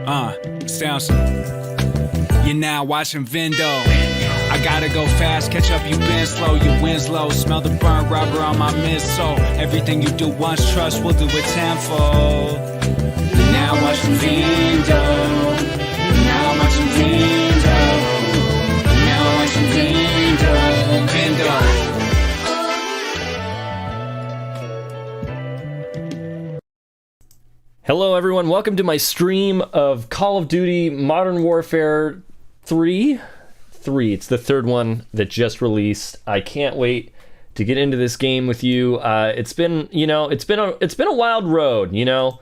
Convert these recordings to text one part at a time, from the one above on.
Sounds. You're now watching Vindo. I gotta go fast, catch up, you been slow, you Winslow. Smell the burnt rubber on my midsole. Everything you do once, trust, we'll do it tenfold. You're now watching Vindo. You're now watching Vindo. You're now watching Vindo. Vindo. Hello everyone, welcome to my stream of Call of Duty Modern Warfare 3. It's the third one that just released. I can't wait to get into this game with you. It's been a wild road, you know.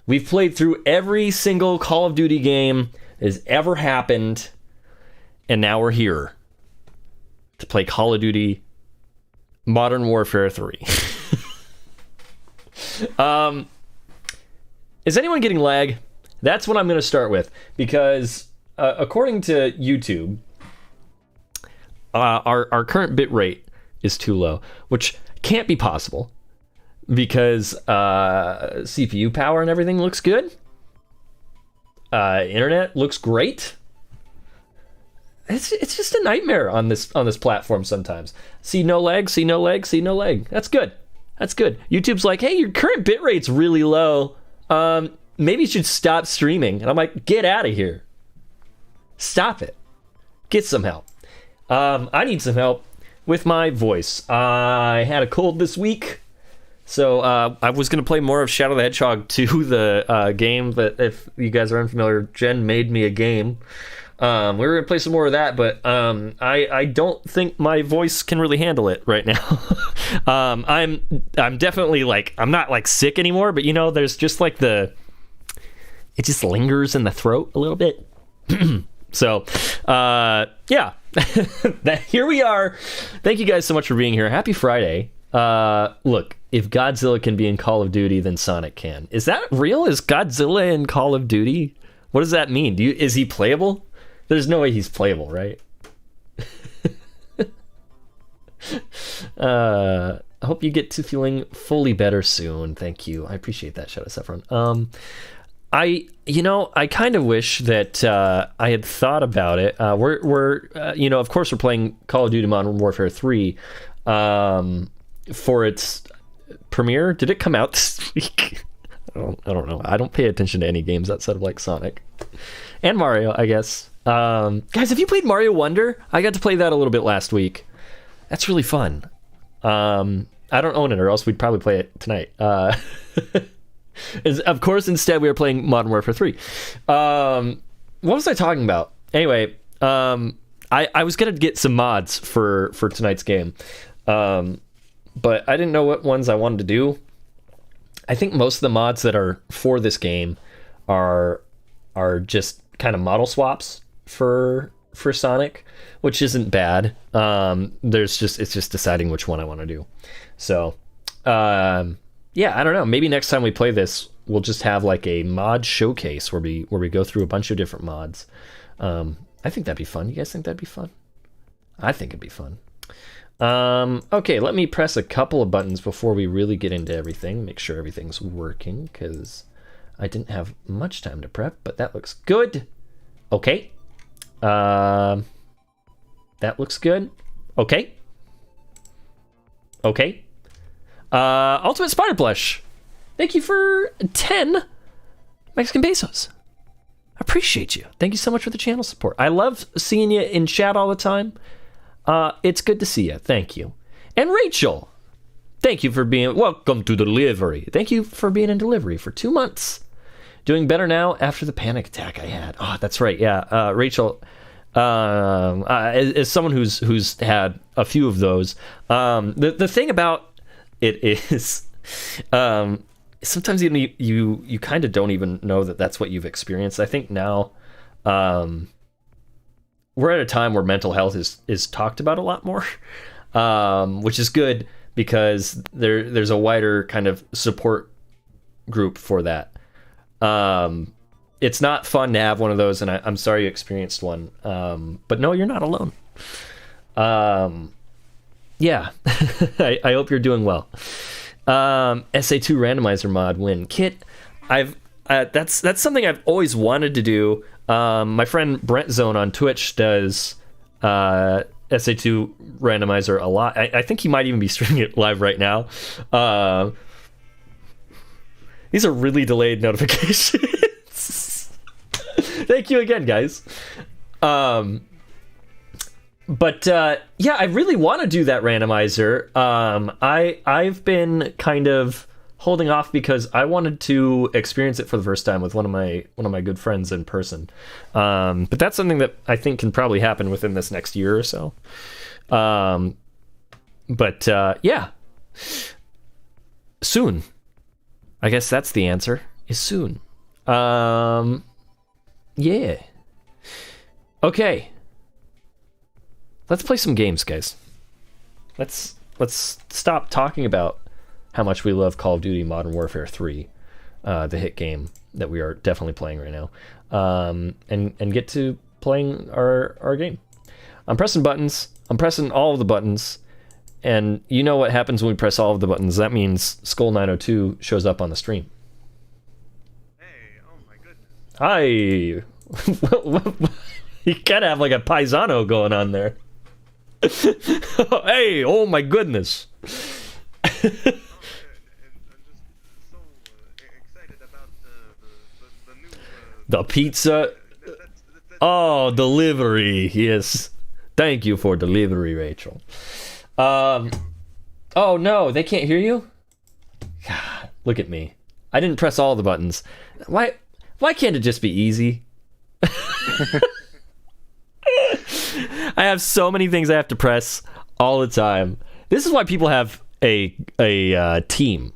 We've played through every single Call of Duty game that has ever happened, and now we're here to play Call of Duty Modern Warfare 3. Is anyone getting lag? That's what I'm going to start with, because according to YouTube, our current bit rate is too low, which can't be possible because CPU power and everything looks good. Internet looks great. It's just a nightmare on this platform sometimes. See no lag. That's good. YouTube's like, hey, your current bit rate's really low. Maybe you should stop streaming. And I'm like, get out of here. Stop it. Get some help. I need some help with my voice. I had a cold this week. So I was going to play more of Shadow the Hedgehog 2, the game. But if you guys are unfamiliar, Jen made me a game. We were going to play some more of that, but I don't think my voice can really handle it right now. I'm definitely I'm not like sick anymore, but you know, there's just like it just lingers in the throat a little bit. So, yeah, here we are. Thank you guys so much for being here. Happy Friday. Look, if Godzilla can be in Call of Duty, then Sonic can. Is that real? Is Godzilla in Call of Duty? What does that mean? Is he playable? There's no way he's playable, right? I hope you get to feeling fully better soon. Thank you. I appreciate that, Shadow Saffron. I kind of wish that I had thought about it. We're of course we're playing Call of Duty Modern Warfare 3 for its premiere. Did it come out this week? I don't know. I don't pay attention to any games outside of like Sonic and Mario, I guess. Guys, have you played Mario Wonder? I got to play that a little bit last week. That's really fun. I don't own it, or else we'd probably play it tonight. Of course, instead we are playing Modern Warfare 3. What was I talking about? Anyway, I was gonna get some mods for tonight's game, but I didn't know what ones I wanted to do. I think most of the mods that are for this game are just kind of model swaps for Sonic, which isn't bad. It's just deciding which one I want to do. So, yeah, I don't know. Maybe next time we play this, we'll just have like a mod showcase where we go through a bunch of different mods. I think that'd be fun. You guys think that'd be fun? I think it'd be fun. Okay, let me press a couple of buttons before we really get into everything. Make sure everything's working, because I didn't have much time to prep, but that looks good. Okay. That looks good. Okay. Ultimate Spider Plush. Thank you for 10 Mexican pesos. Appreciate you. Thank you so much for the channel support. I love seeing you in chat all the time. It's good to see you. Thank you. And Rachel, thank you for welcome to delivery. Thank you for being in delivery for 2 months. Doing better now after the panic attack I had. Oh, that's right. Yeah. Rachel, as someone who's had a few of those, the thing about it is, sometimes you kind of don't even know that that's what you've experienced. I think now, we're at a time where mental health is talked about a lot more, which is good, because there's a wider kind of support group for that. It's not fun to have one of those, and I'm sorry you experienced one. But no, you're not alone. Yeah, I hope you're doing well. SA2 randomizer mod win. Kit, I've that's something I've always wanted to do. My friend Brent Zone on Twitch does SA2 randomizer a lot. I think he might even be streaming it live right now. These are really delayed notifications. Thank you again, guys. But yeah, I really want to do that randomizer. I've been kind of holding off because I wanted to experience it for the first time with one of my good friends in person. But that's something that I think can probably happen within this next year or so. But yeah, soon. I guess that's the answer. Is soon. Yeah. Okay. Let's play some games, guys. Let's stop talking about how much we love Call of Duty Modern Warfare 3, the hit game that we are definitely playing right now, and get to playing our game. I'm pressing buttons. I'm pressing all of the buttons, and you know what happens when we press all of the buttons. That means Skull 902 shows up on the stream. Hey, oh my goodness. Hi. You kind of have like a paisano going on there. Hey, oh my goodness. And I'm just so excited about the new... The pizza. Oh, delivery. Yes. Thank you for delivery, Rachel. Oh no, they can't hear you? God, look at me. I didn't press all the buttons. Why can't it just be easy? I have so many things I have to press all the time. This is why people have a team,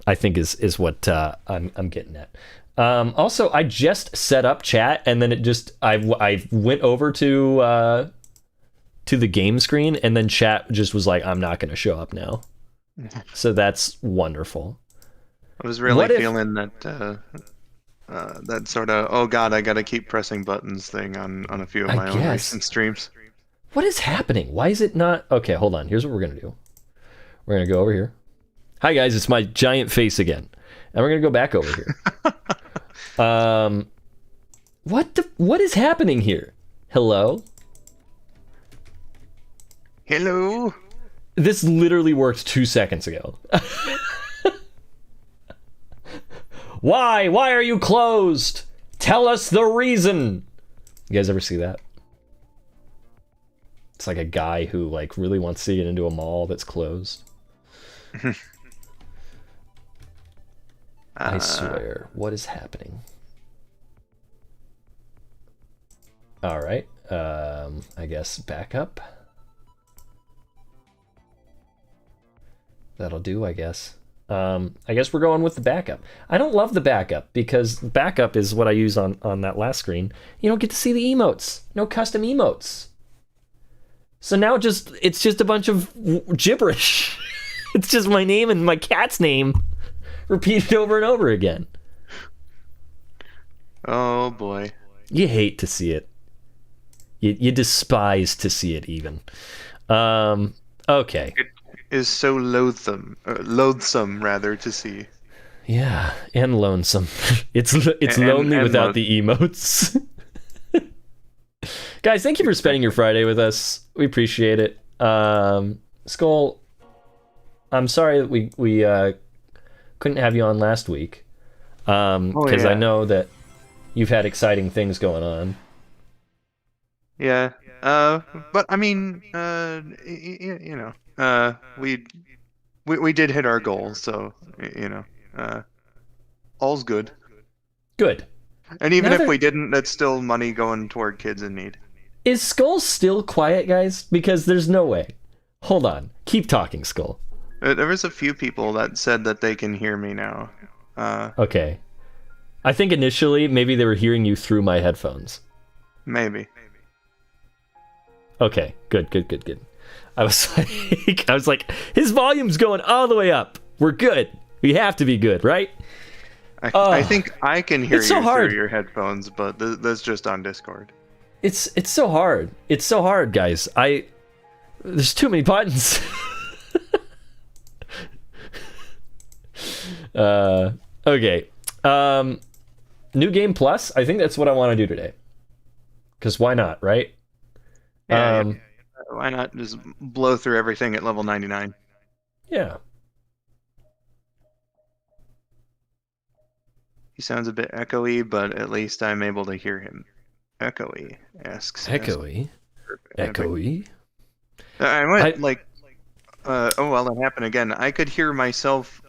I think is what I'm getting at. Also, I just set up chat, and then it just I went over to the game screen, and then chat just was like, I'm not going to show up now. So that's wonderful. I was really feeling that that sort of, oh god, I gotta keep pressing buttons thing on a few of my own recent streams. What is happening? Why is it not? Okay, hold on. Here's what we're going to do. We're going to go over here. Hi, guys. It's my giant face again. And we're going to go back over here. What is happening here? Hello? Hello? This literally worked 2 seconds ago. Why? Why are you closed? Tell us the reason. You guys ever see that? It's like a guy who like really wants to get into a mall that's closed. I swear. What is happening? All right. I guess back up. That'll do, I guess. I guess we're going with the backup. I don't love the backup because backup is what I use on that last screen. You don't get to see the emotes. No custom emotes. So now it's just a bunch of gibberish. It's just my name and my cat's name repeated over and over again. Oh boy. You hate to see it. You despise to see it even. Okay. It is so loathsome rather to see. Yeah, and lonesome. It's lonely and without the emotes. Guys, thank you for spending your Friday with us. We appreciate it. Skull, I'm sorry that we couldn't have you on last week. Because I know that you've had exciting things going on. Yeah. But I mean, you know, we did hit our goal, so you know, all's good. Good. And even if we didn't, that's still money going toward kids in need. Is Skull still quiet, guys? Because there's no way. Hold on. Keep talking, Skull. There was a few people that said that they can hear me now. Okay. I think initially maybe they were hearing you through my headphones. Maybe. Okay. Good. I was like, his volume's going all the way up. We're good. We have to be good, right? I think I can hear you so hard through your headphones, but that's just on Discord. It's so hard. It's so hard, guys. There's too many buttons. Okay. New Game Plus. I think that's what I want to do today. Because why not, right? Yeah, why not just blow through everything at level 99? Yeah. He sounds a bit echoey, but at least I'm able to hear him. Echoey asks. Echoey. Echoey. I went well, that happened again. I could hear myself,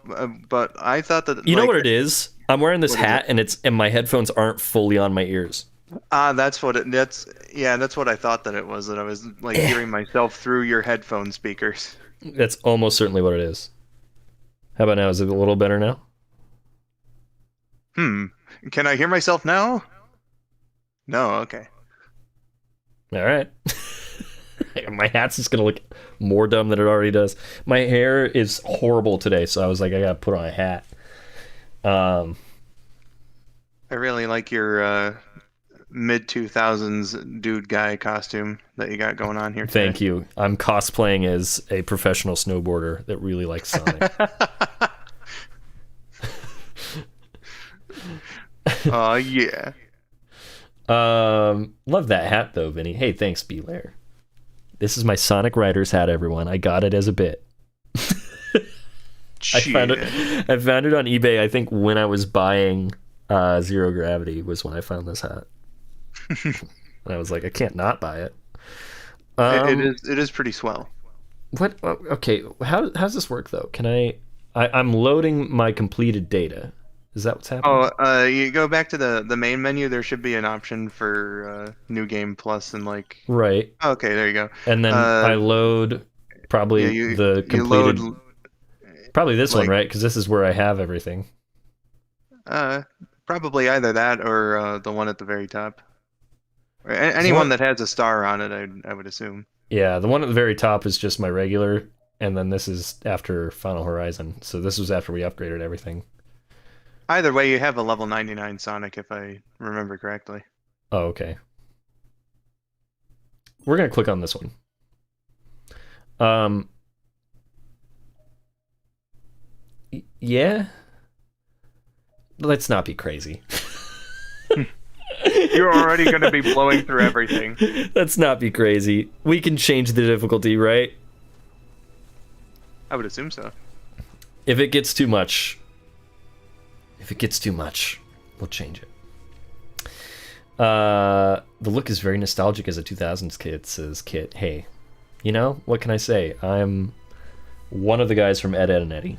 but I thought that you know what it is. I'm wearing this hat, and my headphones aren't fully on my ears. That's what I thought that it was. That I was like hearing myself through your headphone speakers. That's almost certainly what it is. How about now? Is it a little better now? Can I hear myself now? No. Okay. All right. My hat's just gonna look more dumb than it already does. My hair is horrible today, so I was like, I gotta put on a hat. I really like your mid-2000s dude guy costume that you got going on here today. Thank you. I'm cosplaying as a professional snowboarder that really likes Sonic. Oh yeah. Love that hat though, Vinny. Hey, thanks, B-Lair. This is my Sonic Riders hat, everyone. I got it as a bit. I found it on eBay. I think when I was buying Zero Gravity was when I found this hat. And I was like, I can't not buy it. It is pretty swell. What? Okay, how's this work though? Can I'm loading my completed data. Is that what's happening? Oh, you go back to the main menu. There should be an option for New Game Plus and like. Right. Okay, there you go. And then I load probably the completed. Probably this one, right? Because this is where I have everything. Probably either that or the one at the very top. Or anyone that has a star on it, I would assume. Yeah, the one at the very top is just my regular, and then this is after Final Horizon. So this was after we upgraded everything. Either way, you have a level 99 Sonic, if I remember correctly. Oh, okay. We're going to click on this one. Yeah? Let's not be crazy. You're already going to be blowing through everything. Let's not be crazy. We can change the difficulty, right? I would assume so. If it gets too much... we'll change it. The look is very nostalgic as a 2000s kid, says Kit. Hey, you know, what can I say? I'm one of the guys from Ed, Edd and Eddy.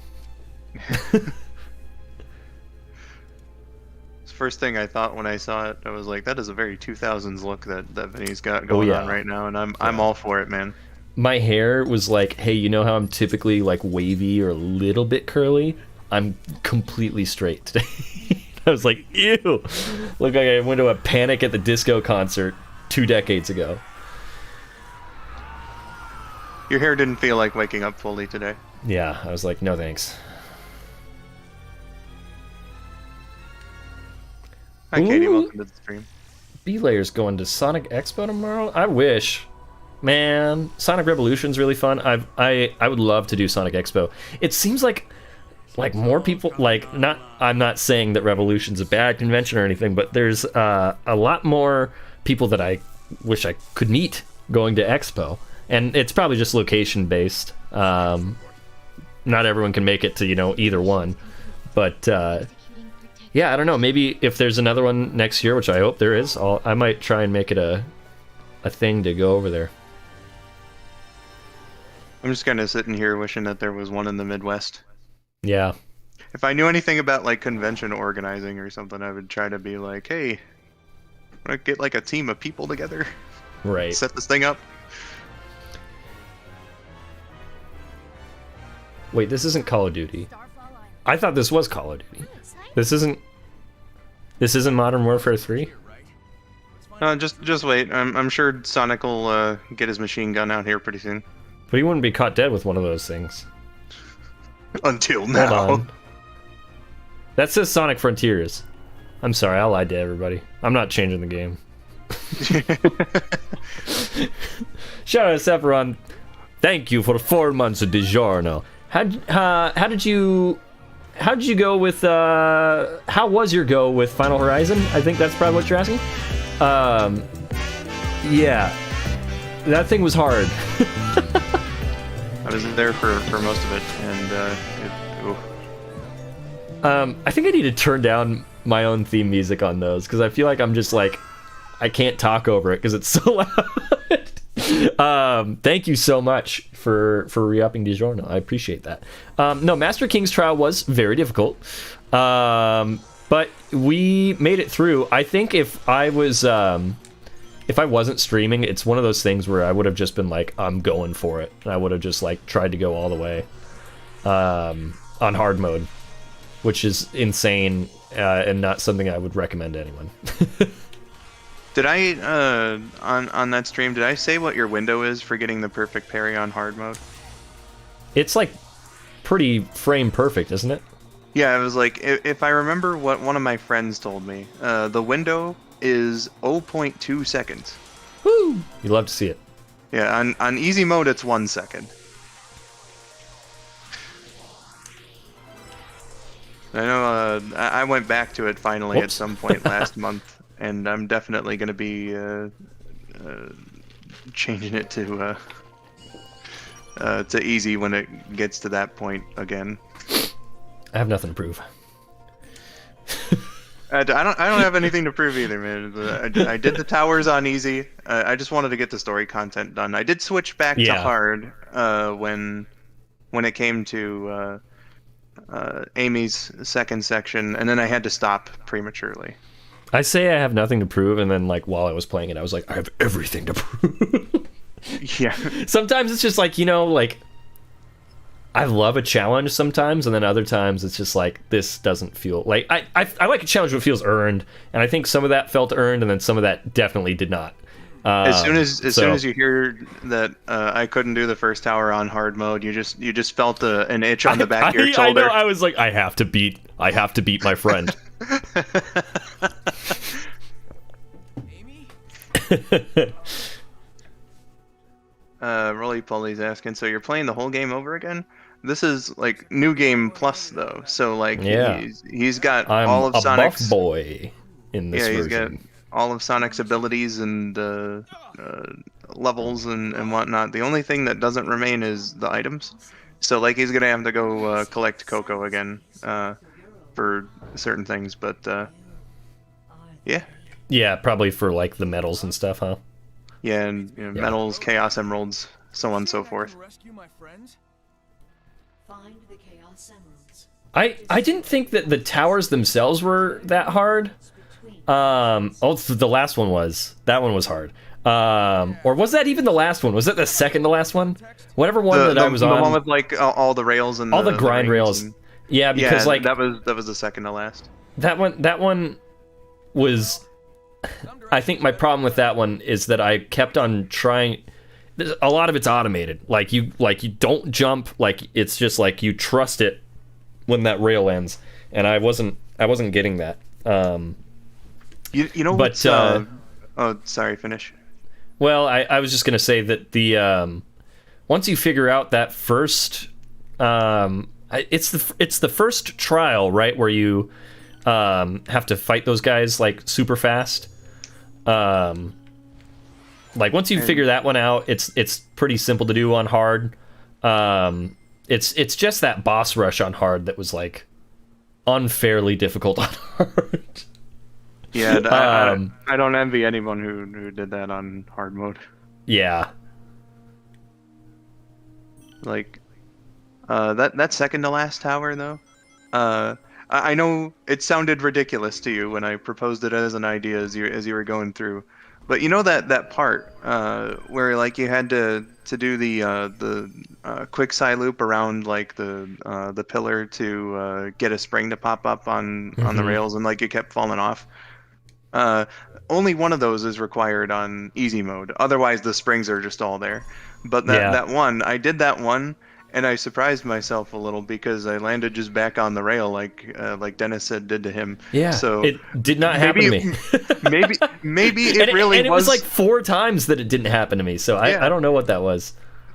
First thing I thought when I saw it, I was like, that is a very 2000s look that Vinny's got going on right now, and I'm all for it, man. My hair was like, hey, you know how I'm typically like wavy or a little bit curly? I'm completely straight today. I was like, ew. Look like I went to a Panic at the Disco concert 2 decades ago. Your hair didn't feel like waking up fully today. Yeah, I was like, no thanks. Hi, Katie. Welcome to the stream. B-Layer's going to Sonic Expo tomorrow? I wish. Man, Sonic Revolution's really fun. I would love to do Sonic Expo. It seems like more people, I'm not saying that Revolution's a bad convention or anything, but there's a lot more people that I wish I could meet going to Expo. And it's probably just location based. Not everyone can make it to, either one. But, yeah, I don't know. Maybe if there's another one next year, which I hope there is, I might try and make it a thing to go over there. I'm just kind of sitting here wishing that there was one in the Midwest. Yeah. If I knew anything about like convention organizing or something, I would try to be like, hey, I'm gonna get like a team of people together. Right. Set this thing up. Wait, this isn't Call of Duty. I thought this was Call of Duty. This isn't Modern Warfare 3? Just wait. I'm sure Sonic will get his machine gun out here pretty soon. But he wouldn't be caught dead with one of those things. Until now. Hold on. That says Sonic Frontiers. I'm sorry, I lied to everybody. I'm not changing the game. Shout out to Sephiron. Thank you for 4 months of DiGiorno. How how did you go with how was your go with Final Horizon? I think that's probably what you're asking. Yeah, that thing was hard. I was there for most of it, and I think I need to turn down my own theme music on those, because I feel like I'm just like, I can't talk over it because it's so loud. Thank you so much for re-upping DiGiorno. I appreciate that. No, Master King's Trial was very difficult, but we made it through. I think if I wasn't streaming, it's one of those things where I would have just been like, I'm going for it, and I would have just like tried to go all the way on hard mode, which is insane and not something I would recommend to anyone. Did I on that stream? Did I say what your window is for getting the perfect parry on hard mode? It's like pretty frame perfect, isn't it? Yeah, it was like, if I remember what one of my friends told me, the window is 0.2 seconds. Woo! You love to see it. Yeah, on easy mode it's 1 second. I know. I went back to it finally at some point last month, and I'm definitely going to be changing it to easy when it gets to that point again. I have nothing to prove. I don't have anything to prove either, man. I did the towers on easy. I just wanted to get the story content done. I did switch back to hard when it came to Amy's second section, and then I had to stop prematurely. I say I have nothing to prove, and then like while I was playing it, I was like, I have everything to prove. Yeah. Sometimes it's just like, you know, like I love a challenge sometimes, and then other times it's just like, this doesn't feel like I like a challenge that feels earned, and I think some of that felt earned, and then some of that definitely did not. As soon as you hear that I couldn't do the first tower on hard mode, you just felt an itch on the back of your shoulder. I know. I was like, I have to beat my friend. Rolly Polly's asking, so you're playing the whole game over again? This is like new game plus though, so like he's got all of Sonic's buff boy in this version. He's got all of Sonic's abilities and levels and whatnot. The only thing that doesn't remain is the items. So like he's gonna have to go collect Coco again for certain things, but yeah, probably for like the medals and stuff, huh? Yeah, and medals, Chaos Emeralds, so on and so forth. I didn't think that the towers themselves were that hard. The last one was. That one was hard. Or was that even the last one? Was that the second to last one? Whatever one I was on. The one with like all the rails and all the grind rails. Yeah, because like that was the second to last. That one was. I think my problem with that one is that I kept on trying. A lot of it's automated. Like you don't jump. Like it's just like you trust it when that rail ends, and I wasn't getting that. You know, but oh, sorry, finish. Well, I was just gonna say that the once you figure out that first, it's the first trial, right, where you have to fight those guys like super fast. Like once you figure that one out, it's pretty simple to do on hard. It's just that boss rush on hard that was like unfairly difficult on hard. Yeah, I don't envy anyone who did that on hard mode. Yeah. Like that second to last tower though. I know it sounded ridiculous to you when I proposed it as an idea as you were going through, but you know that part where like you had to do the quick side loop around like the pillar to get a spring to pop up on the rails, and like you kept falling off. Only one of those is required on easy mode. Otherwise, the springs are just all there. But that one, I did that one. And I surprised myself a little because I landed just back on the rail like Dennis said did to him. Yeah, so it did not happen to me. maybe it really was. And it was like 4 times that it didn't happen to me. So I don't know what that was.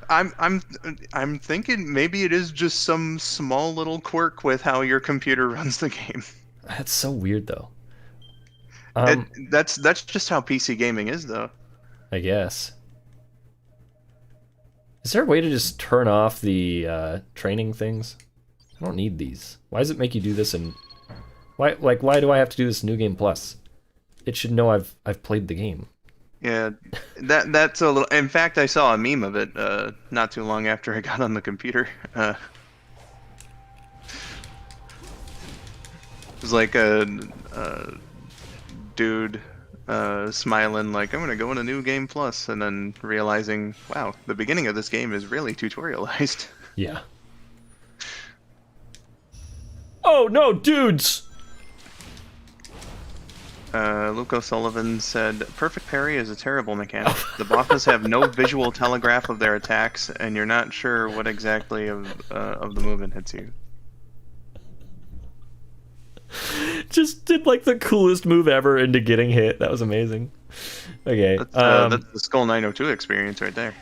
I'm thinking maybe it is just some small little quirk with how your computer runs the game. That's so weird, though. That's just how PC gaming is, though. I guess. Is there a way to just turn off the training things? I don't need these. Why does it make you do this? And why do I have to do this New Game Plus? It should know I've played the game. Yeah, that's a little. In fact, I saw a meme of it not too long after I got on the computer. It was like a dude smiling like, I'm gonna go in a New Game Plus, and then realizing, wow, the beginning of this game is really tutorialized. Yeah. Oh no, dudes! Luke O'Sullivan said, perfect parry is a terrible mechanic. The bosses have no visual telegraph of their attacks, and you're not sure what exactly of the movement hits you. Just did like the coolest move ever into getting hit. That was amazing. Okay. That's the Skull 902 experience right there.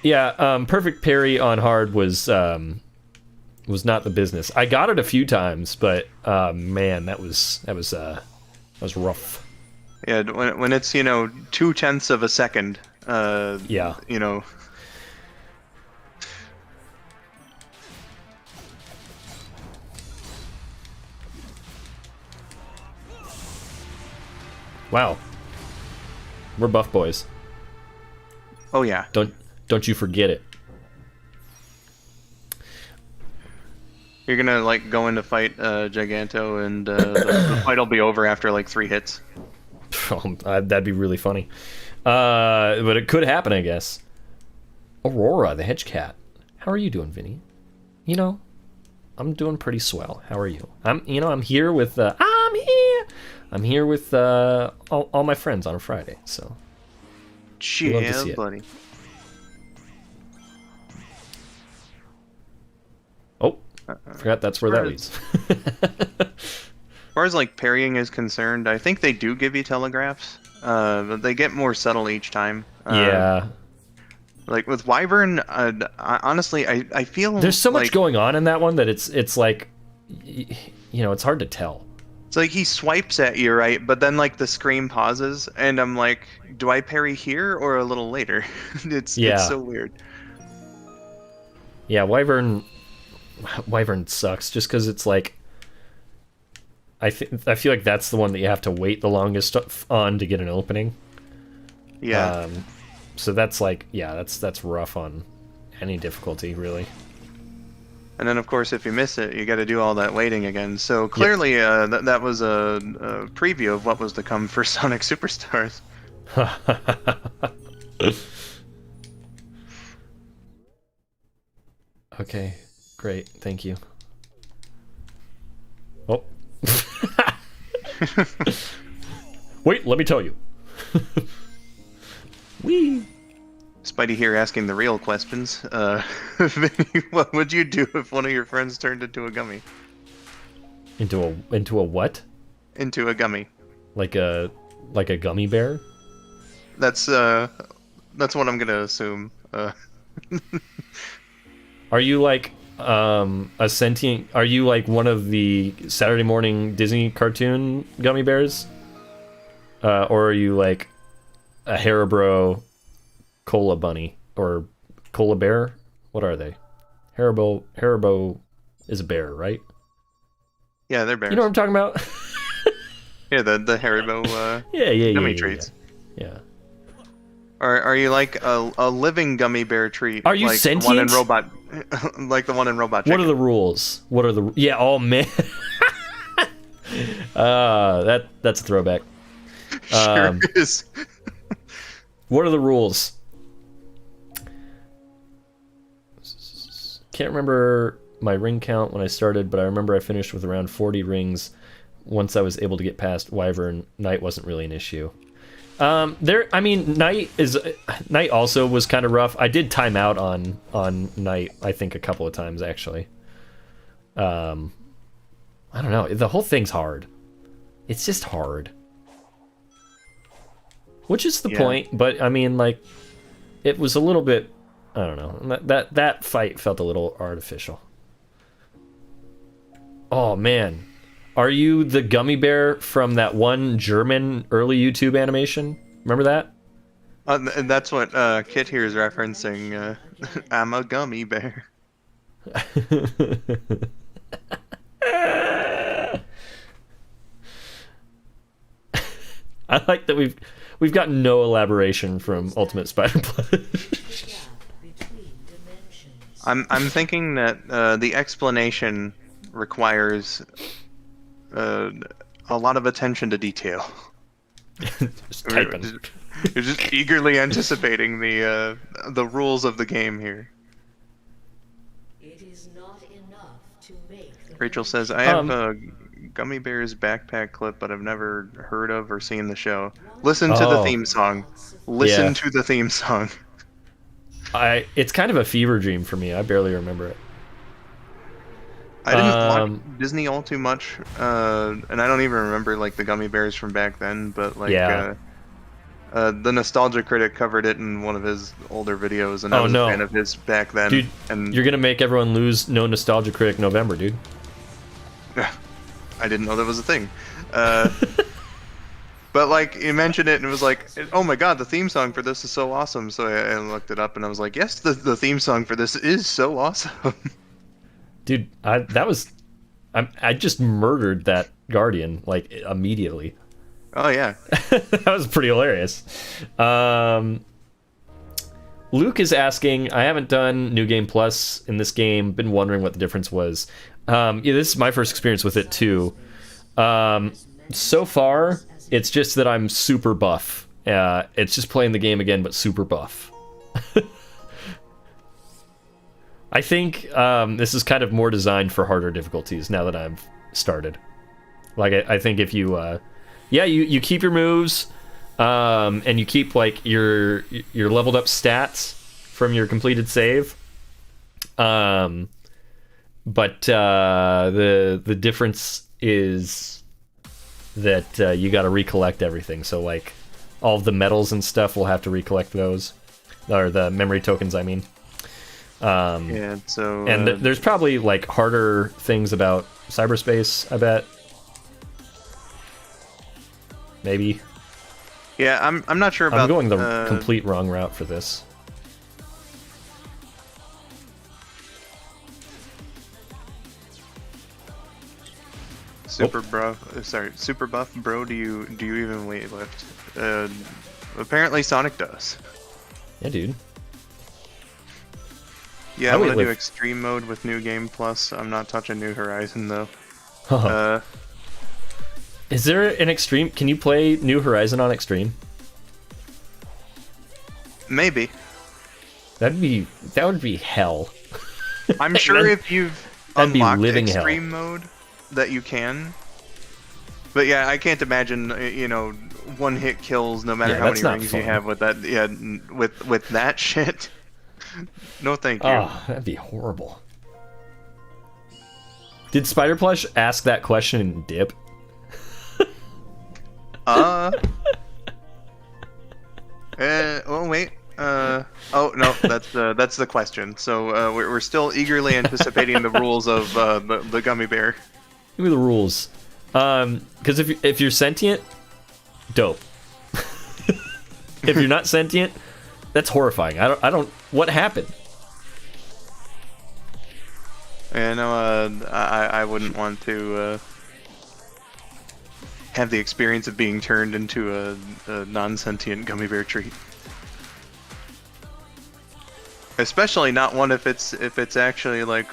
Yeah, perfect parry on hard was not the business. I got it a few times, but man, that was rough. Yeah, when it's 0.2 of a second. Yeah. Wow. We're buff boys. Oh yeah. Don't you forget it. You're gonna like go in to fight Giganto, and the fight will be over after like 3 hits. That'd be really funny. But it could happen, I guess. Aurora, the hedge cat. How are you doing, Vinny? I'm doing pretty swell. How are you? I'm here with I'm here with all my friends on a Friday, so. Yeah, buddy. Oh, forgot that's where that leads. As far as like parrying is concerned, I think they do give you telegraphs, but they get more subtle each time. Yeah. Like with Wyvern, honestly, I feel there's so much like, going on in that one that it's like, it's hard to tell. It's like he swipes at you, right? But then like the screen pauses, and I'm like, do I parry here or a little later? It's so weird. Yeah, Wyvern sucks just because it's like, I feel like that's the one that you have to wait the longest on to get an opening. Yeah. So that's like, that's rough on any difficulty, really. And then, of course, if you miss it, you got to do all that waiting again. So clearly, that was a preview of what was to come for Sonic Superstars. Okay, great, thank you. Oh. Wait, let me tell you. Wee. Spidey here asking the real questions. What would you do if one of your friends turned into a gummy? Into a what? Into a gummy. Like a gummy bear? That's what I'm gonna assume. Are you like a sentient? Are you like one of the Saturday morning Disney cartoon gummy bears? Or are you like a Haribo Cola bunny or Cola bear? What are they? Haribo is a bear, right? Yeah, they're bears. You know what I'm talking about? Yeah, the Haribo gummy treats. Yeah. Are you like a living gummy bear treat? Are you like sentient? The one in Robot, like the one in Robot Chicken? What are the rules? Yeah, oh man. That's a throwback. Sure is. What are the rules? Can't remember my ring count when I started, but I remember I finished with around 40 rings. Once I was able to get past Wyvern, Knight wasn't really an issue. Knight also was kind of rough. I did time out on Knight, I think, a couple of times actually. I don't know. The whole thing's hard. It's just hard. Which is the point, but I mean, like, it was a little bit I don't know. That fight felt a little artificial. Oh man, are you the gummy bear from that one German early YouTube animation? Remember that? And that's what Kit here is referencing. I'm a gummy bear. I like that we've gotten no elaboration from Ultimate Spider Plush. I'm thinking that the explanation requires a lot of attention to detail. Just typing. You're just eagerly anticipating the rules of the game here. It is not enough to make the Rachel says, I have a Gummy Bears backpack clip, but I've never heard of or seen the show. Listen to the theme song. Listen to the theme song. It's kind of a fever dream for me. I barely remember it. I didn't watch Disney all too much, and I don't even remember like the Gummy Bears from back then. But like, the Nostalgia Critic covered it in one of his older videos, and I was a fan of his back then. Dude, and you're gonna make everyone lose No Nostalgia Critic November, dude. I didn't know that was a thing. But like, you mentioned it, and it was like, oh my god, the theme song for this is so awesome. So I looked it up, and I was like, yes, the theme song for this is so awesome. Dude, I just murdered that Guardian like immediately. Oh yeah, that was pretty hilarious. Luke is asking, I haven't done New Game Plus in this game. Been wondering what the difference was. Yeah, this is my first experience with it too. So far, it's just that I'm super buff. It's just playing the game again, but super buff. I think this is kind of more designed for harder difficulties now that I've started. Like, I think if you, you keep your moves, and you keep like your leveled up stats from your completed save. But the difference is that you got to recollect everything. So like all of the medals and stuff, we'll have to recollect those, or the memory tokens, I mean. Yeah, so and there's probably like harder things about cyberspace, I bet. Maybe. Yeah, I'm not sure about. I'm going the complete wrong route for this. Super buff bro. Do you even weightlift? Apparently Sonic does. Yeah, dude. Yeah, I want to do extreme mode with New Game Plus. I'm not touching New Horizon though. Is there an extreme? Can you play New Horizon on extreme? Maybe. That would be hell. I'm sure if you've unlocked extreme hell. mode that you can. But yeah, I can't imagine one hit kills no matter how many rings you have with that. Yeah, with that shit. No, thank you. Oh, that'd be horrible. Did Spider Plush ask that question in dip? Oh wait. Oh no, that's the question. So we're still eagerly anticipating the rules of the gummy bear. Give me the rules. Because if you're sentient, dope. If you're not sentient, that's horrifying. I don't. What happened? Yeah, no. I wouldn't want to have the experience of being turned into a non-sentient gummy bear treat. Especially not one if it's actually like,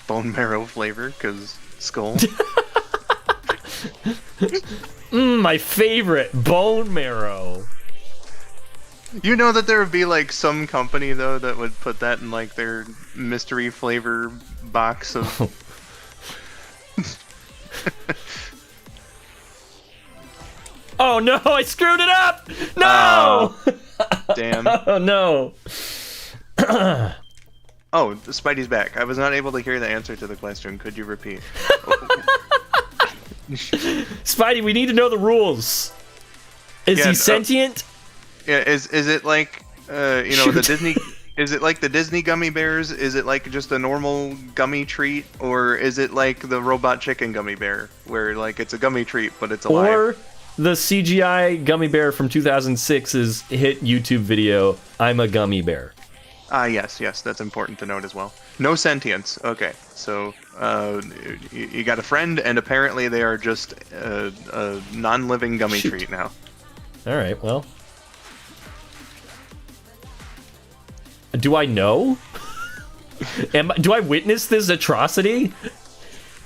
bone marrow flavor, because skull. My favorite, bone marrow. You know that there would be like some company though that would put that in like their mystery flavor box of. Oh no! I screwed it up. No. Damn. Oh no. Oh, Spidey's back. I was not able to hear the answer to the question. Could you repeat? Spidey, we need to know the rules. Is he sentient? Yeah. Is it like You know, the Disney. Is it like the Disney gummy bears? Is it like just a normal gummy treat, or is it like the robot chicken gummy bear, where like it's a gummy treat but it's alive? Or the CGI gummy bear from 2006's hit YouTube video, I'm a Gummy Bear. Yes, that's important to note as well. No sentience. Okay, so you got a friend, and apparently they are just a non-living gummy treat now. All right, well. Do I know? Do I witness this atrocity?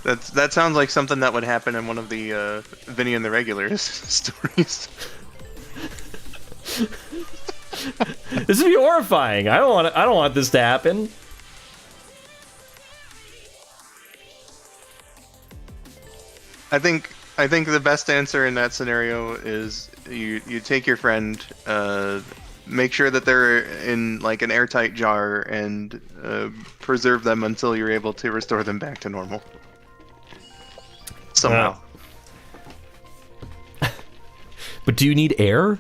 That sounds like something that would happen in one of the Vinny and the Regulars stories. This would be horrifying. I don't want this to happen. I think the best answer in that scenario is you take your friend, make sure that they're in like an airtight jar, and preserve them until you're able to restore them back to normal. Somehow. But do you need air?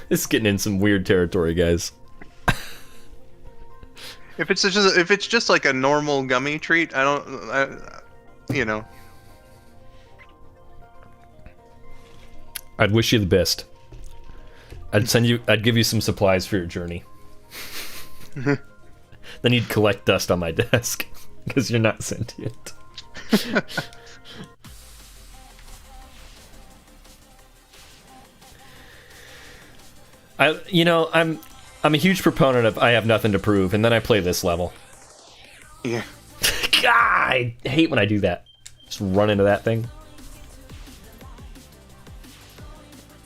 It's getting in some weird territory, guys. If it's just like a normal gummy treat, you know. I'd wish you the best. I'd give you some supplies for your journey. Then you'd collect dust on my desk because you're not sentient. I'm a huge proponent of I have nothing to prove, and then I play this level. Yeah. God, I hate when I do that. Just run into that thing.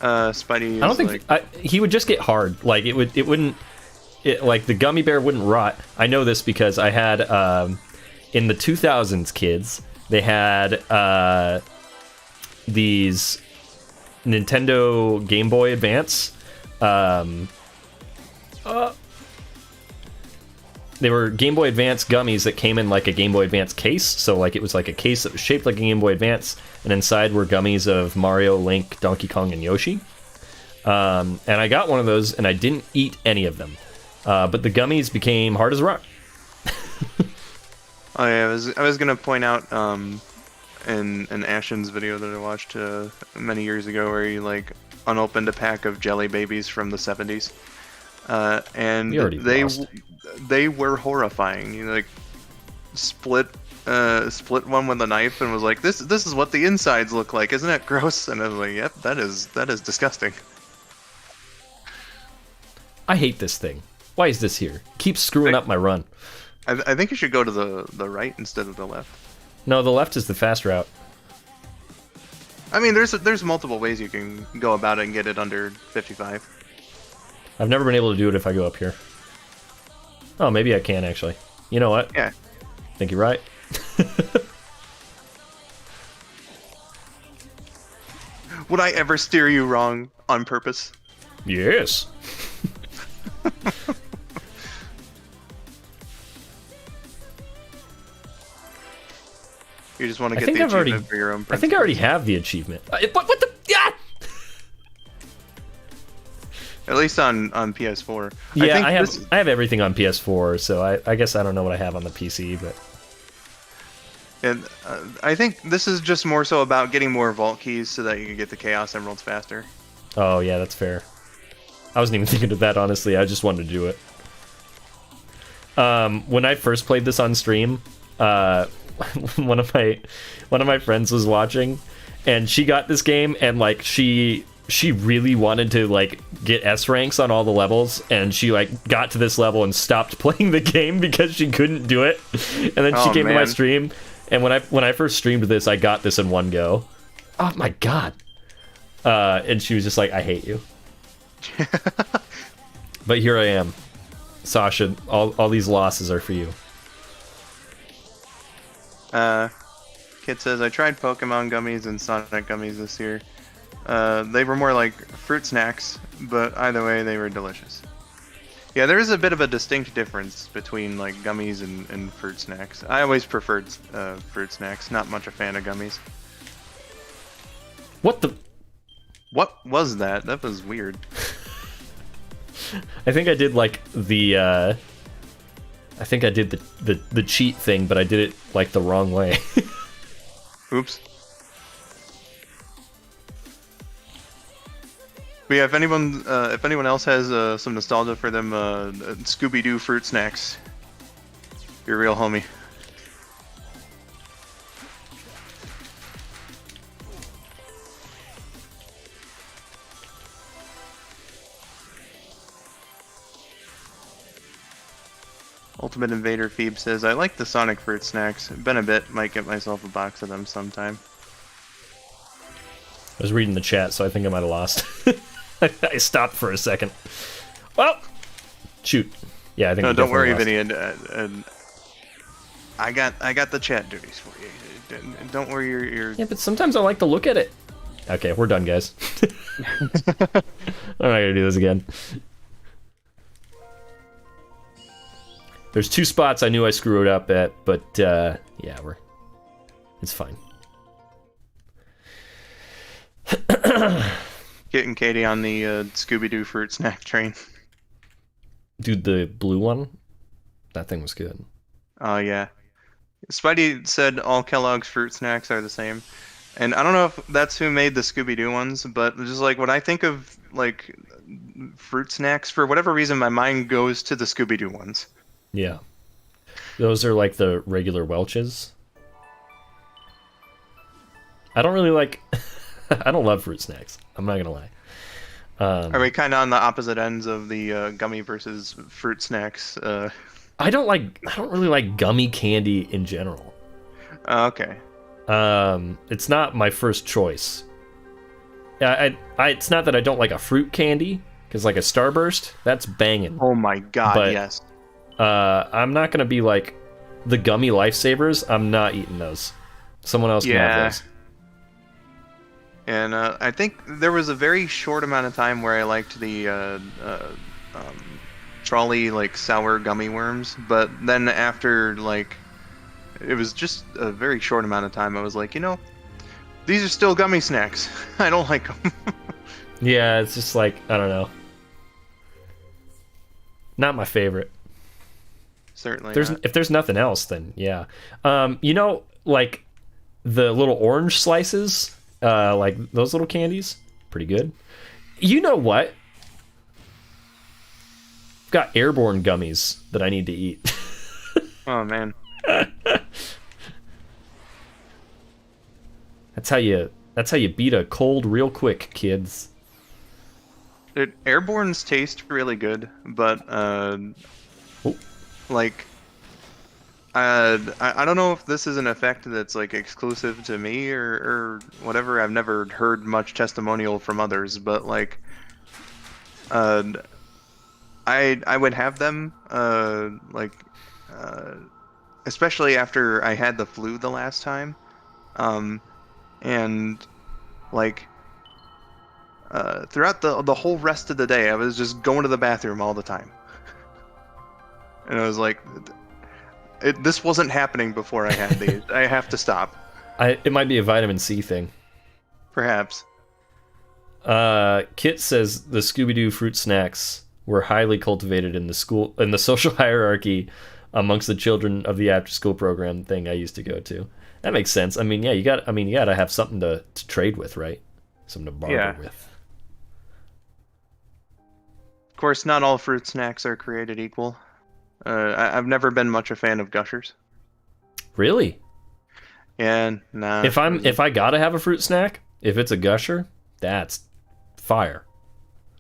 Spidey. I don't think he would just get hard. Like like the gummy bear wouldn't rot. I know this because I had in the 2000s, kids. They had these Nintendo Game Boy Advance. They were Game Boy Advance gummies that came in like a Game Boy Advance case. So like it was like a case that was shaped like a Game Boy Advance, and inside were gummies of Mario, Link, Donkey Kong, and Yoshi. And I got one of those, and I didn't eat any of them. But the gummies became hard as a rock. Oh yeah, I was gonna point out in an Ashen's video that I watched many years ago, where he like unopened a pack of Jelly Babies from the 70s, and they were horrifying. You know, like split one with a knife and was like, this is what the insides look like, isn't it gross? And I was like, yep, that is disgusting. I hate this thing. Why is this here? Keeps screwing up my run. I think you should go to the right instead of the left. No, the left is the fast route. I mean, there's multiple ways you can go about it and get it under 55. I've never been able to do it if I go up here. Oh, maybe I can actually. You know what? Yeah. I think you're right. Would I ever steer you wrong on purpose? Yes. You just want to get the achievement for your own principle. I think I already have the achievement. What the? Yeah! At least on PS4. Yeah, I have everything on PS4, so I guess I don't know what I have on the PC, but... And I think this is just more so about getting more vault keys so that you can get the Chaos Emeralds faster. Oh, yeah, that's fair. I wasn't even thinking of that, honestly. I just wanted to do it. When I first played this on stream, one of my friends was watching, and she got this game, and like she really wanted to like get S ranks on all the levels, and she like got to this level and stopped playing the game because she couldn't do it. And then she came to my stream, and when I first streamed this, I got this in one go. Oh my god. And she was just like, I hate you. But here I am. Sasha, all these losses are for you. Kid says, I tried Pokemon gummies and Sonic gummies this year. They were more like fruit snacks, but either way, they were delicious. Yeah, there is a bit of a distinct difference between like gummies and fruit snacks. I always preferred fruit snacks, not much a fan of gummies. What the? What was that? That was weird. I think I did like the I think I did the cheat thing, but I did it like the wrong way. Oops. But yeah, if anyone else has some nostalgia for them Scooby-Doo fruit snacks, you're a real homie. Ultimate Invader Phoebe says, I like the Sonic fruit snacks. Been a bit, might get myself a box of them sometime. I was reading the chat, so I think I might have lost. I stopped for a second. Well, shoot. Yeah, I think. No, don't worry, Vinny. And I got the chat duties for you. Don't worry, you're. Yeah, but sometimes I like to look at it. Okay, we're done, guys. I'm not gonna do this again. There's 2 spots I knew I screwed up at, but yeah, it's fine. Getting Katie on the Scooby-Doo fruit snack train. Dude, the blue one? That thing was good. Oh, yeah. Spidey said all Kellogg's fruit snacks are the same. And I don't know if that's who made the Scooby-Doo ones, but just like when I think of like fruit snacks, for whatever reason, my mind goes to the Scooby-Doo ones. Yeah. Those are like the regular Welch's. I don't really like... I don't love fruit snacks. I'm not gonna lie. Are we kind of on the opposite ends of the gummy versus fruit snacks? I don't really like gummy candy in general. Okay. It's not my first choice. It's not that I don't like a fruit candy, because like a Starburst, that's banging. Oh my god, but, yes. I'm not gonna be like the gummy lifesavers. I'm not eating those. Someone else can have those. And I think there was a very short amount of time where I liked the trolley like sour gummy worms, but then after like it was just a very short amount of time, I was like, you know, these are still gummy snacks. I don't like them. Yeah, it's just like, I don't know. Not my favorite. Certainly. If there's nothing else, then yeah. You know, like the little orange slices. Like those little candies, pretty good. You know what? I've got airborne gummies that I need to eat. Oh man. That's how you beat a cold real quick, kids. Airborne's taste really good, but like I don't know if this is an effect that's like exclusive to me or whatever. I've never heard much testimonial from others, but like I would have them especially after I had the flu the last time, and like throughout the whole rest of the day, I was just going to the bathroom all the time, and I was like. This wasn't happening before I had these. I have to stop. It might be a vitamin C thing. Perhaps. Kit says the Scooby-Doo fruit snacks were highly cultivated in the social hierarchy amongst the children of the after-school program thing I used to go to. That makes sense. I mean, yeah, you got to have something to trade with, right? Something to barter with. Of course, not all fruit snacks are created equal. I've never been much a fan of Gushers. Really? Yeah, nah. If I gotta have a fruit snack, if it's a Gusher, that's fire.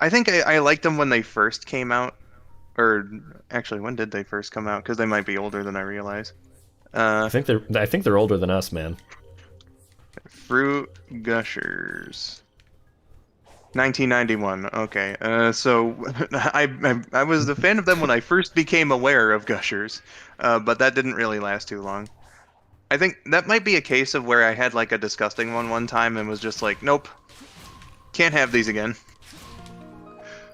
I think I liked them when they first came out, or actually, when did they first come out? Because they might be older than I realize. I think they're older than us, man. Fruit Gushers. 1991. Okay. So I was a fan of them when I first became aware of Gushers, but that didn't really last too long. I think that might be a case of where I had like a disgusting one time and was just like, nope, can't have these again.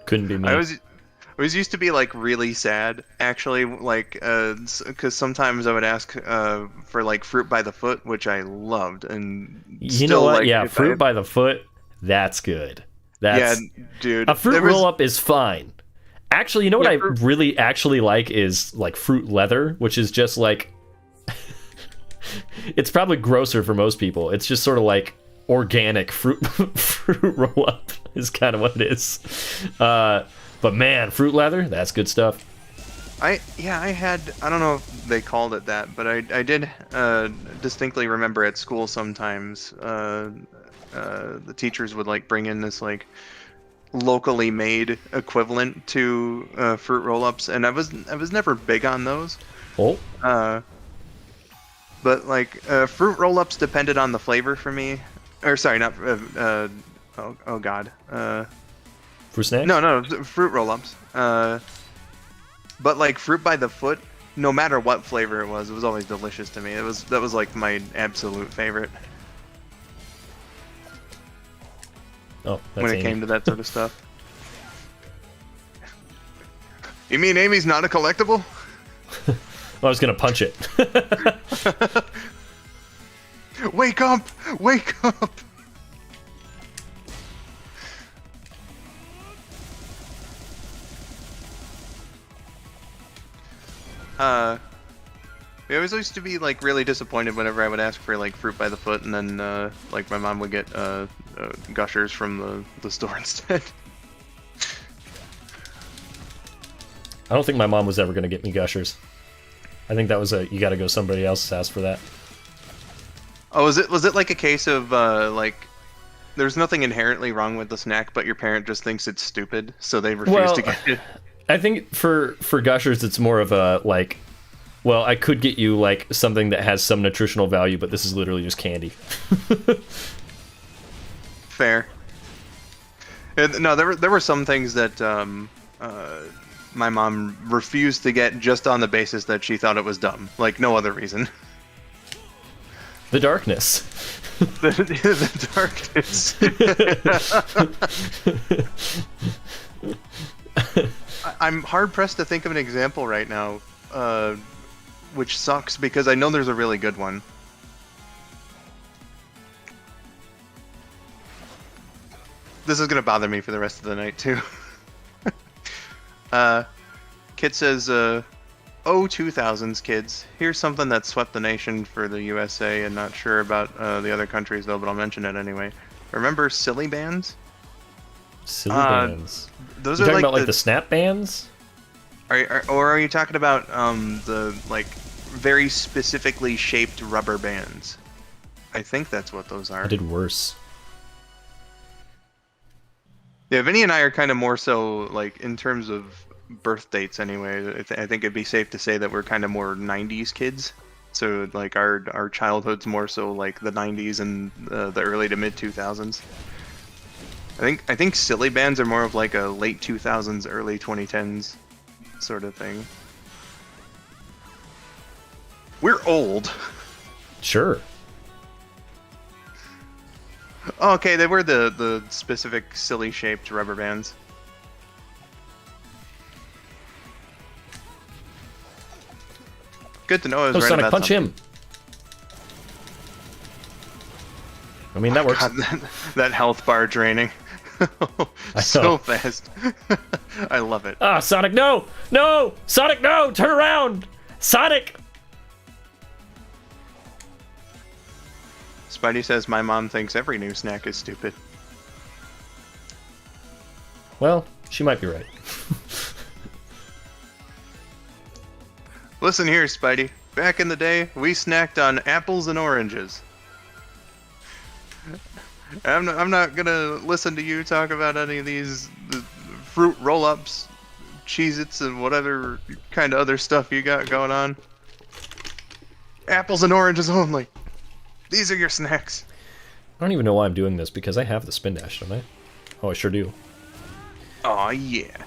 Couldn't be me. I was used to be like really sad, actually, like because sometimes I would ask for like fruit by the foot, which I loved, and you know what? Yeah, fruit by the foot. That's good. Yeah, dude. A fruit roll-up is fine. Actually, you know what Yeah, I really actually like is like fruit leather, which is just like it's probably grosser for most people. It's just sort of like organic fruit fruit roll up is kind of what it is. But man, fruit leather, that's good stuff. I had, I don't know if they called it that, but I did distinctly remember at school sometimes the teachers would like bring in this like locally made equivalent to fruit roll-ups, and I was never big on those. Oh, But like fruit roll-ups depended on the flavor for me. Or sorry, not oh god. fruit snacks? No, fruit roll-ups. But like fruit by the foot, no matter what flavor it was always delicious to me. That was like my absolute favorite Oh, that's when it Amy. came to that sort of stuff. You mean Amy's not a collectible? I was gonna punch it. Wake up! Wake up! We always used to be like really disappointed whenever I would ask for like fruit by the foot, and then like my mom would get gushers from the store instead. I don't think my mom was ever gonna get me gushers. I think that was you got to go somebody else's house for that. Oh, was it like a case of like there's nothing inherently wrong with the snack, but your parent just thinks it's stupid, so they refuse to get it? I think for gushers, it's more of a like, well, I could get you like something that has some nutritional value, but this is literally just candy. Fair. No, there were some things that my mom refused to get just on the basis that she thought it was dumb, like no other reason. The darkness. The darkness. I'm hard pressed to think of an example right now, which sucks because I know there's a really good one. This is gonna bother me for the rest of the night too. Kit says, "Oh, 2000s kids. Here's something that swept the nation for the USA, and not sure about the other countries though, but I'll mention it anyway. Remember silly bands? Silly bands. Those You are talking like about like the snap bands? or are you talking about the like very specifically shaped rubber bands? I think that's what those are. I did worse. Yeah, Vinny and I are kind of more so like in terms of birth dates anyway. I think it'd be safe to say that we're kind of more 90s kids. So like our childhood's more so like the 90s and the early to mid 2000s. I think silly bands are more of like a late 2000s, early 2010s sort of thing. We're old. Sure. Oh, okay, they were the specific silly shaped rubber bands. Good to know I was Oh, right Sonic, about punch something. him. I mean, that works. God, that health bar draining. I So know. fast. I love it. Ah, Sonic, no! No! Sonic, no! Turn around! Sonic! Spidey says my mom thinks every new snack is stupid. Well, she might be right. Listen here, Spidey. Back in the day, we snacked on apples and oranges. I'm not gonna listen to you talk about any of these fruit roll-ups, Cheez-Its, and whatever kind of other stuff you got going on. Apples and oranges only. These are your snacks. I don't even know why I'm doing this, because I have the spin dash, don't I? Oh, I sure do. Aw, yeah.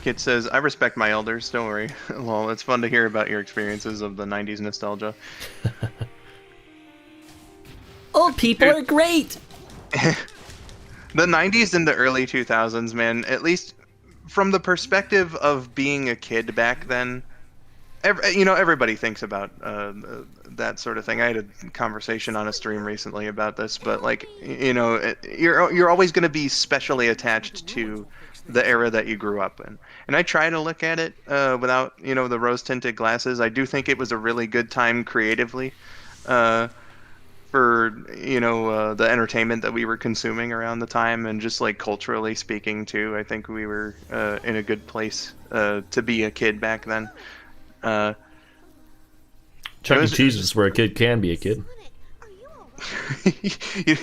Kit says, I respect my elders, don't worry. Well, it's fun to hear about your experiences of the 90s nostalgia. Old people are great! The 90s and the early 2000s, man, at least from the perspective of being a kid back then, everybody thinks about that sort of thing. I had a conversation on a stream recently about this, but like, you're always going to be specially attached to the era that you grew up in. And I try to look at it without, the rose-tinted glasses. I do think it was a really good time creatively for, the entertainment that we were consuming around the time, and just like culturally speaking too. I think we were in a good place to be a kid back then. Chuck E. Cheese is where a kid can be a kid. you,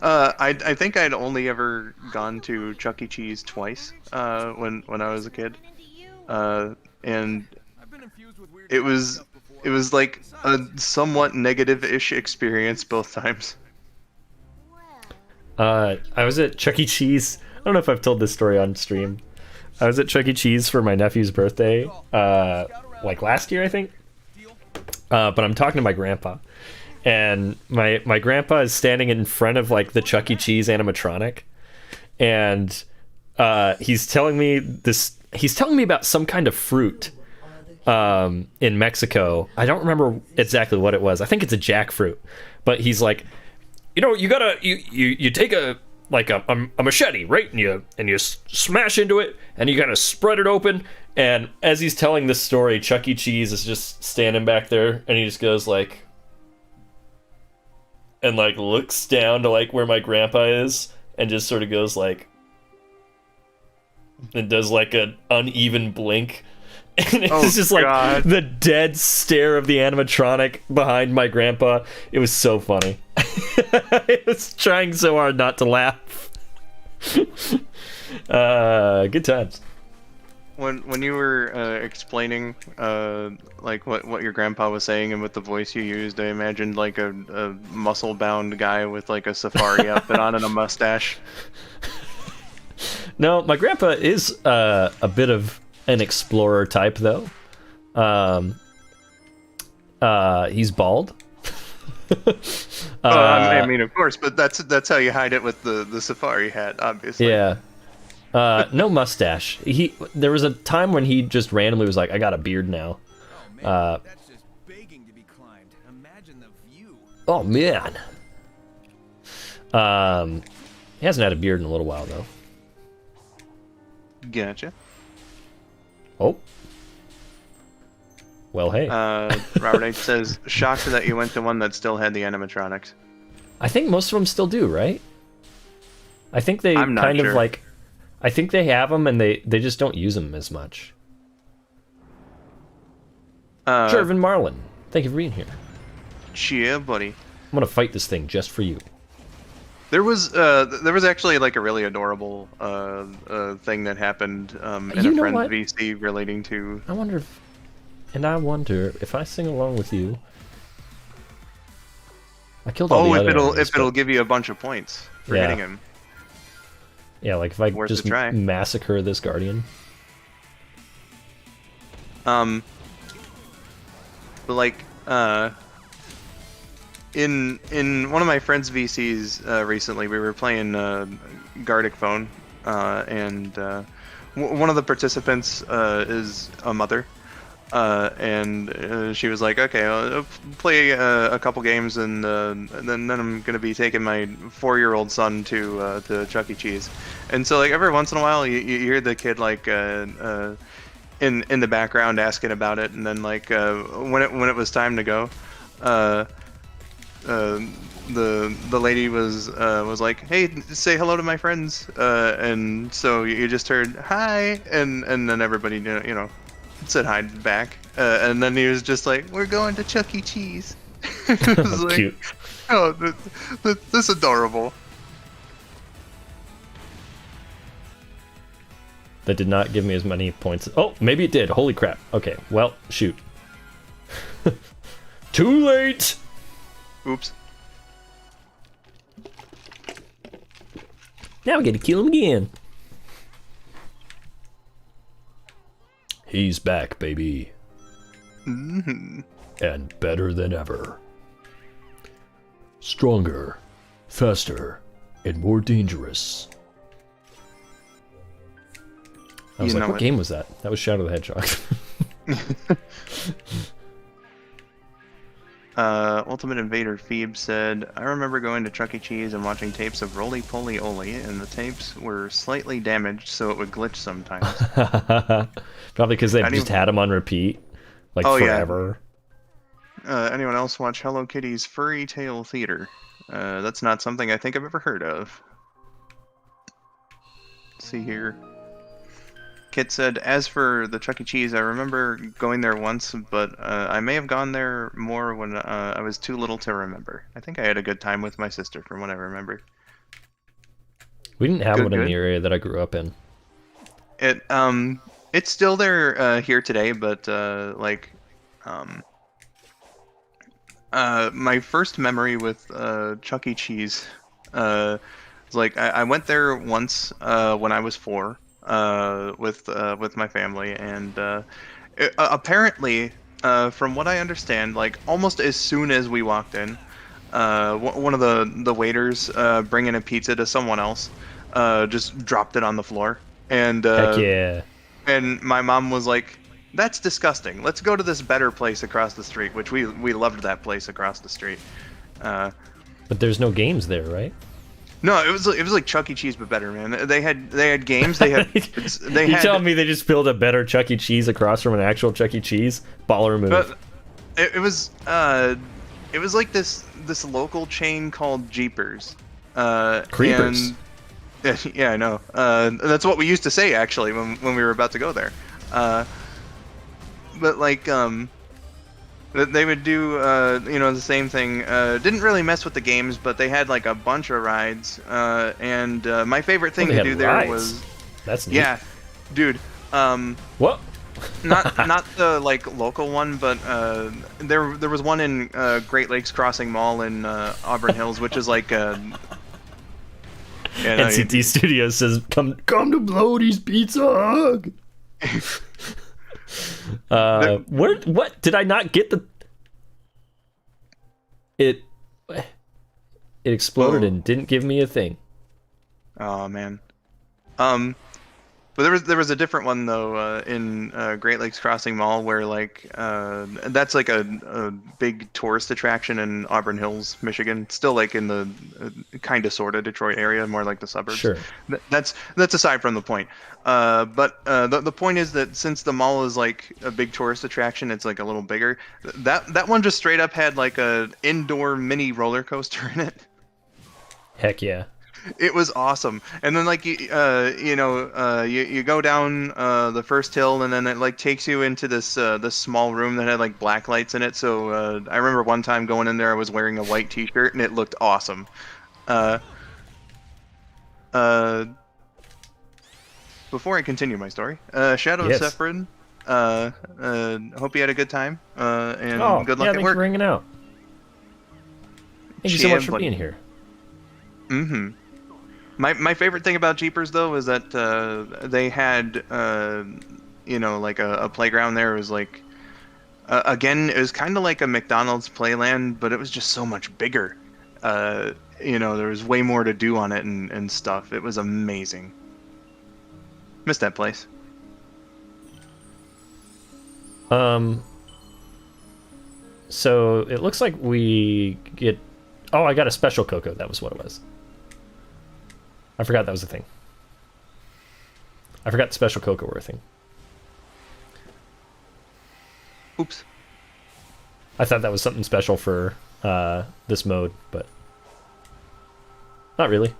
I think I'd only ever gone to Chuck E. Cheese twice when I was a kid, and it was like a somewhat negative-ish experience both times. I was at Chuck E. Cheese. I don't know if I've told this story on stream. I was at Chuck E. Cheese for my nephew's birthday, like last year, I think. But I'm talking to my grandpa, and my grandpa is standing in front of like the Chuck E. Cheese animatronic, and he's telling me about some kind of fruit in Mexico. I don't remember exactly what it was. I think it's a jackfruit, but he's like, you gotta you take a machete, right? And you smash into it, and you gotta spread it open. And as he's telling this story, Chuck E. Cheese is just standing back there, and he just goes like, and like looks down to like where my grandpa is, and just sort of goes like, and does like an uneven blink. And it's just like God. The dead stare of the animatronic behind my grandpa. It was so funny. I was trying so hard not to laugh. Good times. When you were explaining like what your grandpa was saying and with the voice you used, I imagined like a muscle-bound guy with like a safari outfit on and a mustache. No, my grandpa is a bit of an explorer type, though. He's bald. I mean, of course, but that's how you hide it with the safari hat, obviously. Yeah. No mustache. There was a time when he just randomly was like, "I got a beard now." Oh man, that's just begging to be climbed. Imagine the view. Oh man. He hasn't had a beard in a little while though. Gotcha. Oh. Well, hey. Robert H says, shocked that you went to one that still had the animatronics. I think most of them still do, right? I think they I'm not kind sure. of like... I think they have them and they just don't use them as much. Jervin Marlin, thank you for being here. Yeah, buddy. I'm gonna fight this thing just for you. There was actually like a really adorable thing that happened in You a know friend's what? VC relating to. I wonder if I sing along with you. I killed all the other enemies, if it'll give you a bunch of points for Yeah. hitting him. Yeah, like if I Worth just a try. massacre this guardian. But like in one of my friends' VCs recently, we were playing Gardic Phone, and one of the participants is a mother, and she was like, "Okay, I'll play a couple games, and then I'm gonna be taking my 4-year-old son to Chuck E. Cheese." And so like every once in a while, you hear the kid like in the background asking about it, and then like when it was time to go, the lady was like, "Hey, say hello to my friends," and so you just heard hi, and then everybody said hi back, and then he was just like, "We're going to Chuck E. Cheese." It was like, Cute. oh, that's adorable. That did not give me as many points. Oh, maybe it did. Holy crap. Okay, well, shoot. Too late! Oops. Now we get to kill him again. He's back, baby. Mm-hmm. And better than ever. Stronger, faster, and more dangerous. I was You like, know what it. game was that? That was Shadow the Hedgehog. Ultimate Invader Phoebe said, I remember going to Chuck E. Cheese and watching tapes of Roly Poly Oly, and the tapes were slightly damaged, so it would glitch sometimes. Probably because they've Anyone- just had them on repeat, like Oh, yeah. forever. Anyone else watch Hello Kitty's Furry Tale Theater? That's not something I think I've ever heard of. Let's see here. Kit said, as for the Chuck E. Cheese, I remember going there once, but I may have gone there more when I was too little to remember. I think I had a good time with my sister, from what I remember. We didn't have Good, one in good. the area that I grew up in. It's still there here today, but my first memory with Chuck E. Cheese was like I went there once when I was 4 with my family, and apparently, from what I understand, like almost as soon as we walked in, one of the waiters bringing a pizza to someone else just dropped it on the floor, and Heck yeah. and my mom was like, "That's disgusting. Let's go to this better place across the street," which we loved that place across the street. But there's no games there, right? No, it was like Chuck E. Cheese but better, man. They had games. They had You telling me they just built a better Chuck E. Cheese across from an actual Chuck E. Cheese? Baller move. But it was like this local chain called Jeepers. Creepers. And, yeah, I know. That's what we used to say actually when we were about to go there. But like they would do the same thing. Didn't really mess with the games, but they had like a bunch of rides. And my favorite thing they to had do there rides. was That's neat. yeah, dude. What? not the like local one, but there was one in Great Lakes Crossing Mall in Auburn Hills, which is like NCT Studios says, "Come to Bloaty's Pizza Hug." What did I not get the? It exploded and didn't give me a thing. Oh man. But there was a different one though in Great Lakes Crossing Mall where like that's like a big tourist attraction in Auburn Hills, Michigan. Still like in the kind of sort of Detroit area, more like the suburbs. Sure. That's aside from the point. But the point is that since the mall is like a big tourist attraction, it's like a little bigger. That one just straight up had like a indoor mini roller coaster in it. Heck yeah. It was awesome, and then like you go down the first hill, and then it like takes you into this small room that had like black lights in it. So I remember one time going in there, I was wearing a white T-shirt, and it looked awesome. Before I continue my story, Shadow Yes. Sephrin, hope you had a good time, and good luck yeah, at thanks work. for hanging out. Thank you so much for buddy. being here. Mm-hmm. My favorite thing about Jeepers though is that they had like a playground there. It was like again, it was kind of like a McDonald's playland, but it was just so much bigger. There was way more to do on it and stuff. It was amazing. Missed that place. So it looks like we get. Oh, I got a special cocoa. That was what it was. I forgot that was a thing. I forgot the special cocoa were a thing. Oops. I thought that was something special for this mode, but not really.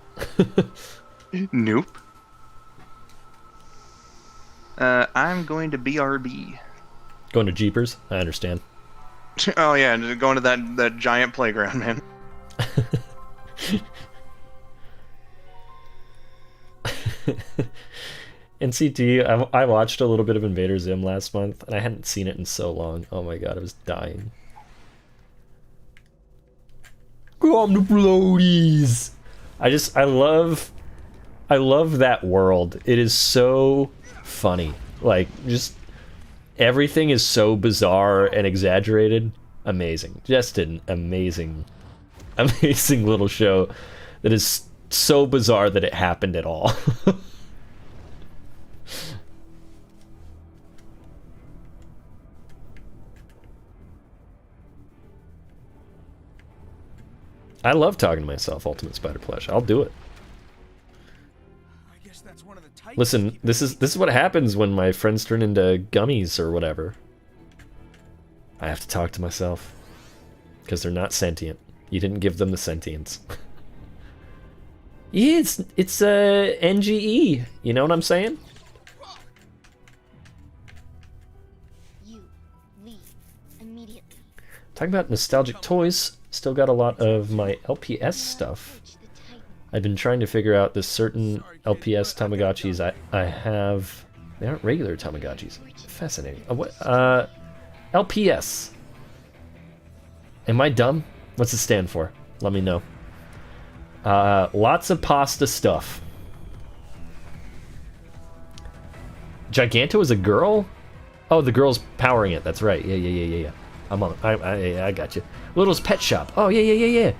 Nope. I'm going to BRB. Going to Jeepers, I understand. Oh yeah, just going to that giant playground, man. NCT, I watched a little bit of Invader Zim last month, and I hadn't seen it in so long. Oh my god, I was dying. Come to Bloaties! I love that world. It is so funny. Like, just everything is so bizarre and exaggerated. Amazing. Just an amazing little show that is so bizarre that it happened at all. I love talking to myself, Ultimate Spider Plush. I'll do it. I guess that's one of the types. Listen, this is what happens when my friends turn into gummies or whatever. I have to talk to myself. Because they're not sentient. You didn't give them the sentience. Yeah, it's NGE. You know what I'm saying? You leave immediately. Talking about nostalgic toys, still got a lot of my LPS stuff. I've been trying to figure out this certain LPS Tamagotchis I have. They aren't regular Tamagotchis. Fascinating. LPS. Am I dumb? What's it stand for? Let me know. Lots of pasta stuff. Giganto is a girl? Oh, the girl's powering it. That's right. Yeah. I'm on. I got you. Little's Pet Shop. Oh, yeah.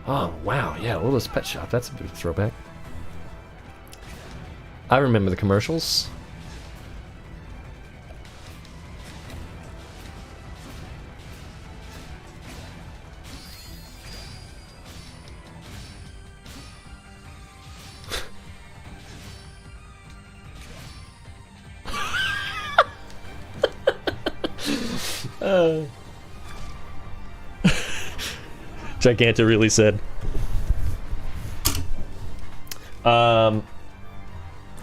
Oh, wow. Yeah, Little's Pet Shop. That's a bit of a throwback. I remember the commercials. Giganta really said. Oh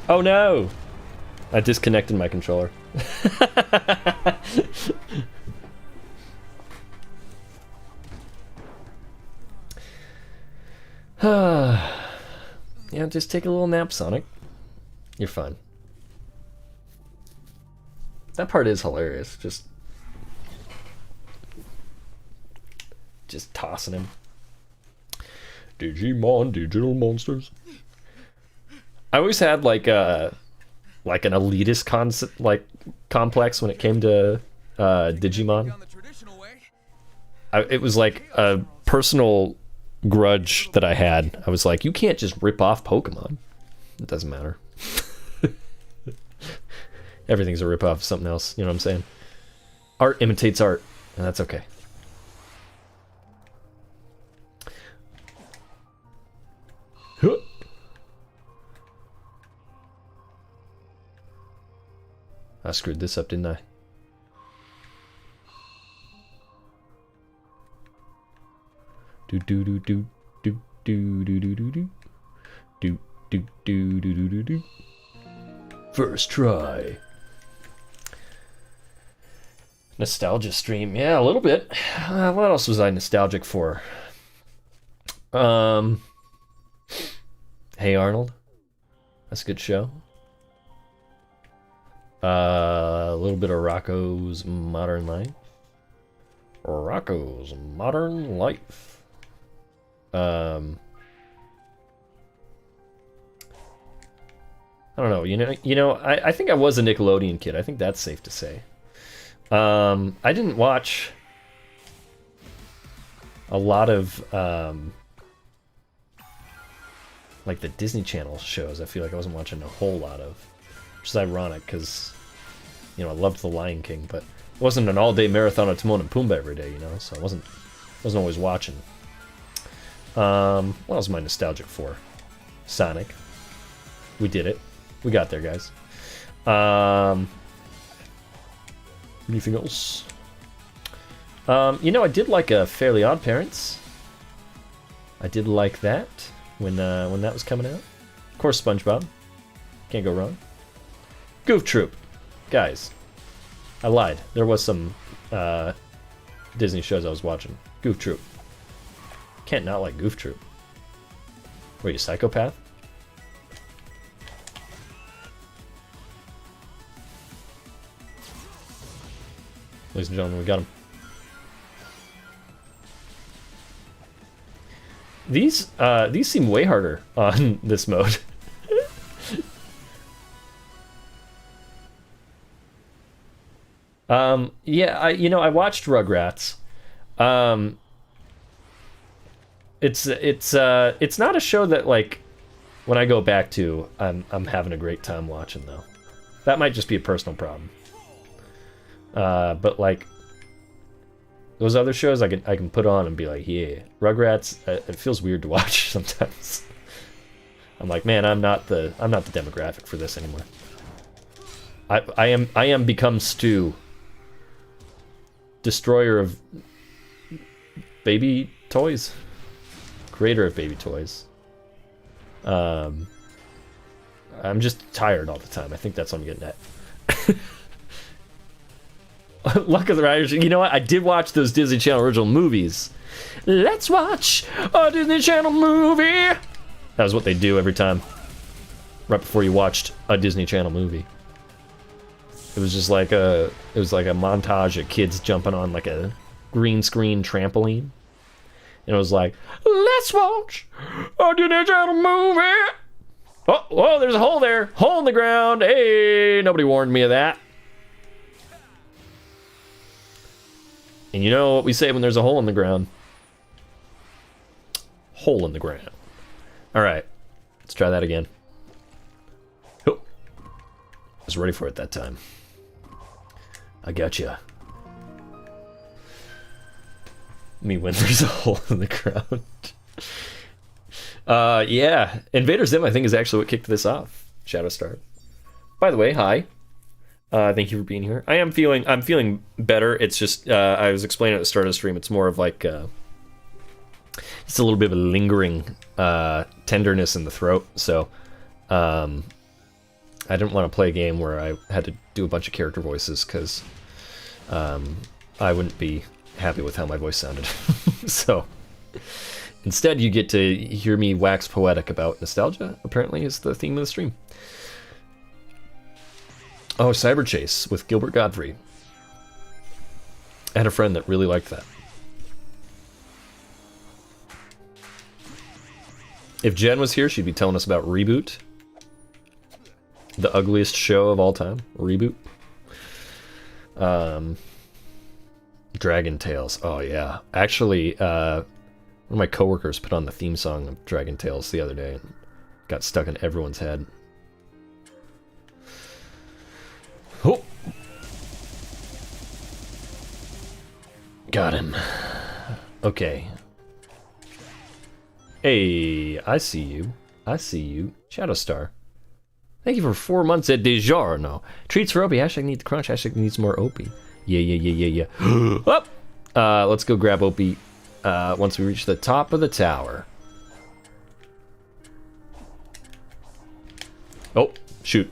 no! I disconnected my controller. Yeah, just take a little nap, Sonic. You're fine. That part is hilarious. Just tossing him. Digimon, digital monsters. I always had like an elitist concept, like complex when it came to Digimon. On the traditional way. It was like a personal grudge that I had. I was like, you can't just rip off Pokemon. It doesn't matter. Everything's a rip off of something else. You know what I'm saying? Art imitates art, and that's okay. I screwed this up, didn't I? Do do do do do do do do do do do do do do do do. First try. Nostalgia stream, yeah, a little bit. What else was I nostalgic for? Hey Arnold, that's a good show. A little bit of Rocco's Modern Life. Rocco's Modern Life. I don't know. I think I was a Nickelodeon kid. I think that's safe to say. I didn't watch a lot of like the Disney Channel shows. I feel like I wasn't watching a whole lot of, which is ironic because I loved The Lion King, but it wasn't an all-day marathon of Timon and Pumbaa every day, so I wasn't always watching. What else am I nostalgic for? Sonic. We did it. We got there, guys. Anything else? I did like a Fairly Odd Parents. I did like that when that was coming out. Of course, SpongeBob. Can't go wrong. Goof Troop. Guys, I lied. There was some Disney shows I was watching. Goof Troop. Can't not like Goof Troop. Were you a psychopath? Ladies and gentlemen, we got him. These seem way harder on this mode. Yeah, I watched Rugrats. It's not a show that like when I go back to I'm having a great time watching though. That might just be a personal problem. But like Those other shows I can put on and be like, yeah. Rugrats, it feels weird to watch sometimes. I'm like, man, I'm not the demographic for this anymore. I am become Stu, destroyer of baby toys, creator of baby toys. I'm just tired all the time. I think that's what I'm getting at. Luck of the Riders. You know what? I did watch those Disney Channel original movies. Let's watch a Disney Channel movie. That was what they do every time, right before you watched a Disney Channel movie. It was just like a montage of kids jumping on like a green screen trampoline, and it was like, let's watch a Disney Channel movie. Oh, there's a hole there, hole in the ground. Hey, nobody warned me of that. And you know what we say when there's a hole in the ground? Hole in the ground. All right, let's try that again. Oh, I was ready for it that time. I gotcha. Me when there's a hole in the ground. Yeah, Invader Zim I think is actually what kicked this off. Shadowstar. By the way, hi. Thank you for being here. I'm feeling better. It's just I was explaining at the start of the stream. It's more of like just a little bit of a lingering tenderness in the throat. So I didn't want to play a game where I had to do a bunch of character voices because I wouldn't be happy with how my voice sounded. So instead, you get to hear me wax poetic about nostalgia. Apparently, is the theme of the stream. Oh, Cyber Chase with Gilbert Godfrey. I had a friend that really liked that. If Jen was here, she'd be telling us about Reboot. The ugliest show of all time. Reboot. Dragon Tales. Oh, yeah. Actually, one of my coworkers put on the theme song of Dragon Tales the other day and got stuck in everyone's head. Oh! Got him. Okay. Hey, I see you. I see you. Shadowstar. Thank you for 4 months at DiGiorno. Treats for Opie. Hashtag need the crunch. Hashtag needs more Opie. Yeah. Up! Let's go grab Opie once we reach the top of the tower. Oh, shoot.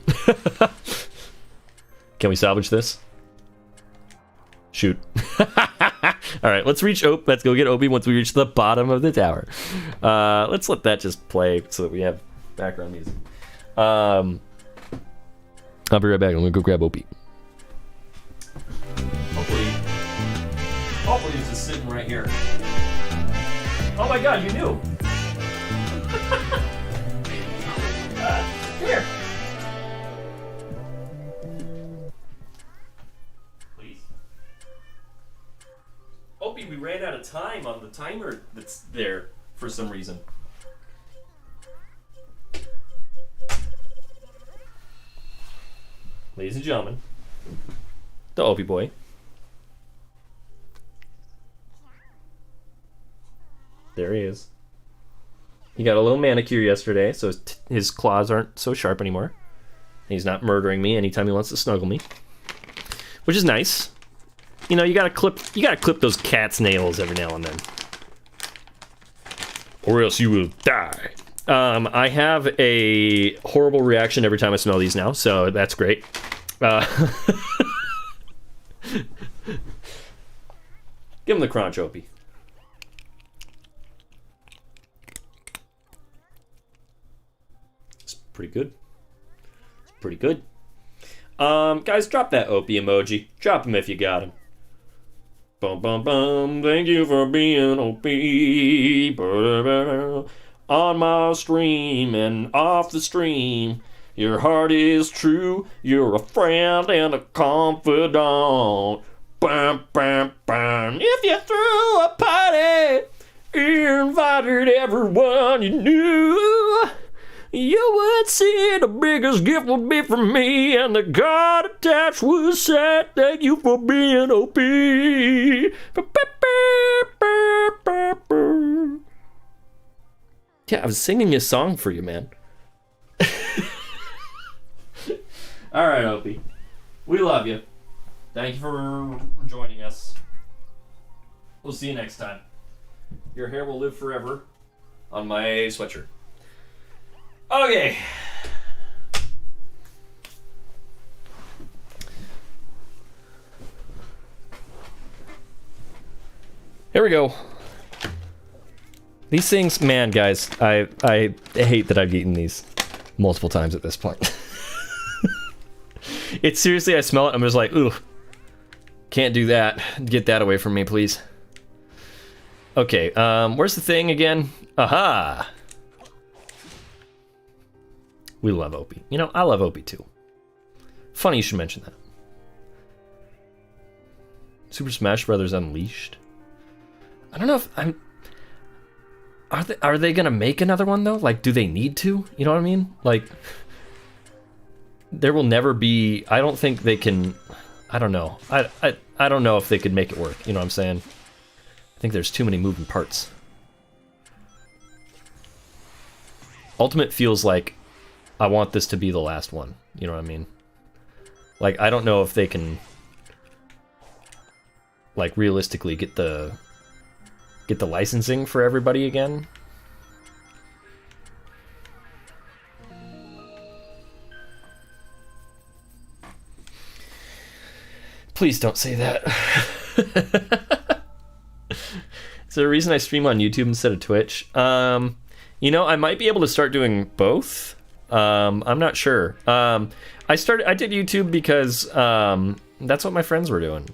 Can we salvage this? Shoot. Alright, let's go get Opie once we reach the bottom of the tower. Let's let that just play so that we have background music. I'll be right back. I'm gonna go grab Opie. Hopefully he's just sitting right here. Oh my god, you knew! Here! Please? Opie, we ran out of time on the timer that's there for some reason. Ladies and gentlemen, the Opie boy. There he is. He got a little manicure yesterday, so his claws aren't so sharp anymore. He's not murdering me anytime he wants to snuggle me, which is nice. You know, you gotta clip those cat's nails every now and then, or else you will die. I have a horrible reaction every time I smell these now, so that's great. Give him the crunch, Opie. It's pretty good. It's pretty good. Guys, drop that Opie emoji. Drop him if you got him. Bum bum bum. Thank you for being Opie. On my stream and off the stream. Your heart is true. You're a friend and a confidant. Bam, bam, bam. If you threw a party, you invited everyone you knew, you would see the biggest gift would be from me, and the card attached would say, thank you for being OP. Yeah, I was singing a song for you, man. All right, Opie. We love you. Thank you for joining us. We'll see you next time. Your hair will live forever on my sweatshirt. Okay. Here we go. These things, man, guys, I hate that I've eaten these multiple times at this point. It's seriously, I smell it, I'm just like, ooh, can't do that. Get that away from me, please. Okay, where's the thing again? Aha! We love Opie. You know, I love Opie too. Funny you should mention that. Super Smash Brothers Unleashed. I don't know if I'm... Are they gonna make another one though? Like, do they need to? You know what I mean? Like, there will never be... I don't think they can... I don't know. I don't know if they could make it work. You know what I'm saying? I think there's too many moving parts. Ultimate feels like I want this to be the last one. You know what I mean? Like, I don't know if they can, like, realistically get the licensing for everybody again. Please don't say that. Is there a reason I stream on YouTube instead of Twitch? You know, I might be able to start doing both. I'm not sure. I did YouTube because that's what my friends were doing.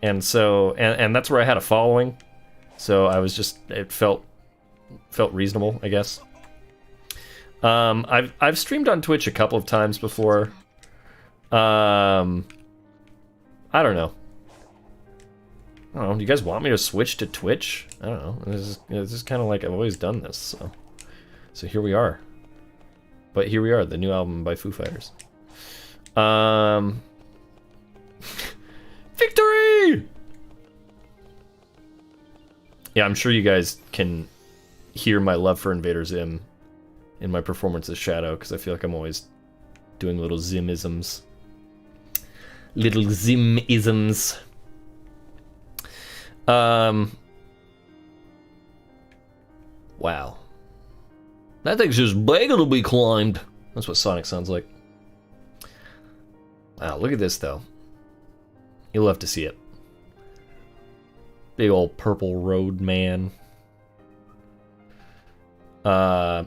And so and that's where I had a following. So I was just, it felt reasonable, I guess. I've streamed on Twitch a couple of times before. I don't know. Do you guys want me to switch to Twitch? I don't know. This is kind of like I've always done this, so here we are. But here we are, the new album by Foo Fighters. Victory! Yeah, I'm sure you guys can hear my love for Invader Zim in my performance as Shadow, because I feel like I'm always doing little Zim-isms. Little Zim-isms. Wow. That thing's just begging to be climbed. That's what Sonic sounds like. Wow, look at this, though. You'll love to see it. Big old purple road man. No,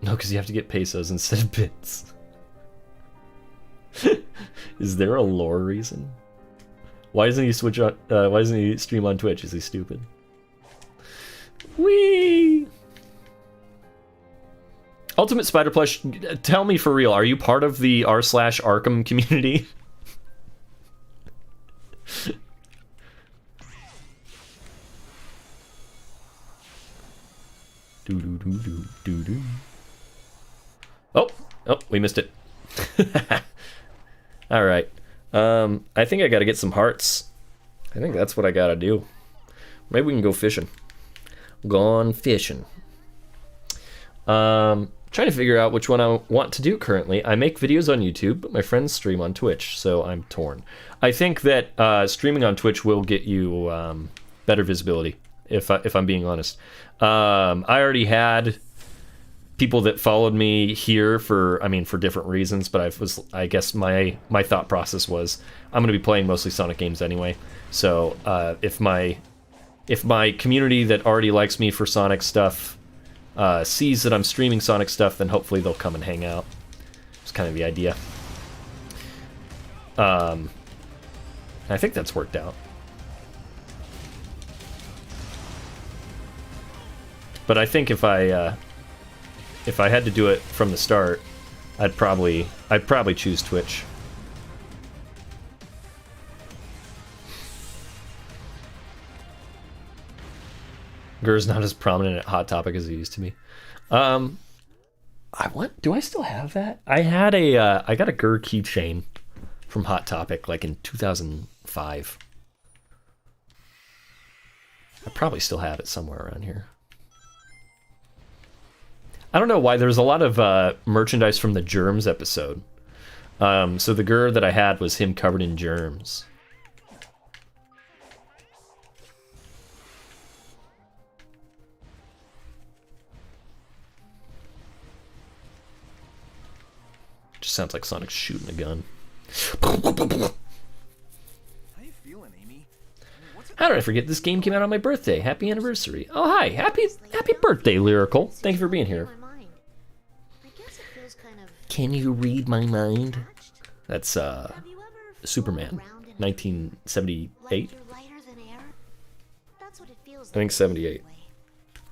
because you have to get pesos instead of bits. Is there a lore reason? Why doesn't he switch on? Why doesn't he stream on Twitch? Is he stupid? Whee! Ultimate Spider Plush, tell me for real, are you part of the r/Arkham community? Do. Oh, we missed it. All right. I think I got to get some hearts. I think that's what I got to do. Maybe we can go fishing. Gone fishing. Trying to figure out which one I want to do currently. I make videos on YouTube, but my friends stream on Twitch, so I'm torn. I think that streaming on Twitch will get you better visibility, if I'm being honest. I already had people that followed me here for different reasons, but I guess my thought process was I'm going to be playing mostly Sonic games anyway. So if my community that already likes me for Sonic stuff sees that I'm streaming Sonic stuff, then hopefully they'll come and hang out. It's kind of the idea. I think that's worked out. But I think if I had to do it from the start, I'd probably choose Twitch. Gur's not as prominent at Hot Topic as he used to be. Do I still have that? I got a Gur keychain from Hot Topic like in 2005. I probably still have it somewhere around here. I don't know why there's a lot of merchandise from the germs episode. So the Gur that I had was him covered in germs. Just sounds like Sonic's shooting a gun. How you feeling, Amy? How did I forget this game came out on my birthday? Happy anniversary. Oh, hi. Happy birthday, Lyrical. Thank you for being here. My mind. I guess it feels kind of Can you read my mind? attached. That's Have you ever Superman, floated around in a 1978. like you're lighter than air? That's what it feels I think like 78. anyway.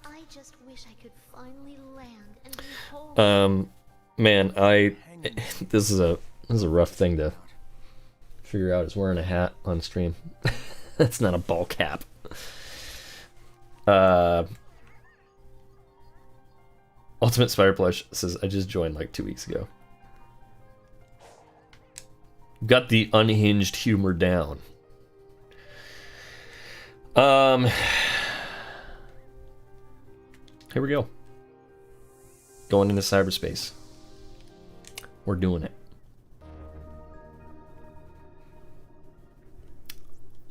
I just wish I could finally land and be whole. Man, this is a rough thing to figure out. Is wearing a hat on stream. That's not a ball cap. Ultimate Spider Plush says I just joined like 2 weeks ago. Got the unhinged humor down. Here we go. Going into cyberspace. We're doing it.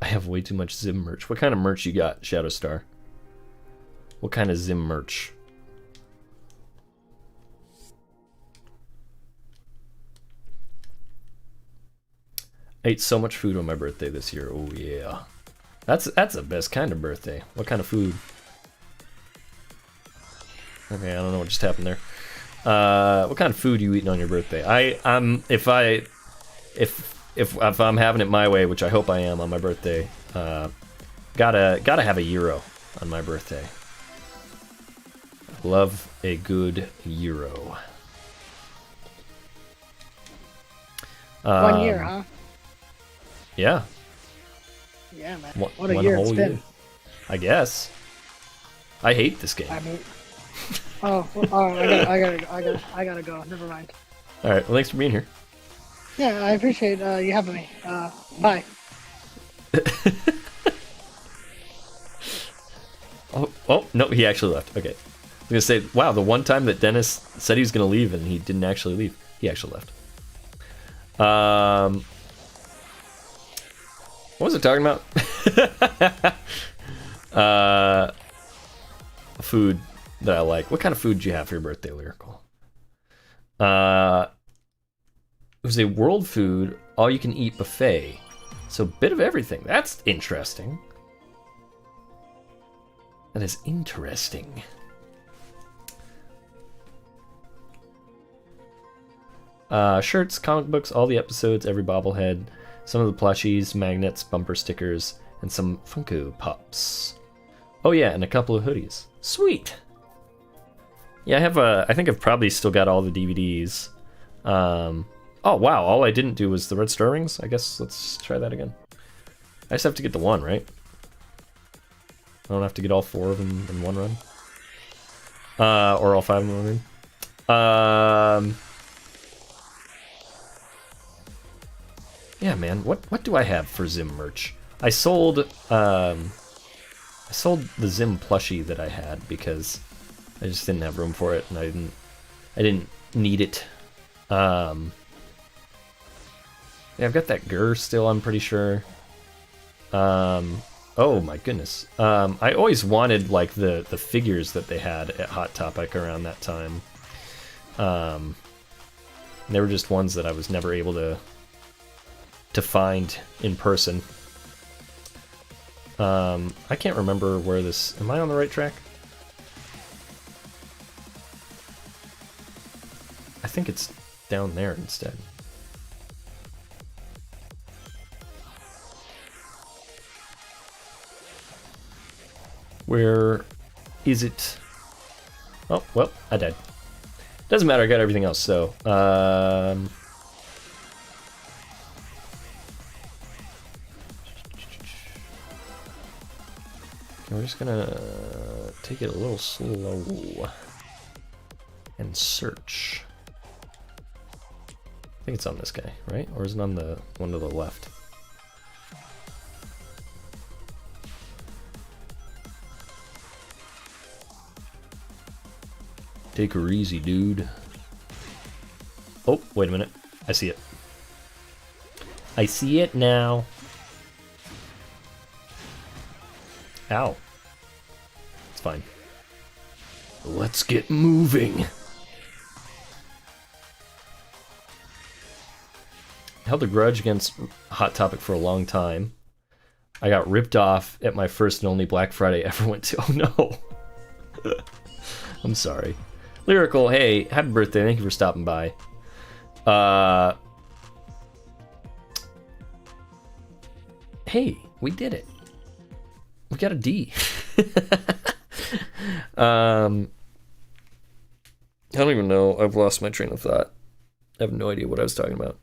I have way too much Zim merch. What kind of merch you got, Shadowstar? What kind of Zim merch? I ate so much food on my birthday this year. Oh yeah. That's the best kind of birthday. What kind of food? Okay, I don't know what just happened there. What kind of food are you eating on your birthday? If I'm having it my way, which I hope I am on my birthday, gotta have a gyro on my birthday. Love a good gyro. 1 year, huh? Yeah. Yeah, man. One, What a one year whole it's been. year. I guess. I hate this game. I mean, I gotta go. Never mind. All right. Well, thanks for being here. Yeah, I appreciate you having me. Bye. Oh no, he actually left. Okay. I was gonna say, wow, the one time that Dennis said he was gonna leave and he didn't actually leave, he actually left. What was I talking about? Food that I like. What kind of food did you have for your birthday, Lyrical? It was a world food, all you can eat buffet. So a bit of everything. That's interesting. That is interesting. Shirts, comic books, all the episodes, every bobblehead, some of the plushies, magnets, bumper stickers, and some Funko Pops. Oh yeah, and a couple of hoodies. Sweet. Yeah, I think I've probably still got all the DVDs. Oh wow, all I didn't do was the Red Star Rings. I guess let's try that again. I just have to get the one, right? I don't have to get all 4 of them in one run. Or all 5 in one run. Yeah, man. What do I have for Zim merch? I sold the Zim plushie that I had because I just didn't have room for it, and I didn't need it. Yeah, I've got that Gur still, I'm pretty sure. Oh my goodness. I always wanted like the figures that they had at Hot Topic around that time. They were just ones that I was never able to find in person. I can't remember where this... Am I on the right track? I think it's down there instead. Where is it? Oh, well, I died. Doesn't matter, I got everything else, so... We're just gonna take it a little slow and search. I think it's on this guy, right? Or is it on the one to the left? Take her easy, dude. Oh, wait a minute. I see it. I see it now. Ow. It's fine. Let's get moving. Held a grudge against Hot Topic for a long time. I got ripped off at my first and only Black Friday I ever went to. Oh no. I'm sorry. Lyrical, hey, happy birthday. Thank you for stopping by. Hey, we did it. We got a D. I don't even know. I've lost my train of thought. I have no idea what I was talking about.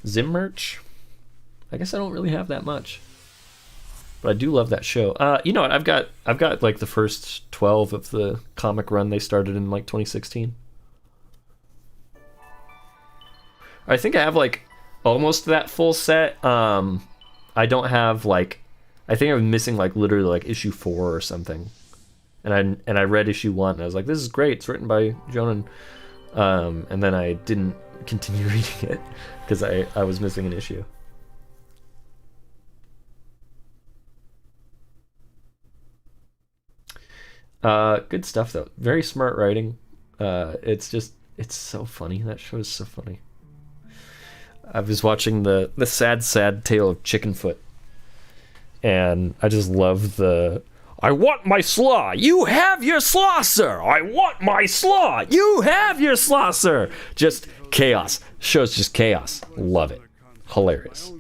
Zim merch? I guess I don't really have that much. But I do love that show. You know what? I've got like the first 12 of the comic run they started in like 2016. I think I have like almost that full set. I don't have like, I think I'm missing like literally like issue 4 or something. And I read issue 1 and I was like, this is great. It's written by Jonan. And then I didn't continue reading it because I was missing an issue. Good stuff though. Very smart writing. It's so funny. That show is so funny. I was watching the sad tale of Chickenfoot, and I just love the I want my slaw. You have your slaw, sir. I want my slaw. You have your slaw, sir. Just chaos. Show's just chaos. Love it. Hilarious.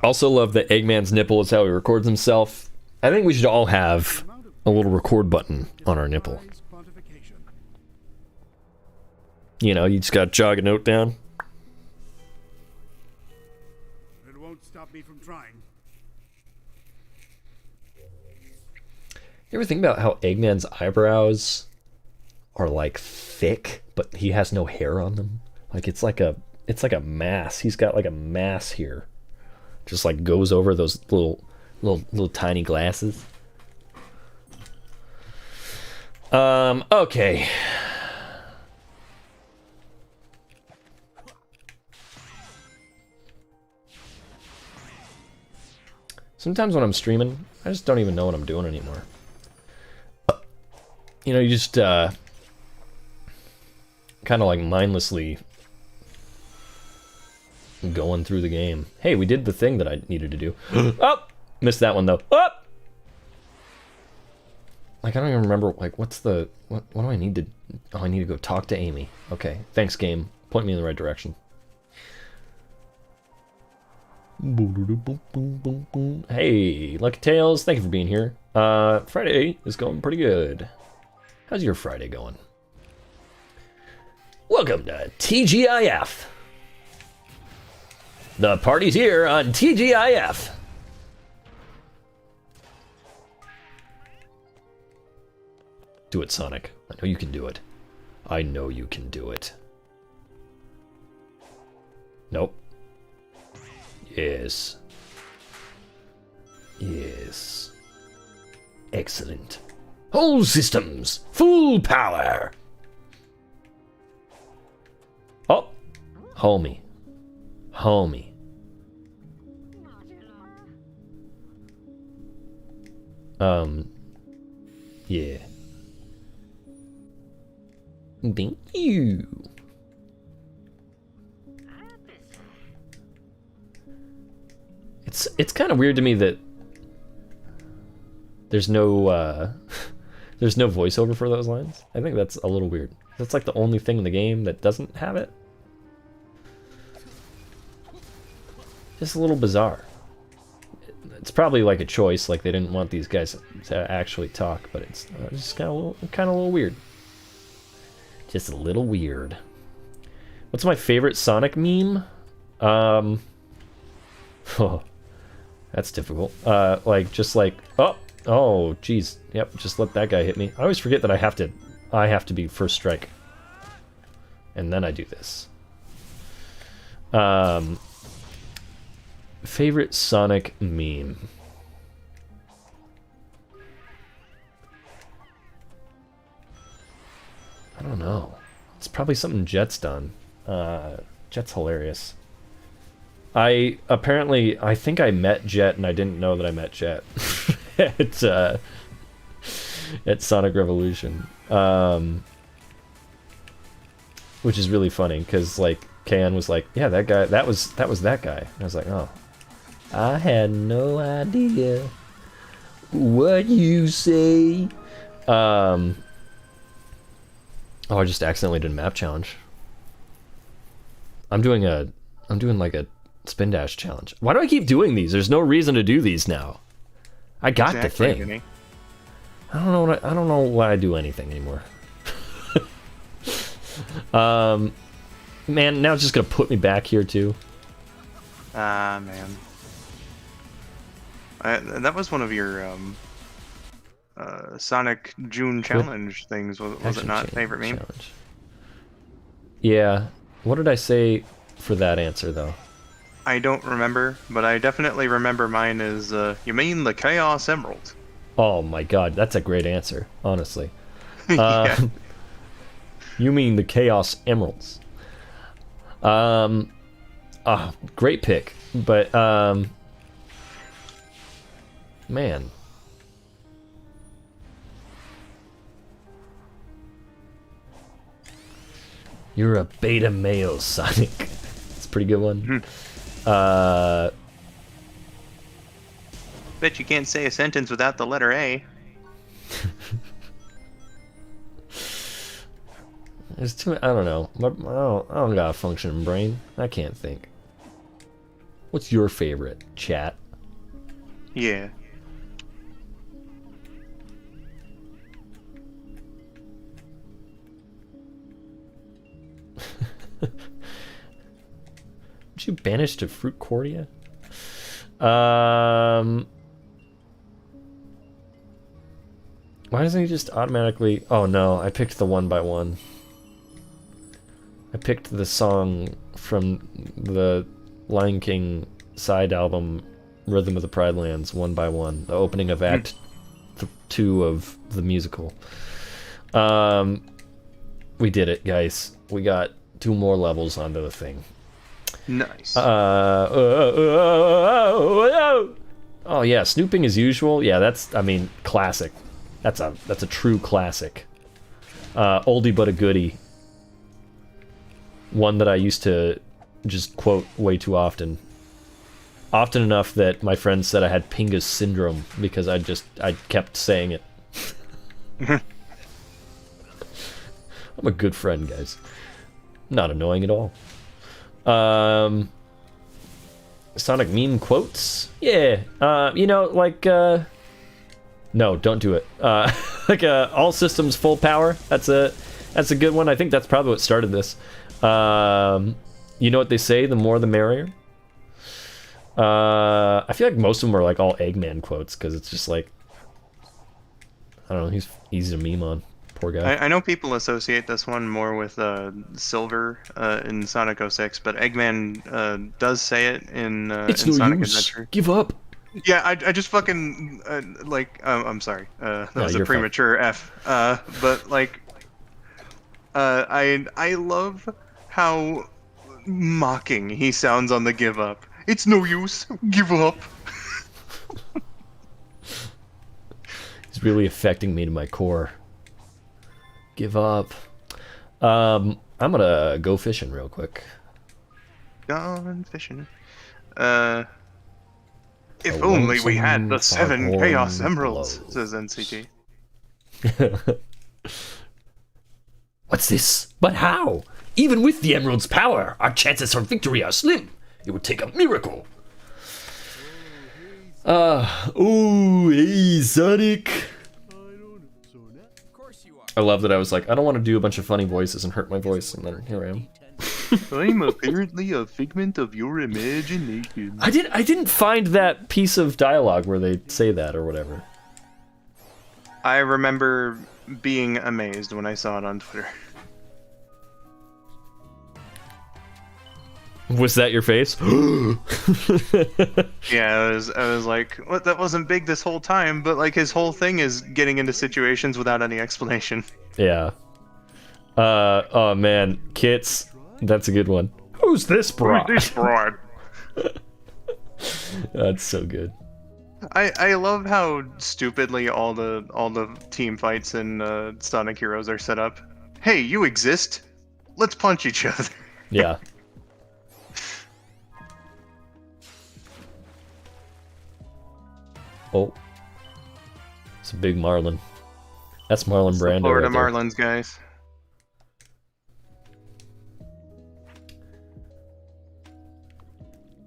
Also love that Eggman's nipple is how he records himself. I think we should all have a little record button on our nipple. You know, you just gotta jog a note down. It won't stop me from trying. You ever think about how Eggman's eyebrows are like thick, but he has no hair on them? Like it's like a mass. He's got like a mass here. Just like goes over those little tiny glasses. Okay. Sometimes when I'm streaming, I just don't even know what I'm doing anymore. You know, you just kind of like mindlessly going through the game. Hey, we did the thing that I needed to do. Oh, missed that one though. Oh! Like I don't even remember. Like what do I need to? Oh, I need to go talk to Amy. Okay, thanks game. Point me in the right direction. Hey, Lucky Tails, thank you for being here. Friday is going pretty good. How's your Friday going? Welcome to TGIF. The party's here on TGIF. Do it, Sonic. I know you can do it. I know you can do it. Nope. Yes. Yes. Excellent. Whole systems. Full power. Oh. Homie. Homie. Yeah. Thank you. It's kind of weird to me that there's no there's no voiceover for those lines. I think that's a little weird. That's like the only thing in the game that doesn't have it. Just a little bizarre. It's probably like a choice, like they didn't want these guys to actually talk, but it's just kind of a little weird. Just a little weird. What's my favorite Sonic meme? Oh, that's difficult. Like just like oh, geez, yep, just let that guy hit me. I always forget that I have to be first strike, and then I do this. Favorite Sonic meme? I don't know. It's probably something Jet's done. Jet's hilarious. I think I met Jet and I didn't know that I met Jet at Sonic Revolution. Which is really funny because like Kayan was like, yeah, that guy, that was that guy. And I was like, oh, I had no idea what you say. Oh, I just accidentally did a map challenge. I'm doing like a spin dash challenge. Why do I keep doing these? There's no reason to do these now. I got the thing. Vinny. I don't know why I do anything anymore. Man, now it's just gonna put me back here too. Ah, man. That was one of your Sonic June challenge things, was it Action not? change Favorite meme? challenge. Yeah. What did I say for that answer though? I don't remember, but I definitely remember mine is, you mean the Chaos Emerald? Oh my god, that's a great answer, honestly. Yeah. You mean the Chaos Emeralds. Great pick, but man. You're a beta male, Sonic. It's a pretty good one. Bet you can't say a sentence without the letter A. There's too. I don't know. I don't got a functioning brain. I can't think. What's your favorite, chat? Yeah. Did you banish to Fruitcordia? Why doesn't he just automatically... Oh no, I picked the 1x1. I picked the song from the Lion King side album, Rhythm of the Pride Lands, 1x1. The opening of Act 2 of the musical. We did it, guys. We got 2 more levels onto the thing. Nice. Oh yeah, snooping as usual. Yeah, that's, I mean, classic. That's a true classic. Oldie but a goodie. One that I used to just quote way too often. Often enough that my friends said I had Pingus syndrome because I kept saying it. I'm a good friend, guys. Not annoying at all. Sonic meme quotes? Yeah. You know, like, no, don't do it. Like, all systems full power. That's a good one. I think that's probably what started this. You know what they say, the more the merrier? I feel like most of them are like all Eggman quotes, because it's just like, I don't know, he's easy to meme on. Poor guy. I know people associate this one more with Silver in Sonic 06, but Eggman does say it in It's in no Sonic use. Adventure. Give up. Yeah, I just fucking I'm sorry. That No, was a you're fine. premature F. But like, I love how mocking he sounds on the give up. It's no use. Give up. It's really affecting me to my core. Give up. I'm gonna go fishing real quick. Gone fishing. If A only we had the lonesome 7 Chaos foghorn Emeralds, blows. says NCT. What's this? But how? Even with the Emerald's power, our chances for victory are slim. It would take a miracle. Oh, hey, Sonic. Of course you are. I love that I was like, I don't want to do a bunch of funny voices and hurt my voice, and then here I am. I'm apparently a figment of your imagination. I didn't find that piece of dialogue where they say that or whatever. I remember being amazed when I saw it on Twitter. Was that your face? Yeah, I was like, what? That wasn't big this whole time, but like his whole thing is getting into situations without any explanation. Yeah. Oh man, Kits. That's a good one. Who's this broad? Who's this broad? That's so good. I love how stupidly all the team fights in Sonic Heroes are set up. Hey, you exist. Let's punch each other. Yeah. Oh. It's a big Marlin. That's Marlon Brando. Florida right there. Marlins, guys.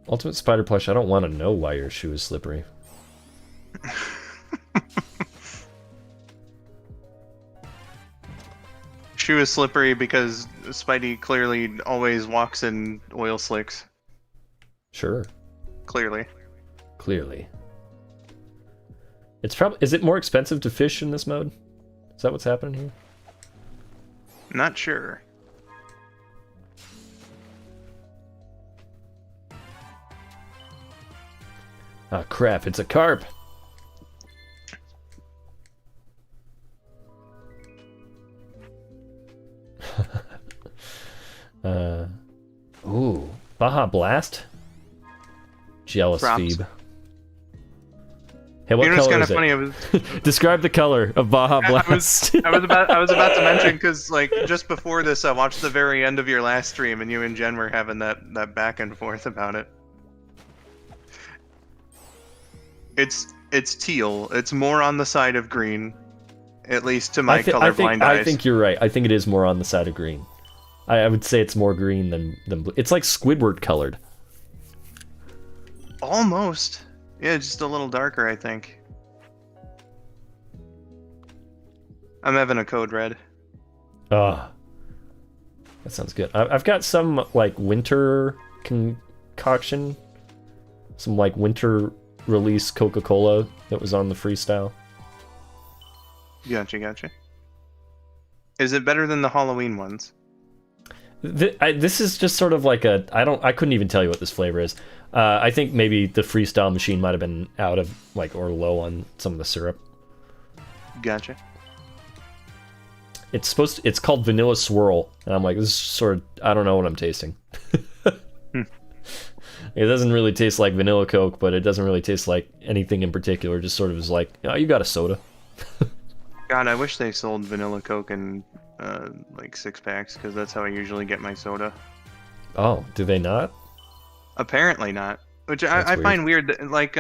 Ultimate Spider Plush, I don't want to know why your shoe is slippery. Shoe is slippery because Spidey clearly always walks in oil slicks. Sure. Clearly. Clearly. It's probably... Is it more expensive to fish in this mode? Is that what's happening here? Not sure. Ah, crap, it's a carp! Ooh. Baja Blast? Jealous Props. Phoebe. Hey, what You know, it's color kind is of funny. it? Describe the color of Baja Blast. I was about to mention because like just before this, I watched the very end of your last stream, and you and Jen were having that back and forth about it. It's teal. It's more on the side of green, at least to my colorblind eyes. I think you're right. I think it is more on the side of green. I would say it's more green than blue. It's like Squidward colored. Almost. Yeah, just a little darker, I think. I'm having a code red. Ah, that sounds good. I've got some like winter concoction, some like winter release Coca-Cola that was on the freestyle. Gotcha. Is it better than the Halloween ones? This is just sort of like a... I couldn't even tell you what this flavor is. I think maybe the freestyle machine might have been out of, like, or low on some of the syrup. Gotcha. It's called Vanilla Swirl, and I'm like, this is sort of... I don't know what I'm tasting. It doesn't really taste like vanilla Coke, but it doesn't really taste like anything in particular. Just sort of is like, oh, you got a soda. God, I wish they sold vanilla Coke in like 6-packs, because that's how I usually get my soda. Oh, do they not? Apparently not. Which That's I weird. find weird. Like,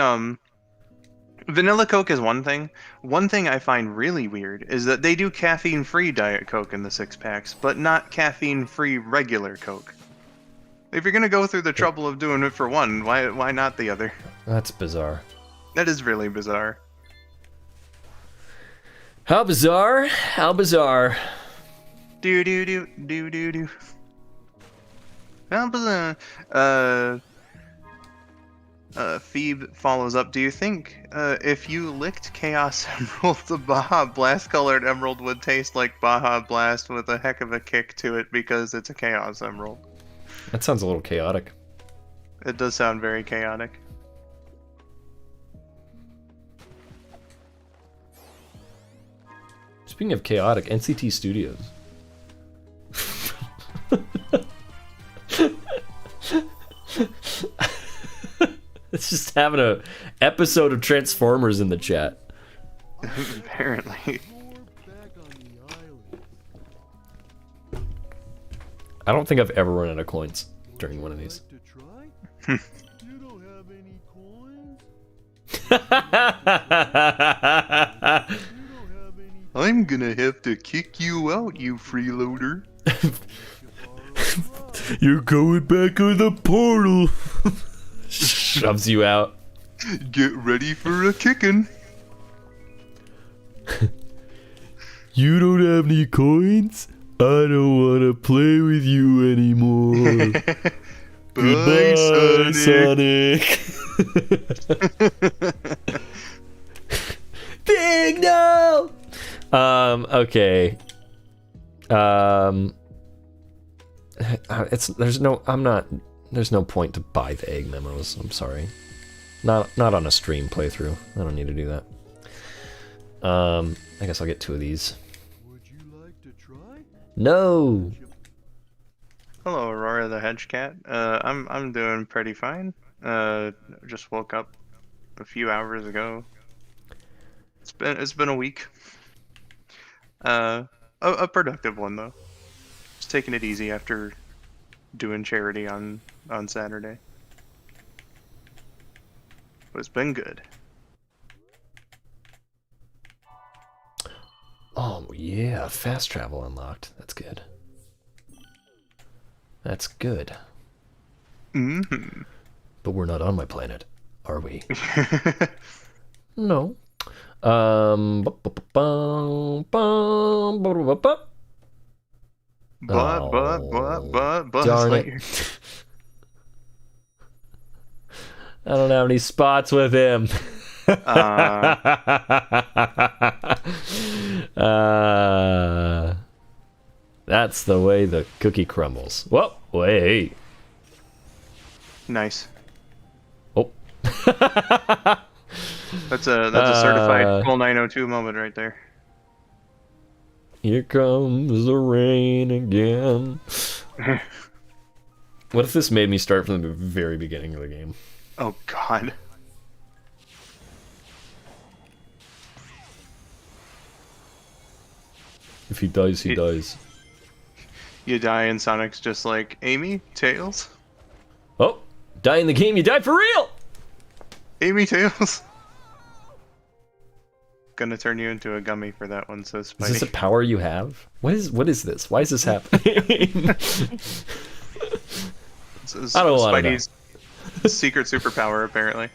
vanilla Coke is one thing. One thing I find really weird is that they do caffeine-free Diet Coke in the 6-packs, but not caffeine-free regular Coke. If you're gonna go through the trouble of doing it for one, why not the other? That's bizarre. That is really bizarre. How bizarre? How bizarre. Do. How bizarre. Phoebe follows up. Do you think if you licked Chaos Emerald, the Baja Blast colored emerald would taste like Baja Blast with a heck of a kick to it because it's a Chaos Emerald? That sounds a little chaotic. It does sound very chaotic. Speaking of chaotic, NCT Studios. It's just having a episode of Transformers in the chat. Apparently. I don't think I've ever run out of coins during one of these. I'm gonna have to kick you out, you freeloader. You're going back on the portal. Shoves you out. Get ready for a kicking. You don't have any coins? I don't want to play with you anymore. Bye, Sonic. Big no. Okay. I'm not. There's no point to buy the egg memos. I'm sorry. Not on a stream playthrough. I don't need to do that. I guess I'll get 2 of these. Would you like to try? No. Hello, Aurora the Hedge Cat. I'm doing pretty fine. Just woke up a few hours ago. It's been a week. A productive one though. Just taking it easy after doing charity on Saturday. But it's been good. Oh yeah, fast travel unlocked. That's good. That's good. Mm-hmm. But we're not on my planet, are we? No. But darn it. I don't have any spots with him. That's the way the cookie crumbles. Whoa, wait. Nice. Oh. That's a certified full 902 moment right there. Here comes the rain again. What if this made me start from the very beginning of the game? Oh God. If he dies, he dies. You die and Sonic's just like, Amy, Tails? Oh, die in the game, you die for real! Amy, Tails? Gonna turn you into a gummy for that one, so Spidey. Is this a power you have? What is this? Why is this happening? I don't want to know. Spidey's secret superpower, apparently.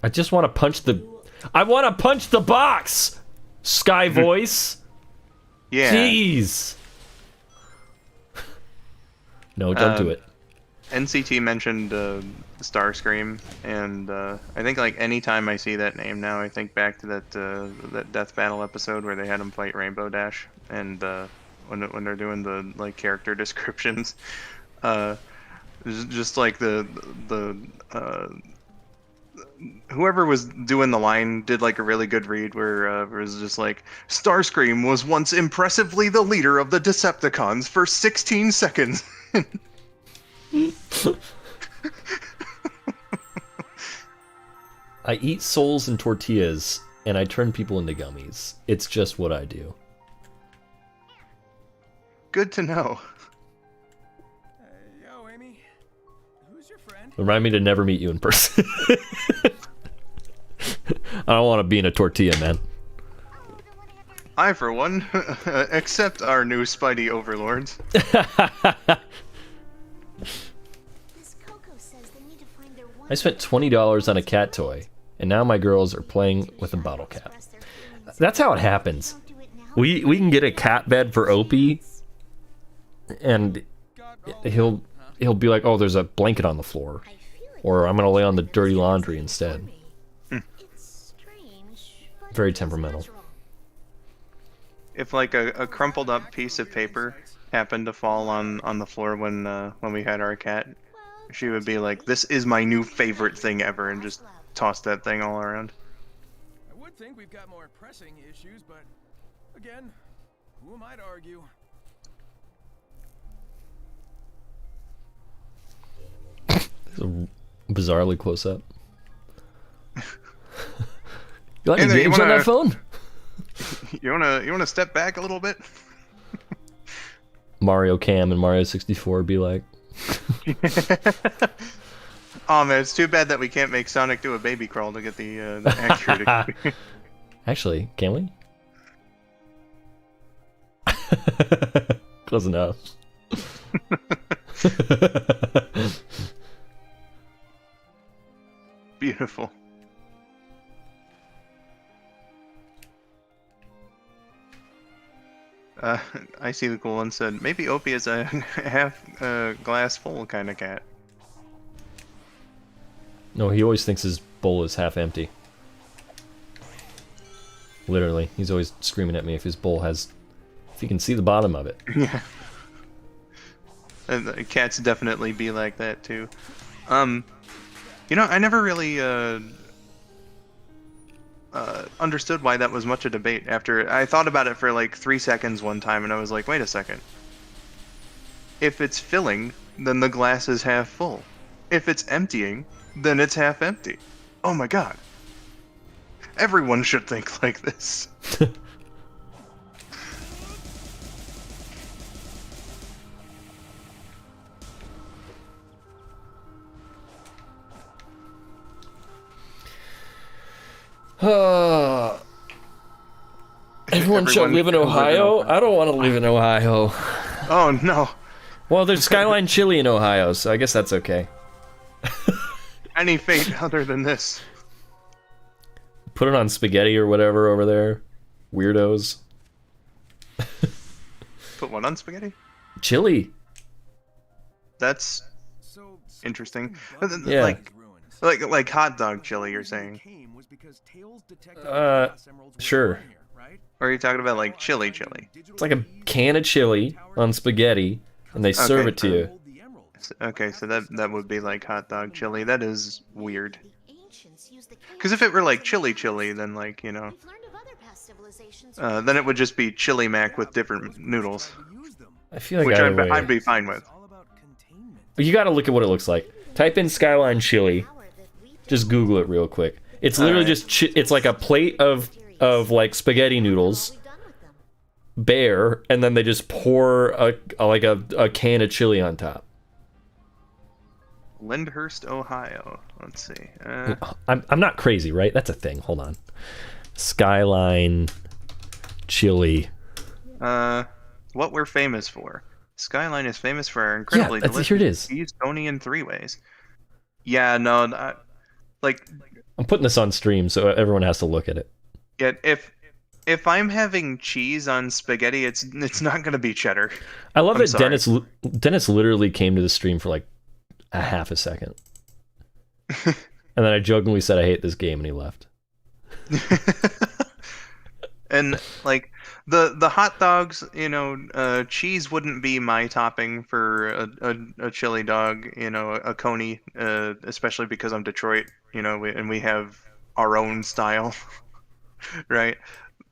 I just want to punch the... I want to punch the box! Sky voice! Yeah. Jeez! No, don't do it. NCT mentioned Starscream, and I think like anytime I see that name now, I think back to that Death Battle episode where they had him fight Rainbow Dash, and when they're doing the like character descriptions, just like the whoever was doing the line did like a really good read where it was just like, Starscream was once impressively the leader of the Decepticons for 16 seconds. I eat souls and tortillas, and I turn people into gummies. It's just what I do. Good to know. Yo, Amy. Who's your friend? Remind me to never meet you in person. I don't want to be in a tortilla, man. I, for one, accept our new Spidey overlords. I spent $20 on a cat toy, and now my girls are playing with a bottle cap. That's how it happens. We can get a cat bed for Opie, and he'll be like, "Oh, there's a blanket on the floor," or "I'm gonna lay on the dirty laundry instead." Very temperamental. If like a crumpled up piece of paper happened to fall on the floor when we had our cat, she would be like, "This is my new favorite thing ever," and just toss that thing all around. I would think we've got more pressing issues, but again, who am I to argue? It's a bizarrely close up. You got any Hey, games on that phone? You wanna step back a little bit? Mario Cam and Mario 64 be like. Oh man, it's too bad that we can't make Sonic do a baby crawl to get the accurate experience. Actually, can we? Close enough. Beautiful. I see the cool one said, maybe Opie is a half glass full kind of cat. No, he always thinks his bowl is half empty. Literally, he's always screaming at me if his bowl has... if he can see the bottom of it. Yeah. And the cats definitely be like that too. I never really understood why that was much a debate. After I thought about it for like 3 seconds one time, and I was like, wait a second. If it's filling, then the glass is half full. If it's emptying, then it's half empty. Oh my god. Everyone should think like this. Everyone should live in Ohio? I don't want to live in Ohio. Oh no. Well, there's Skyline Chili in Ohio, so I guess that's okay. Any fate other than this. Put it on spaghetti or whatever over there. Weirdos. Put one on spaghetti? Chili. That's interesting. Yeah. Like hot dog chili, you're saying? Sure. Or are you talking about like chili? It's like a can of chili on spaghetti, and they serve it to you. Okay, so that would be like hot dog chili. That is weird. Because if it were like chili, then like, then it would just be chili mac with different noodles. I feel like which either I'd way. be fine with. But you gotta look at what it looks like. Type in Skyline Chili. Just Google it real quick. It's literally just it's like a plate of like spaghetti noodles, bare, and then they just pour a can of chili on top. Lyndhurst, Ohio. Let's see. I'm not crazy, right? That's a thing. Hold on. Skyline Chili. What we're famous for. Skyline is famous for our incredibly delicious here it is. Houstonian three-ways. Yeah, no, I'm putting this on stream, so everyone has to look at it. Yeah, if I'm having cheese on spaghetti, it's not gonna be cheddar. I love that sorry. Dennis literally came to the stream for like a half a second. And then I jokingly said I hate this game, and he left. And like the hot dogs, cheese wouldn't be my topping for a chili dog, a coney, especially because I'm Detroit, and we have our own style, right?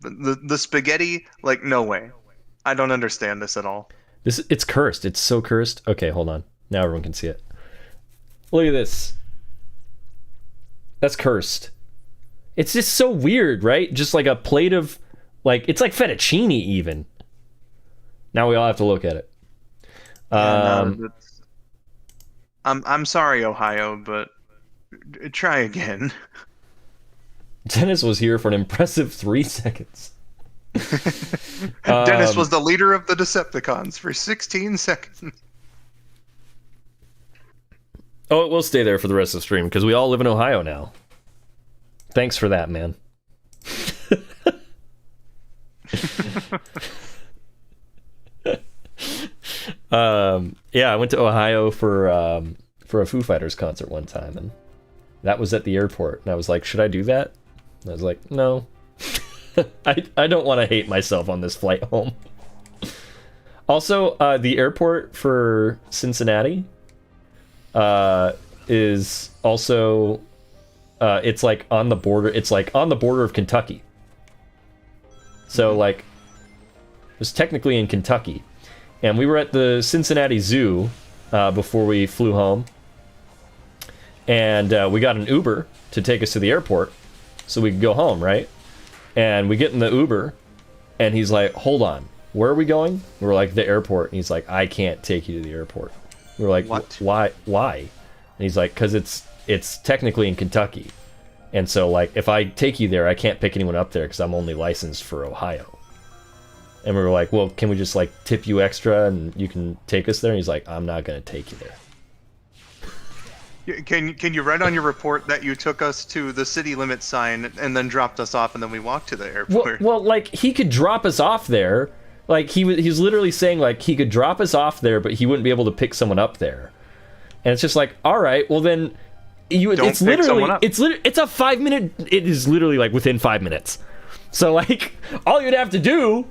The spaghetti, like, no way. I don't understand this at all. It's cursed. It's so cursed. Okay, hold on. Now everyone can see it. Look at this. That's cursed. It's just so weird, right? Just like a plate of, like, it's like fettuccine even. Now we all have to look at it. I'm sorry, Ohio, but try again. Dennis was here for an impressive 3 seconds. Dennis was the leader of the Decepticons for 16 seconds. Oh, it will stay there for the rest of the stream, because we all live in Ohio now. Thanks for that, man. Yeah, I went to Ohio for a Foo Fighters concert one time, and that was at the airport. And I was like, should I do that? And I was like, no. I don't want to hate myself on this flight home. Also, the airport for Cincinnati is also it's like on the border. It's like on the border of Kentucky. So like, it was technically in Kentucky, and we were at the Cincinnati Zoo before we flew home, and we got an Uber to take us to the airport so we could go home, right? And we get in the Uber, and he's like, hold on, where are we going? We're like, the airport. And he's like, I can't take you to the airport. We're like, what? Why? And he's like, because it's technically in Kentucky. And so, like, if I take you there, I can't pick anyone up there because I'm only licensed for Ohio. And we were like, well, can we just, like, tip you extra and you can take us there? And he's like, I'm not going to take you there. Can you write on your report that you took us to the city limit sign and then dropped us off and then we walked to the airport? Well, like, he could drop us off there. Like, he was literally saying, like, he could drop us off there, but he wouldn't be able to pick someone up there. And it's just like, all right, well then, Don't it's pick literally someone up. it's a 5 minute. It is literally like within 5 minutes. So like all you'd have to do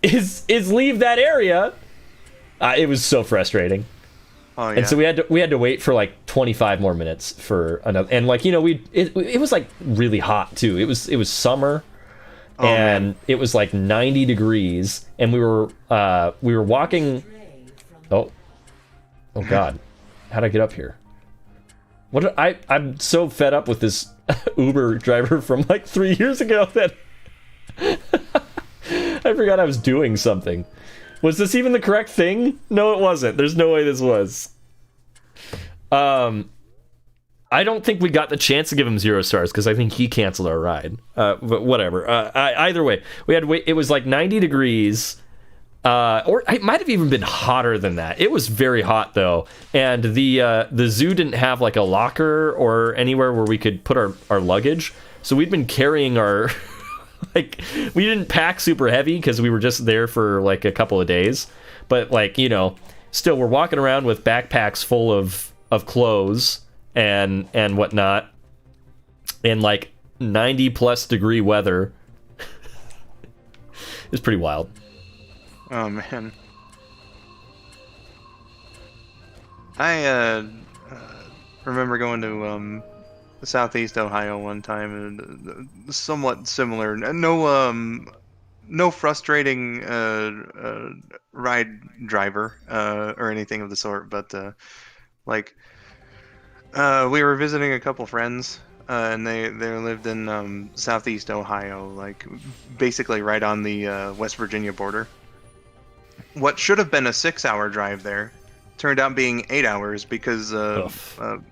is leave that area. It was so frustrating. Oh yeah. And so we had to wait for like 25 more minutes for another. And like it was like really hot too. It was summer, and man. it was like 90 degrees, and we were walking. Oh God, how'd I get up here? I'm so fed up with this Uber driver from like 3 years ago that I forgot I was doing something. Was this even the correct thing? No, it wasn't. There's no way this was. I don't think we got the chance to give him 0 stars because I think he canceled our ride. But whatever. Either way, we had to wait. It was like 90 degrees. Or it might have even been hotter than that. It was very hot though, and the zoo didn't have like a locker or anywhere where we could put our luggage. So we'd been carrying our like we didn't pack super heavy because we were just there for like a couple of days. But like still we're walking around with backpacks full of clothes and whatnot in like 90+ degree weather. It's pretty wild. Oh man. I remember going to Southeast Ohio one time, and somewhat similar. No frustrating ride driver or anything of the sort, but like we were visiting a couple friends, and they lived in Southeast Ohio, like basically right on the West Virginia border. What should have been a 6-hour drive there turned out being 8 hours because the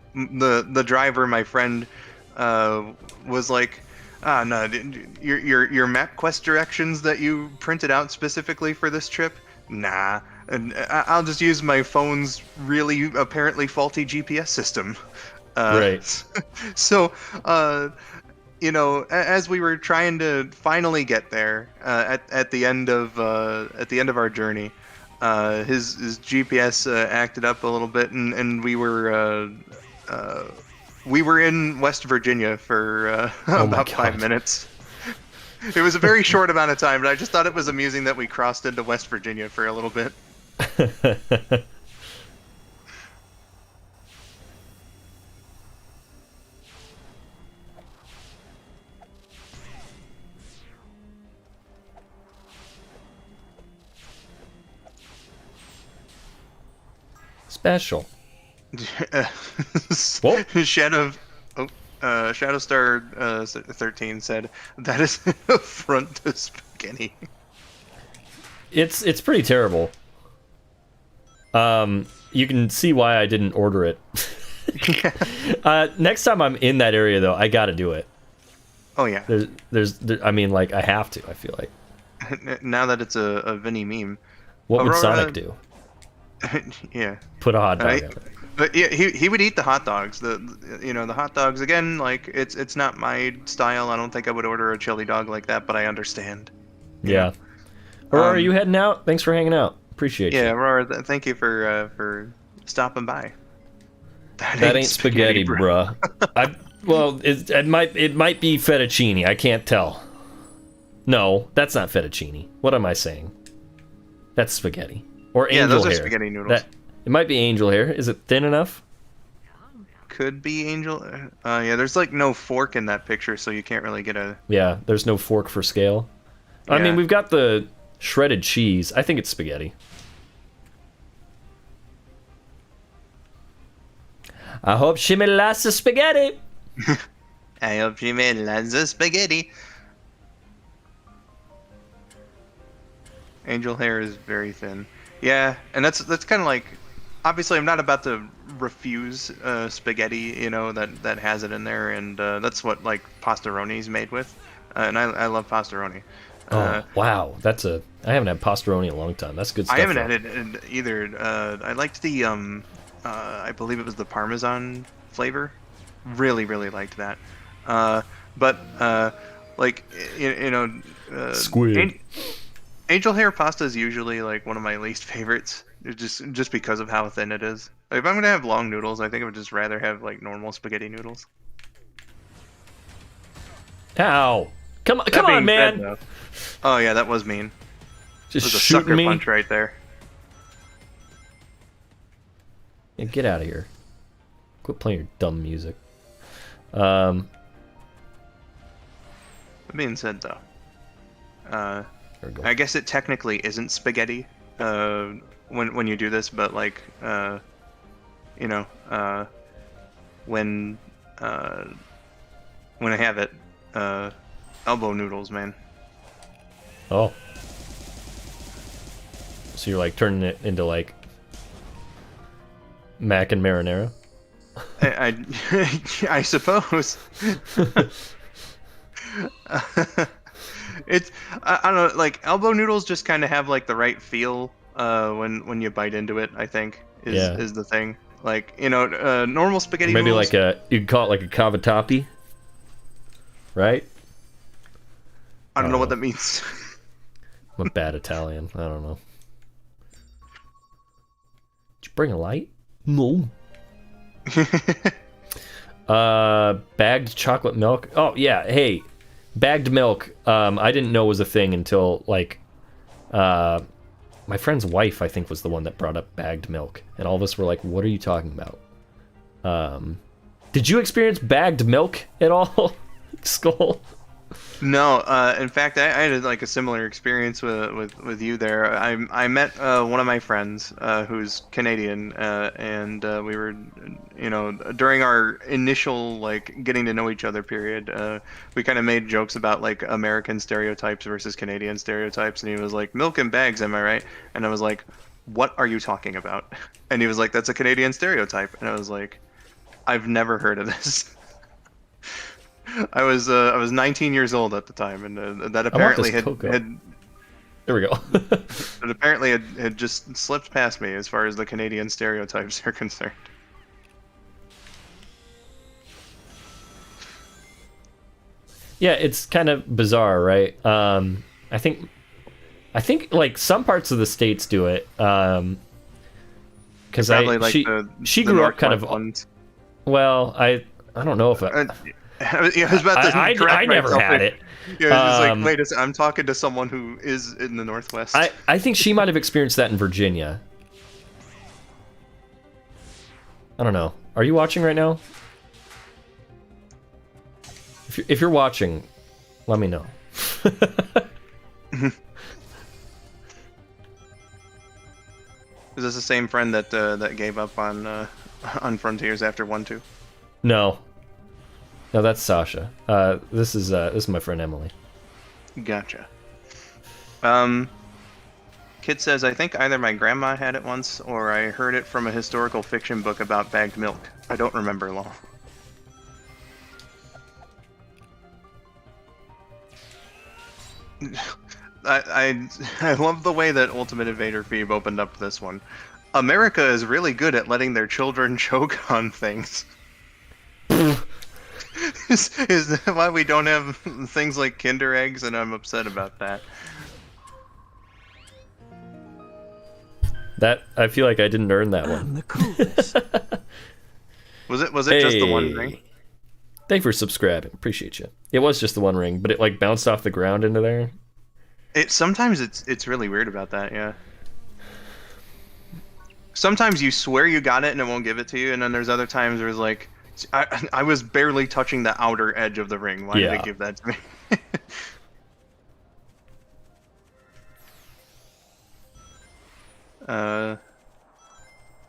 driver, my friend, was like, no, your MapQuest directions that you printed out specifically for this trip, nah, and I'll just use my phone's really apparently faulty GPS system. Right. So, as we were trying to finally get there at the end of our journey, his GPS acted up a little bit, and we were in West Virginia for about 5 minutes. It was a very short amount of time, but I just thought it was amusing that we crossed into West Virginia for a little bit. Special. Shadowstar 13 said that is an affront to spaghetti. It's pretty terrible. You can see why I didn't order it. Next time I'm in that area though, I gotta do it. Oh yeah. I mean, like I have to. I feel like. Now that it's a Vinny meme. What would Aurora, Sonic do? Yeah. Put a hot dog on it. But yeah, he would eat the hot dogs. The hot dogs again. Like it's not my style. I don't think I would order a chili dog like that. But I understand. Yeah. Aurora, are you heading out? Thanks for hanging out. Appreciate you. Yeah, Aurora. Thank you for stopping by. That ain't spaghetti, bruh. It might be fettuccine. I can't tell. No, that's not fettuccine. What am I saying? That's spaghetti. Or angel those hair. are spaghetti noodles. It might be angel hair. Is it thin enough? Could be angel. Yeah, there's like no fork in that picture, so you can't really get a. Yeah, there's no fork for scale. I mean, we've got the shredded cheese. I think it's spaghetti. I hope she made lots of spaghetti. I hope she made lots of spaghetti. Angel hair is very thin. Yeah, and that's kind of like, obviously I'm not about to refuse spaghetti, that has it in there, and that's what like pastaroni's made with, and I love pastaroni. Wow, I haven't had pastaroni in a long time. That's good stuff. I haven't had it either. I liked the I believe it was the Parmesan flavor. Really, really liked that. Squid. Angel hair pasta is usually like one of my least favorites, just because of how thin it is. If I'm gonna have long noodles, I think I would just rather have like normal spaghetti noodles. Ow! Come That on, being said, man! though- oh yeah, that was mean. Just It was a shooting sucker me. punch right there. Yeah, get out of here. Quit playing your dumb music. That being said, though, There we go. I guess it technically isn't spaghetti when you do this, but like you know, when I have it, elbow noodles, man. Oh. So you're like turning it into like mac and marinara? I suppose. It's I don't know, like elbow noodles just kind of have like the right feel when you bite into it. I think is the thing. Like normal spaghetti Maybe noodles. like you could call it like a cavatappi, right? I don't know what that means. I'm a bad Italian. I don't know. Did you bring a light? No. Bagged chocolate milk. Oh yeah, hey, bagged milk. I didn't know was a thing until like, my friend's wife I think was the one that brought up bagged milk, and all of us were like, "What are you talking about?" Did you experience bagged milk at all, Skull? No, in fact, I had like a similar experience with you there. I met one of my friends who's Canadian, and we were, during our initial like getting to know each other period, we kind of made jokes about like American stereotypes versus Canadian stereotypes, and he was like, "Milk in bags, am I right?" And I was like, "What are you talking about?" And he was like, "That's a Canadian stereotype," and I was like, "I've never heard of this." I was 19 years old at the time, and that apparently had There we go. it apparently had just slipped past me as far as the Canadian stereotypes are concerned. Yeah, it's kind of bizarre, right? I think like some parts of the states do it. Because Probably she the grew up kind of. Northwest ones. Well, I don't know if I was about to I correct never myself. had it. Yeah, I was just like, wait a second, I'm talking to someone who is in the Northwest. I think she might have experienced that in Virginia. I don't know. Are you watching right now? If you're watching, let me know. Is this the same friend that gave up on Frontiers after 1-2? No, that's Sasha. This is my friend Emily. Gotcha. Kid says, I think either my grandma had it once, or I heard it from a historical fiction book about bagged milk. I don't remember long. I love the way that Ultimate Invader Phoebe opened up this one. America is really good at letting their children choke on things. is that why we don't have things like Kinder eggs, and I'm upset about that. That I feel like I didn't earn that one. The coolest. Was it just the one ring? Thanks for subscribing. Appreciate you. It was just the one ring, but it like bounced off the ground into there. Sometimes it's really weird about that, yeah. Sometimes you swear you got it and it won't give it to you, and then there's other times where it's like, I was barely touching the outer edge of the ring. Why did it give that to me?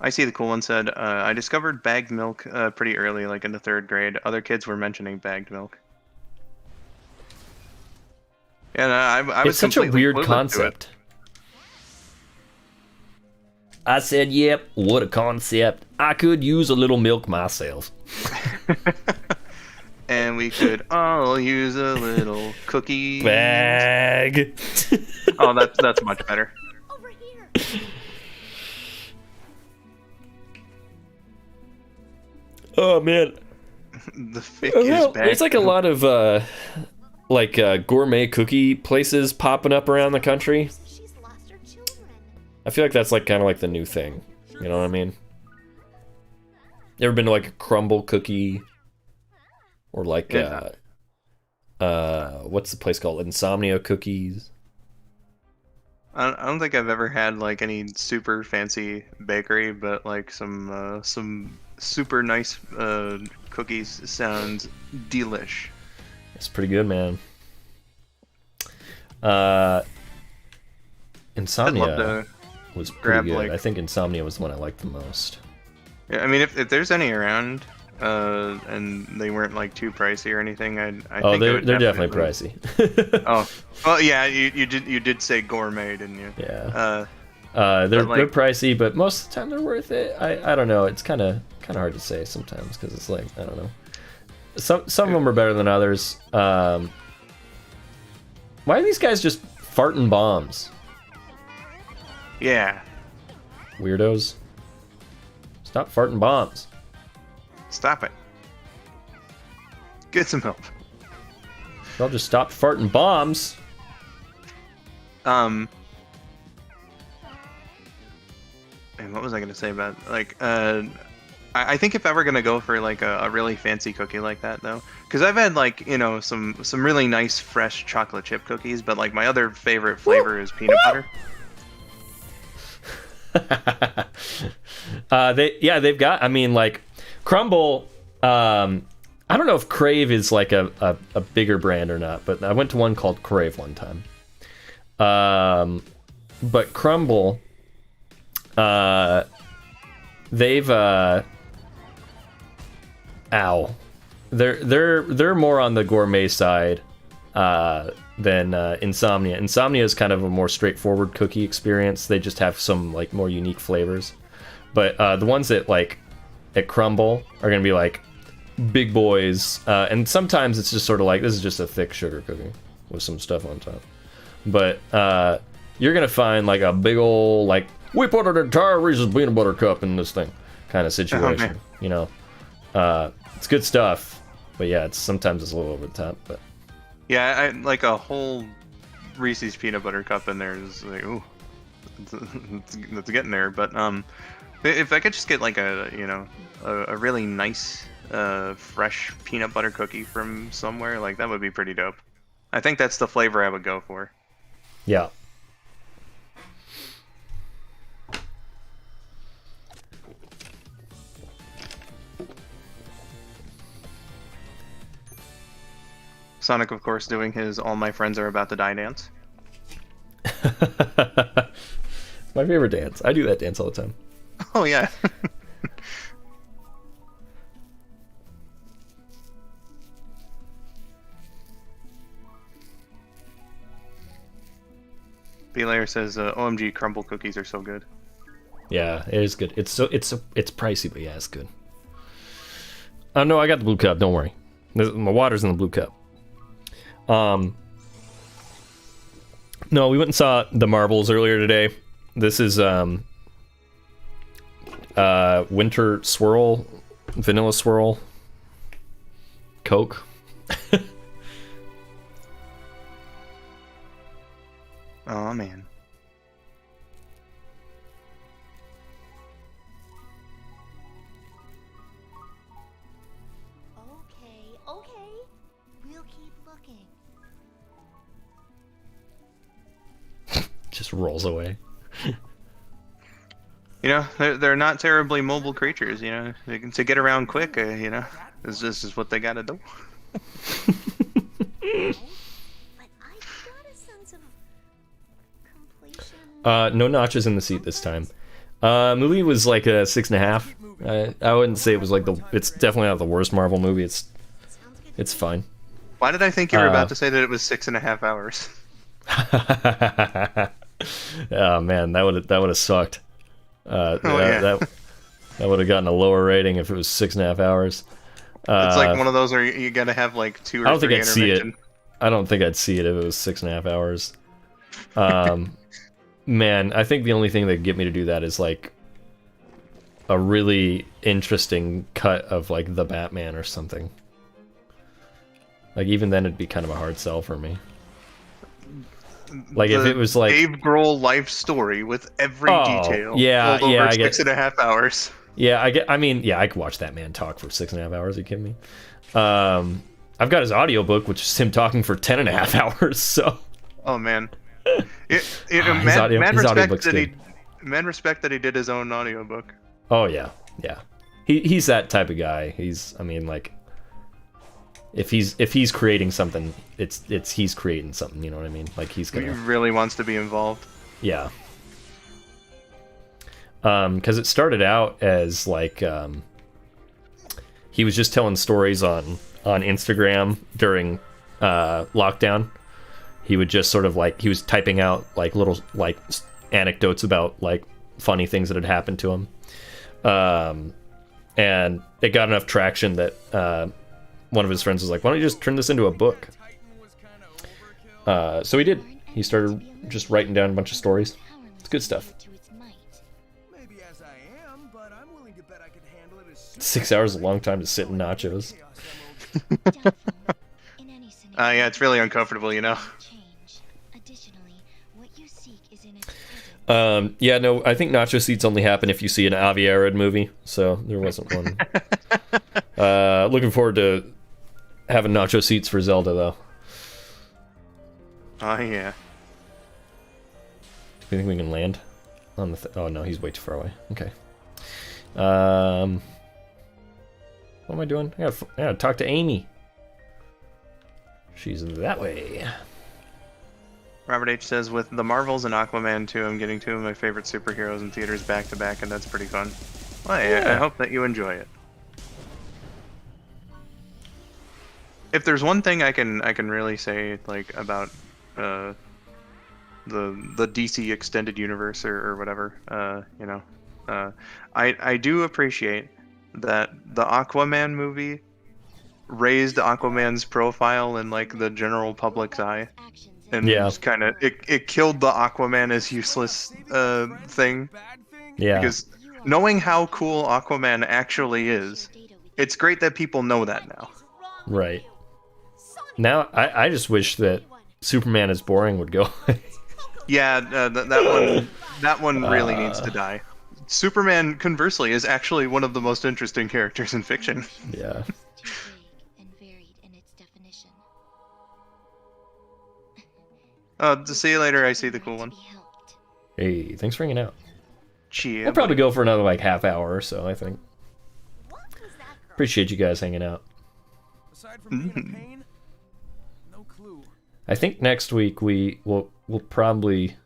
I see the cool one said, I discovered bagged milk pretty early, like in the 3rd grade. Other kids were mentioning bagged milk. And I was It's such a weird concept. I said, yep, what a concept. I could use a little milk myself. And we could all use a little cookie. Bag. Oh, that's much better. Over here. Oh, man. The fic is back. There's like a lot of gourmet cookie places popping up around the country. She's lost her children. I feel like that's like kind of like the new thing. You know what I mean? ever been to like a crumble cookie, or like Yeah. what's the place called? Insomnia cookies. I don't think I've ever had like any super fancy bakery, but like some super nice cookies sounds delish. It's pretty good, man. I'd Insomnia love to was pretty grab, good. like- I think Insomnia was the one I liked the most. Yeah, I mean, if there's any around, and they weren't like too pricey or anything, I Oh, think I they're would definitely pricey. Oh, well, yeah, you did say gourmet, didn't you? Yeah. But, They're like- pricey, but most of the time they're worth it. I don't know. It's kind of hard to say sometimes because it's like I don't know. Some of them are better than others. Why are these guys just farting bombs? Yeah, Weirdos. Stop farting bombs. stop it. Get some help. Y'all just stop farting bombs. Man, what was I gonna say about like I think if ever gonna go for like a really fancy cookie like that though, because I've had like some really nice fresh chocolate chip cookies, but like my other favorite flavor is peanut butter. They've got. I mean, like Crumble. I don't know if Crave is like a bigger brand or not, but I went to one called Crave one time. But Crumble, they've they're more on the gourmet side than Insomnia. Insomnia is kind of a more straightforward cookie experience. They just have some like more unique flavors. But the ones that like at Crumble are gonna be like big boys, and sometimes it's just sort of like this is just a thick sugar cookie with some stuff on top. But you're gonna find like a big old like we put an entire Reese's peanut butter cup in this thing kind of situation. man. You know, it's good stuff, but yeah, sometimes it's a little over the top. But Yeah, I like a whole Reese's peanut butter cup in there is like, ooh, it's getting there. But if I could just get like a really nice fresh peanut butter cookie from somewhere, like that would be pretty dope. I think that's the flavor I would go for. yeah. Sonic, of course, doing his "All My Friends Are About to Die" dance. It's my favorite dance. I do that dance all the time. Oh yeah. B-Layer says, "OMG, crumble cookies are so good." Yeah, it is good. It's pricey, but yeah, it's good. Oh no, I got the blue cup. Don't worry, my water's in the blue cup. No, we went and saw the Marvels earlier today. This is winter swirl, vanilla swirl, Coke. Oh man. Okay. We'll keep looking. Just rolls away. You know, they're not terribly mobile creatures. You know, to get around quick. You know, this is what they gotta do. But I got a sense of completion. No notches in the seat this time. Movie was like a 6.5. I wouldn't say it was like it's definitely not the worst Marvel movie. Sounds good. It's fine. Why did I think you were about to say that it was 6.5 hours? Oh man, that would have sucked. That would have gotten a lower rating if it was 6.5 hours. It's like one of those where you gotta have like 2 or I don't 3 think I'd see it. intermission. I don't think I'd see it if it was 6.5 hours. Man, I think the only thing that'd get me to do that is like a really interesting cut of like the Batman or something. Like even then it'd be kind of a hard sell for me. Like if The it was like Dave Grohl life story with every Oh, detail. yeah, rolled over yeah, I get- 6.5 hours. Yeah, I mean, yeah, I could watch that man talk for 6.5 hours. Are you kidding me? I've got his audiobook, which is him talking for 10.5 hours. So. Oh man. His Mad respect audiobook's that good. mad respect that he did his own audiobook. Oh yeah, yeah. He's that type of guy. I mean, like, if he's creating something, it's he's creating something. You know what I mean? Like he's He gonna. really wants to be involved. Yeah. Because it started out as like he was just telling stories on Instagram during lockdown. He would just sort of like, he was typing out like little like anecdotes about like funny things that had happened to him. And it got enough traction that one of his friends was like, why don't you just turn this into a book? So he did. He started just writing down a bunch of stories. It's good stuff. Maybe as I am, but I'm willing to bet I could handle it as 6 hours is a long time to sit in nachos. Yeah, it's really uncomfortable, you know. Yeah, no, I think nacho seats only happen if you see an Avi Arad movie, so there wasn't one. Looking forward to having nacho seats for Zelda, though. Oh yeah. Do you think we can land on the? Oh no, he's way too far away. Okay. What am I doing? I gotta talk to Amy. She's that way. Robert H says, with the Marvels and Aquaman 2, I'm getting two of my favorite superheroes in theaters back to back, and that's pretty fun. Well, I hope that you enjoy it. If there's one thing I can really say like about the DC extended universe or whatever, you know, I do appreciate that the Aquaman movie raised Aquaman's profile in like the general public's eye. And just kind of it killed the Aquaman as useless thing. Yeah. Because knowing how cool Aquaman actually is, it's great that people know that now. Right. Now I just wish that Superman is boring would go. Yeah, that one really needs to die. Superman, conversely, is actually one of the most interesting characters in fiction. Yeah. To see you later, I see the cool one. Hey, thanks for hanging out. Cheers. We'll probably go for another like half hour or so, I think. Appreciate you guys hanging out. Aside from being a pain, no clue. I think next week we'll probably.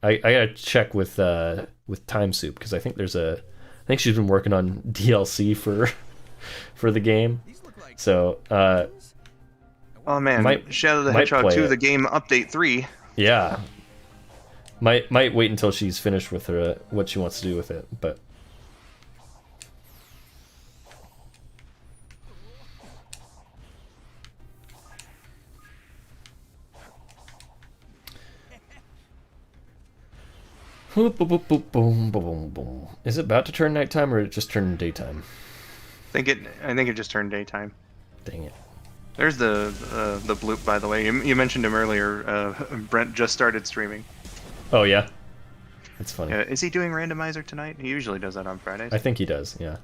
I gotta check with Time Soup because I think I think she's been working on DLC for the game. So oh man, Shadow the Hedgehog 2, the game update 3. Yeah. Might wait until she's finished with what she wants to do with it, but. Boom, boom, boom, boom, boom, boom. Is it about to turn nighttime or it just turned daytime? I think it just turned daytime. Dang it. There's the bloop, by the way. You mentioned him earlier. Brent just started streaming. Oh yeah, that's funny. Is he doing randomizer tonight? He usually does that on Fridays. I think he does. Yeah.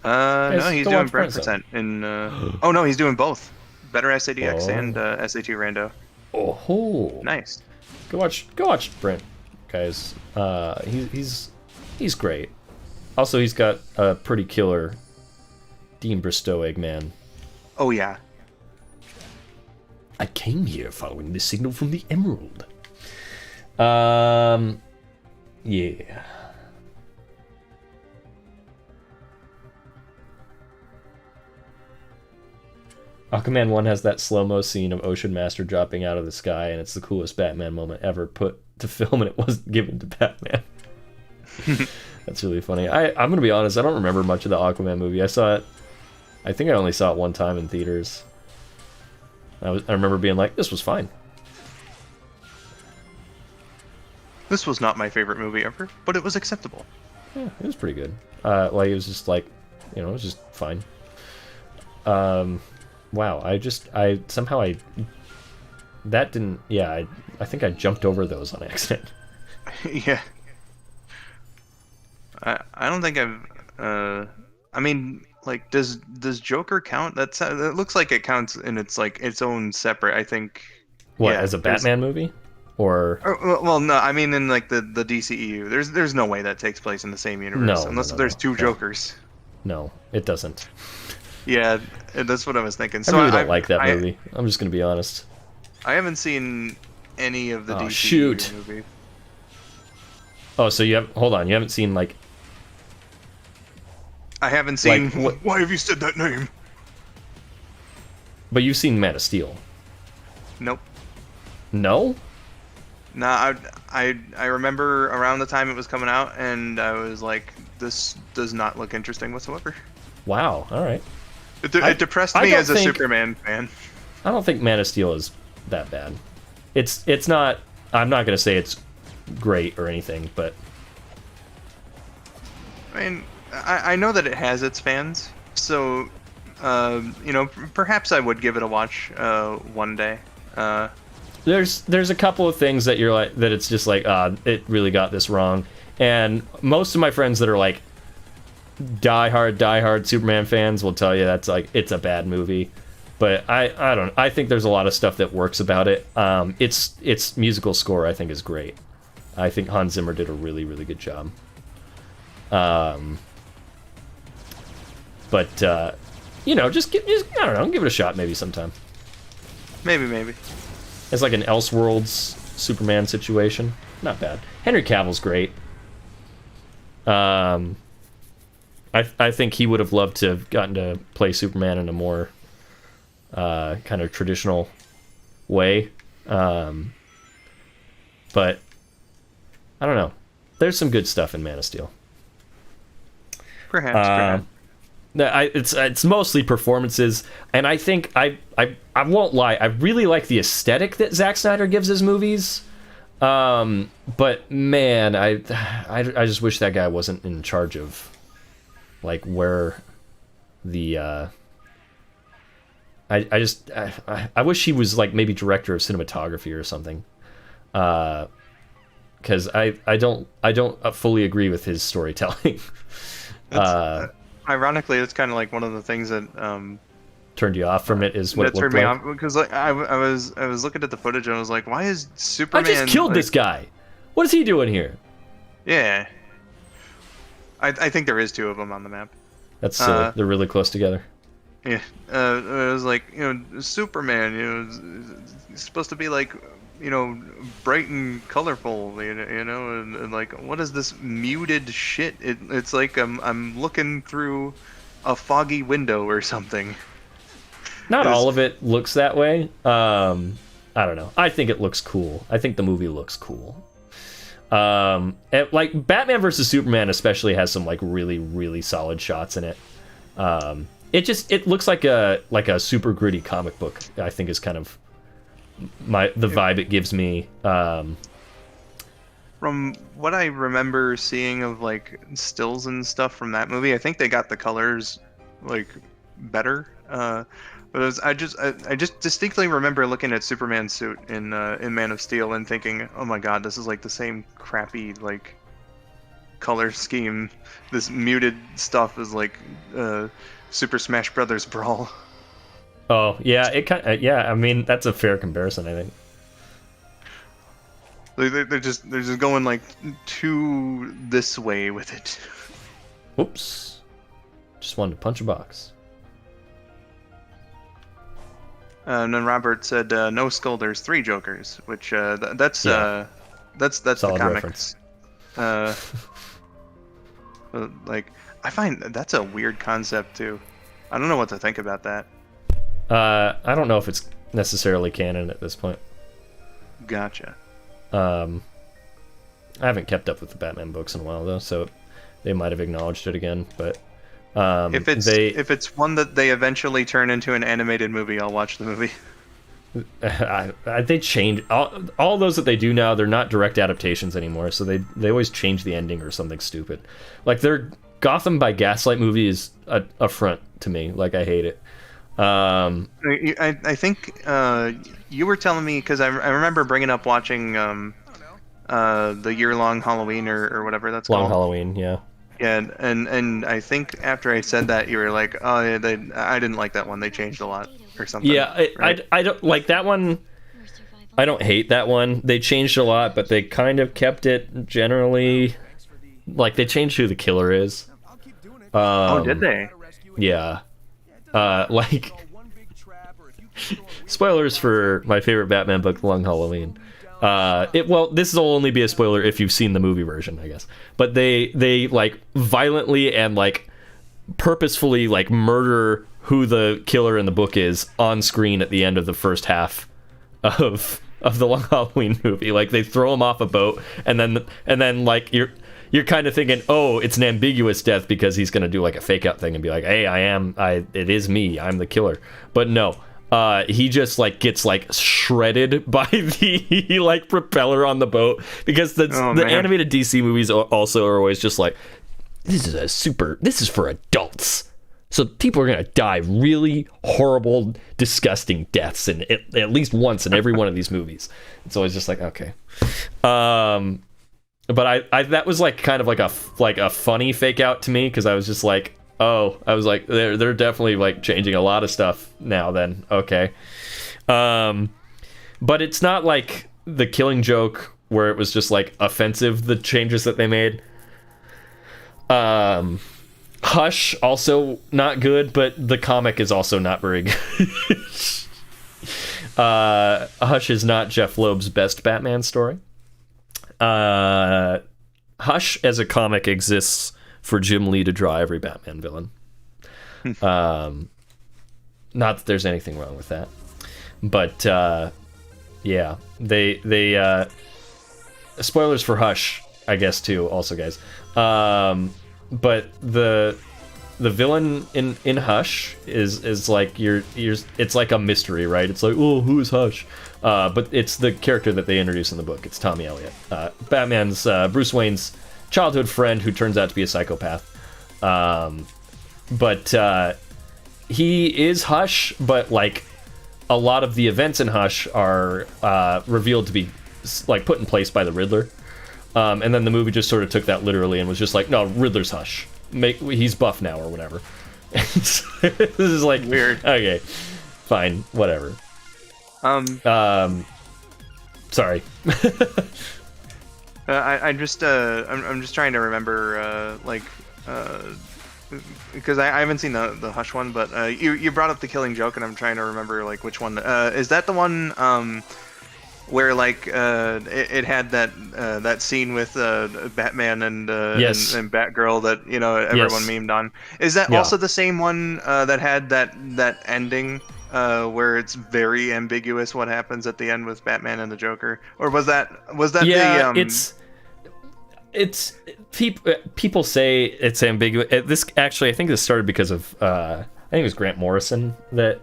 No, he's doing Brent% in. Oh no, he's doing both. Better SADX and SAT Rando. Oh. Nice. Go watch Brent, guys. He's great. Also, he's got a pretty killer Dean Bristow Eggman. Oh yeah. I came here following the signal from the Emerald. Yeah. Aquaman 1 has that slow-mo scene of Ocean Master dropping out of the sky, and it's the coolest Batman moment ever put to film, and it wasn't given to Batman. That's really funny. I'm gonna be honest, I don't remember much of the Aquaman movie. I think I only saw it one time in theaters. I remember being like, this was fine. This was not my favorite movie ever, but it was acceptable. Yeah, it was pretty good. Like, it was just like, it was just fine. Wow, I think I jumped over those on accident. Yeah. I don't think I've. I mean, like, does Joker count? That looks like it counts in its own separate. I think. What, Yeah, as a Batman movie? Or well, no, I mean in like the DCEU. There's no way that takes place in the same universe No, unless no, there's no. two Jokers. no, it doesn't. Yeah, that's what I was thinking. I So really don't like that movie. I'm just gonna be honest. I haven't seen any of the Oh, DCEU shoot. movies. Oh, so you haven't seen like I haven't seen. Like, what- Why have you said that name? but you've seen Man of Steel. Nope. No? Nah, I remember around the time it was coming out, and I was like, this does not look interesting whatsoever. Wow. All right. It depressed I me don't as a think- Superman fan. I don't think Man of Steel is that bad. It's not. I'm not gonna say it's great or anything, but I mean, I know that it has its fans, so perhaps I would give it a watch one day. there's a couple of things that you're like that it's just like it really got this wrong, and most of my friends that are like die-hard Superman fans will tell you that's like it's a bad movie. But I think there's a lot of stuff that works about it. Its musical score I think is great. I think Hans Zimmer did a really, really good job. But just I don't know, give it a shot maybe sometime. Maybe. It's like an Elseworlds Superman situation. Not bad. Henry Cavill's great. I think he would have loved to have gotten to play Superman in a more kind of traditional way. But I don't know. There's some good stuff in Man of Steel. Perhaps. It's mostly performances, and I think I won't lie. I really like the aesthetic that Zack Snyder gives his movies. But man, I just wish that guy wasn't in charge of like where the I wish he was like maybe director of cinematography or something. Because I don't fully agree with his storytelling. Ironically, it's kind of like one of the things that turned you off from it is what that it turned looked me like. off because like I was looking at the footage and I was like, why is Superman? I just killed like, this guy. What is he doing here? Yeah. I think there is two of them on the map. That's silly. They're really close together. Yeah. It was like, Superman, he's supposed to be like, bright and colorful, and like, what is this muted shit? It's like I'm looking through a foggy window or something. Not all of it looks that way. I don't know. I think it looks cool. I think the movie looks cool. Like Batman versus Superman especially has some like really, really solid shots in it. It looks like a super gritty comic book. I think is kind of the vibe it gives me. From what I remember seeing of like stills and stuff from that movie, I think they got the colors like better. But I just distinctly remember looking at Superman's suit in Man of Steel and thinking, oh my god, this is like the same crappy like color scheme. This muted stuff is like Super Smash Brothers Brawl. Oh yeah, yeah. I mean, that's a fair comparison, I think. They're just going like too this way with it. Oops. Just wanted to punch a box. And then Robert said, "No Skull, there's 3 Jokers," which that's Yeah. that's Solid the comics. Like I find that's a weird concept too. I don't know what to think about that. I don't know if it's necessarily canon at this point. Gotcha. I haven't kept up with the Batman books in a while though, so they might have acknowledged it again. But if it's one that they eventually turn into an animated movie, I'll watch the movie. They change all those that they do now. They're not direct adaptations anymore, so they always change the ending or something stupid. Like their Gotham by Gaslight movie is a affront to me. Like I hate it. I think you were telling me because I remember bringing up watching the year-long Halloween or whatever that's Long called. Halloween, yeah. Yeah, and I think after I said that, you were like, oh, yeah, I didn't like that one. They changed a lot or something. Yeah, right? I don't like that one. I don't hate that one. They changed a lot, but they kind of kept it generally. Like, they changed who the killer is. Oh, did they? Yeah. Like, spoilers for my favorite Batman book, The Long Halloween. Well, this will only be a spoiler if you've seen the movie version, I guess. But they like violently and like purposefully like murder who the killer in the book is on screen at the end of the first half of the Long Halloween movie. Like, they throw him off a boat, and then like you're kind of thinking, oh, it's an ambiguous death because he's gonna do like a fake out thing and be like, hey, it is me, I'm the killer. But no. He just like gets like shredded by the like propeller on the boat, because the animated DC movies also are always just like, this is for adults, so people are gonna die really horrible, disgusting deaths, and at least once in every one of these movies. It's always just like, okay. But I that was like kind of like a funny fake out to me, because I was just like, oh, I was like, they're definitely like changing a lot of stuff now then. Okay. But it's not like the Killing Joke where it was just like offensive, the changes that they made. Hush, also not good, but the comic is also not very good. Hush is not Jeff Loeb's best Batman story. Hush as a comic exists for Jim Lee to draw every Batman villain. Not that there's anything wrong with that, but yeah, they spoilers for Hush, I guess, too, also, guys. But the villain in Hush is like it's like a mystery, right? It's like, oh, who is Hush? But it's the character that they introduce in the book. It's Tommy Elliott, Batman's Bruce Wayne's childhood friend who turns out to be a psychopath. But he is Hush, but like a lot of the events in Hush are revealed to be like put in place by the Riddler. And then the movie just sort of took that literally and was just like, no, Riddler's Hush. He's buff now or whatever. This is like weird. Okay, fine, whatever. Sorry. I'm just trying to remember because I haven't seen the Hush one, but you brought up the Killing Joke, and I'm trying to remember like which one. Is that the one where like it had that scene with Batman and yes. and Batgirl that everyone memed on? Is that also the same one that had that ending? Where it's very ambiguous what happens at the end with Batman and the Joker, or was that it's people say it's ambiguous. This actually, I think this started because of I think it was Grant Morrison that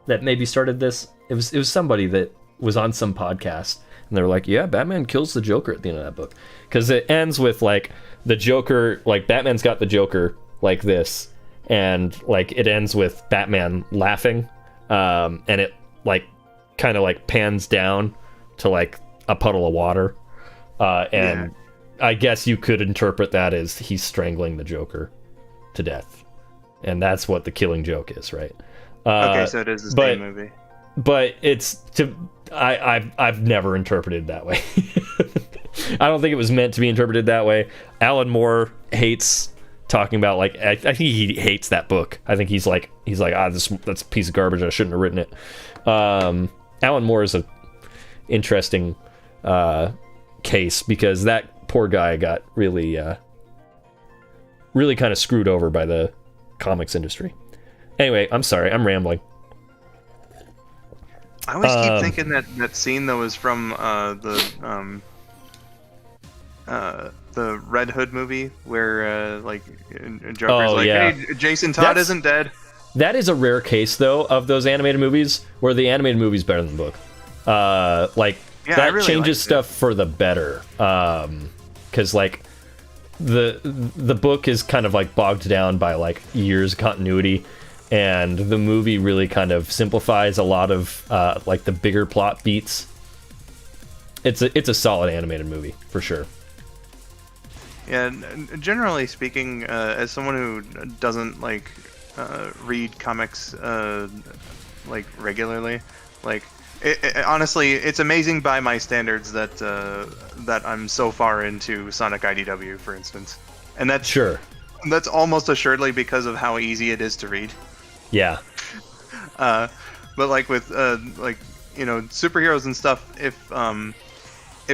maybe started this. It was somebody that was on some podcast, and they were like, yeah, Batman kills the Joker at the end of that book, because it ends with like the Joker, like Batman's got the Joker like this. And like it ends with Batman laughing, and it like kind of like pans down to like a puddle of water, and I guess you could interpret that as he's strangling the Joker to death, and that's what the Killing Joke is, right? Okay, so it is the same movie, but I've never interpreted it that way. I don't think it was meant to be interpreted that way. Alan Moore hates talking about, like, I think he hates that book. I think he's like that's a piece of garbage, I shouldn't have written it. Alan Moore is a interesting case, because that poor guy got really kind of screwed over by the comics industry. Anyway, I'm sorry, I'm rambling. I always keep thinking that scene though is from the Red Hood movie where Joker's hey, Jason Todd isn't dead. That is a rare case though of those animated movies where the animated movie's better than the book. That really changes stuff for the better. Because like the book is kind of like bogged down by like years of continuity, and the movie really kind of simplifies a lot of like the bigger plot beats. It's a solid animated movie for sure. Yeah, generally speaking, as someone who doesn't like read comics like regularly, like honestly, it's amazing by my standards that that I'm so far into Sonic IDW, for instance, and Sure. that's almost assuredly because of how easy it is to read. Yeah. But like with like superheroes and stuff, if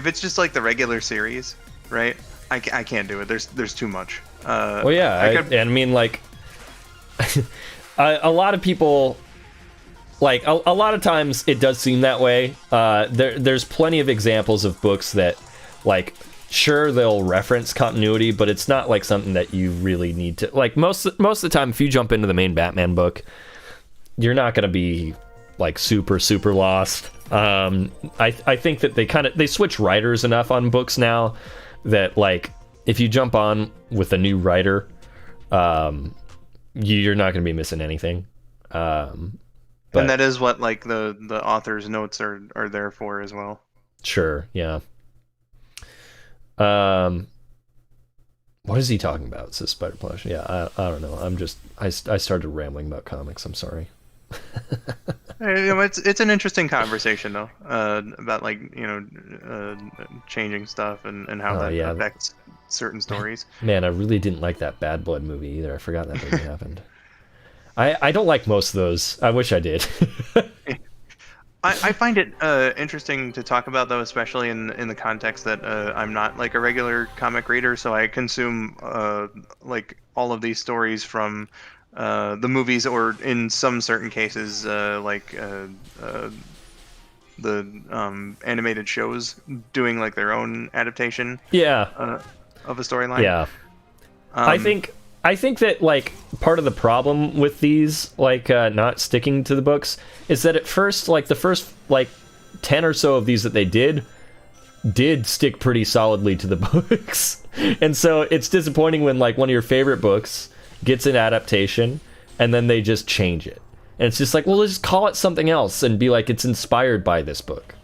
it's just like the regular series, right? I can't do it. There's too much. Well, yeah. I mean, like, a lot of people, like, a lot of times it does seem that way. There's plenty of examples of books that, like, sure, they'll reference continuity, but it's not like something that you really need to. Like, most of the time, if you jump into the main Batman book, you're not going to be like super lost. I think that they switch writers enough on books now that, like, if you jump on with a new writer, you're not going to be missing anything. But, and that is what like the author's notes are there for as well. Sure, yeah. What is he talking about? Says Spider Plush. Yeah, I don't know. I started rambling about comics. I'm sorry. It's an interesting conversation though, about like changing stuff and how that affects certain stories. Man, I really didn't like that Bad Blood movie either. I forgot that movie happened. I don't like most of those. I wish I did. I find it interesting to talk about though, especially in the context that I'm not like a regular comic reader, so I consume like all of these stories from the movies, or in some certain cases, like the animated shows doing like their own adaptation. Yeah. Of a storyline. Yeah. I think that like part of the problem with these like not sticking to the books is that at first, like the first like 10 or so of these that they did stick pretty solidly to the books. And so it's disappointing when like one of your favorite books gets an adaptation and then they just change it. And it's just like, well, let's just call it something else and be like, it's inspired by this book.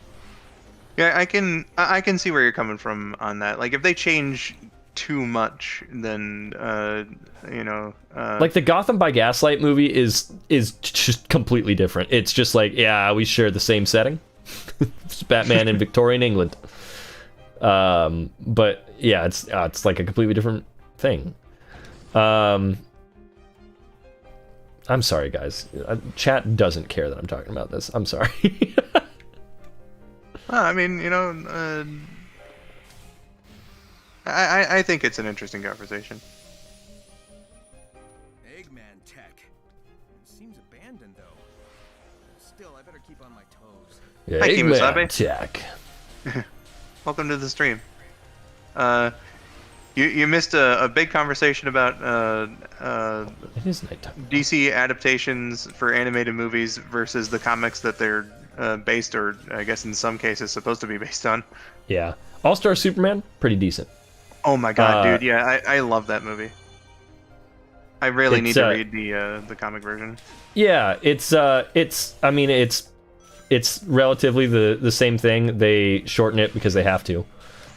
Yeah, I can see where you're coming from on that. Like if they change too much, then like the Gotham by Gaslight movie is just completely different. It's just like, yeah, we share the same setting. It's Batman in Victorian England. But yeah, it's like a completely different thing. I'm sorry, guys. Chat doesn't care that I'm talking about this. I'm sorry. I mean, I think it's an interesting conversation. Eggman tech. It seems abandoned though. Still, I better keep on my toes. Yeah, Hi, Eggman Kimasabe. tech. Welcome to the stream. You missed a big conversation about It is nighttime. DC adaptations for animated movies versus the comics that they're based, or I guess in some cases supposed to be based on. Yeah. All-Star Superman, pretty decent. Oh my god, dude! Yeah, I love that movie. I really need to read the comic version. Yeah, it's relatively the same thing. They shorten it because they have to.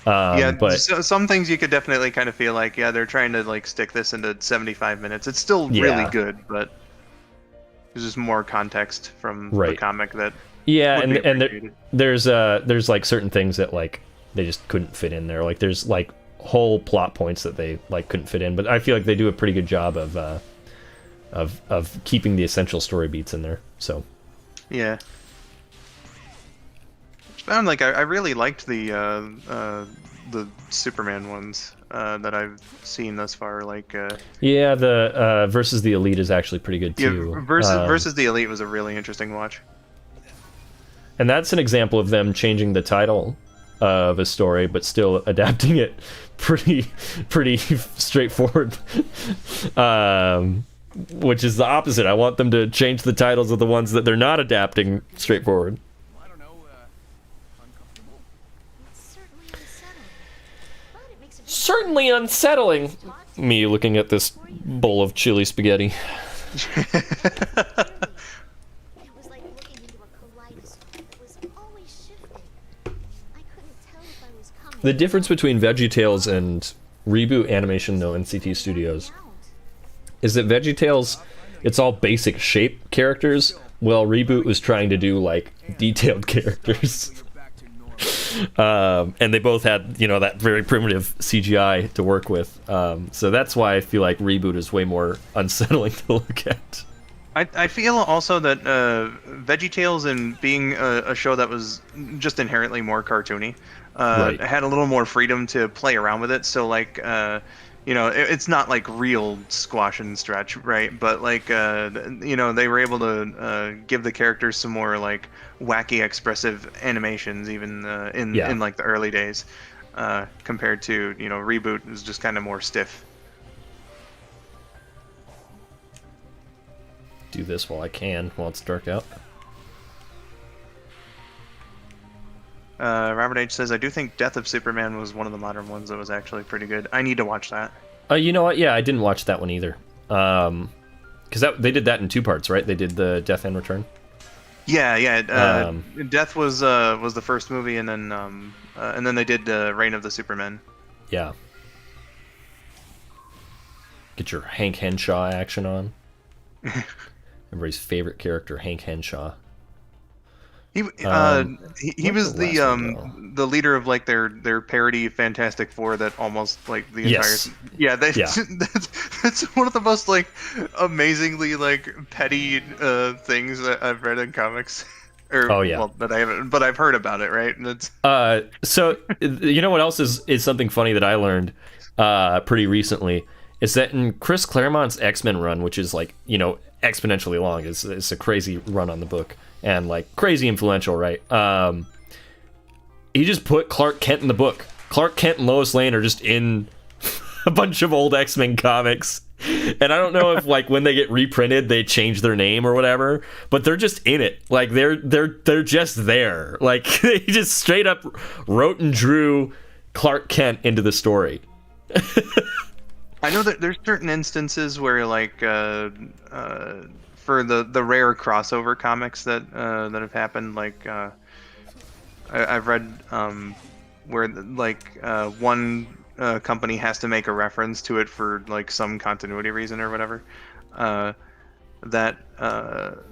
But some things you could definitely kind of feel like, yeah, they're trying to like stick this into 75 minutes. It's still really good, but there's just more context from the comic that. Yeah, and there's like certain things that like they just couldn't fit in there. Like there's like whole plot points that they like couldn't fit in, but I feel like they do a pretty good job of keeping the essential story beats in there. So yeah. Found like I really liked the Superman ones that I've seen thus far. Like the versus the Elite is actually pretty good too. Yeah, versus the Elite was a really interesting watch. And that's an example of them changing the title of a story, but still adapting it pretty straightforward. Which is the opposite. I want them to change the titles of the ones that they're not adapting straightforward. I don't know, uncomfortable? It's certainly unsettling. But it makes it Certainly unsettling. Me looking at this bowl of chili spaghetti. It was like looking into a kaleidoscope that was always shifting. I couldn't tell if I was coming. The difference between VeggieTales and Reboot Animation No NCT Studios is that VeggieTales, it's all basic shape characters, while Reboot was trying to do like detailed characters. And they both had, you know, that very primitive CGI to work with. So that's why I feel like Reboot is way more unsettling to look at. I feel also that VeggieTales, and being a show that was just inherently more cartoony, Right. had a little more freedom to play around with it. So like, you know, it's not like real squash and stretch, right? But like, you know, they were able to give the characters some more like wacky, expressive animations, even in like the early days, compared to, you know, Reboot is just kind of more stiff. Do this while I can, while it's dark out. Robert H says, I do think Death of Superman was one of the modern ones that was actually pretty good. I need to watch that. You know what? Yeah, I didn't watch that one either. Because they did that in 2 parts, right? They did the Death and Return. Yeah. Death was the first movie, and then they did Reign of the Supermen. Yeah. Get your Hank Henshaw action on. Everybody's favorite character, Hank Henshaw. He was the leader of like their parody Fantastic Four that almost like the Yes. entire that's one of the most like amazingly like petty things that I've read in comics. Well, that I haven't, but I've heard about it, right? And it's So you know what else is something funny that I learned pretty recently is that in Chris Claremont's X-Men run, which is like, you know, exponentially long, it's a crazy run on the book and like crazy influential, right? He just put Clark Kent in the book. Clark Kent and Lois Lane are just in a bunch of old X-Men comics. And I don't know if like when they get reprinted they change their name or whatever, but they're just in it. Like they're just there. Like they just straight up wrote and drew Clark Kent into the story. I know that there's certain instances where like for the rare crossover comics that have happened, like I've read where like one company has to make a reference to it for like some continuity reason or whatever, that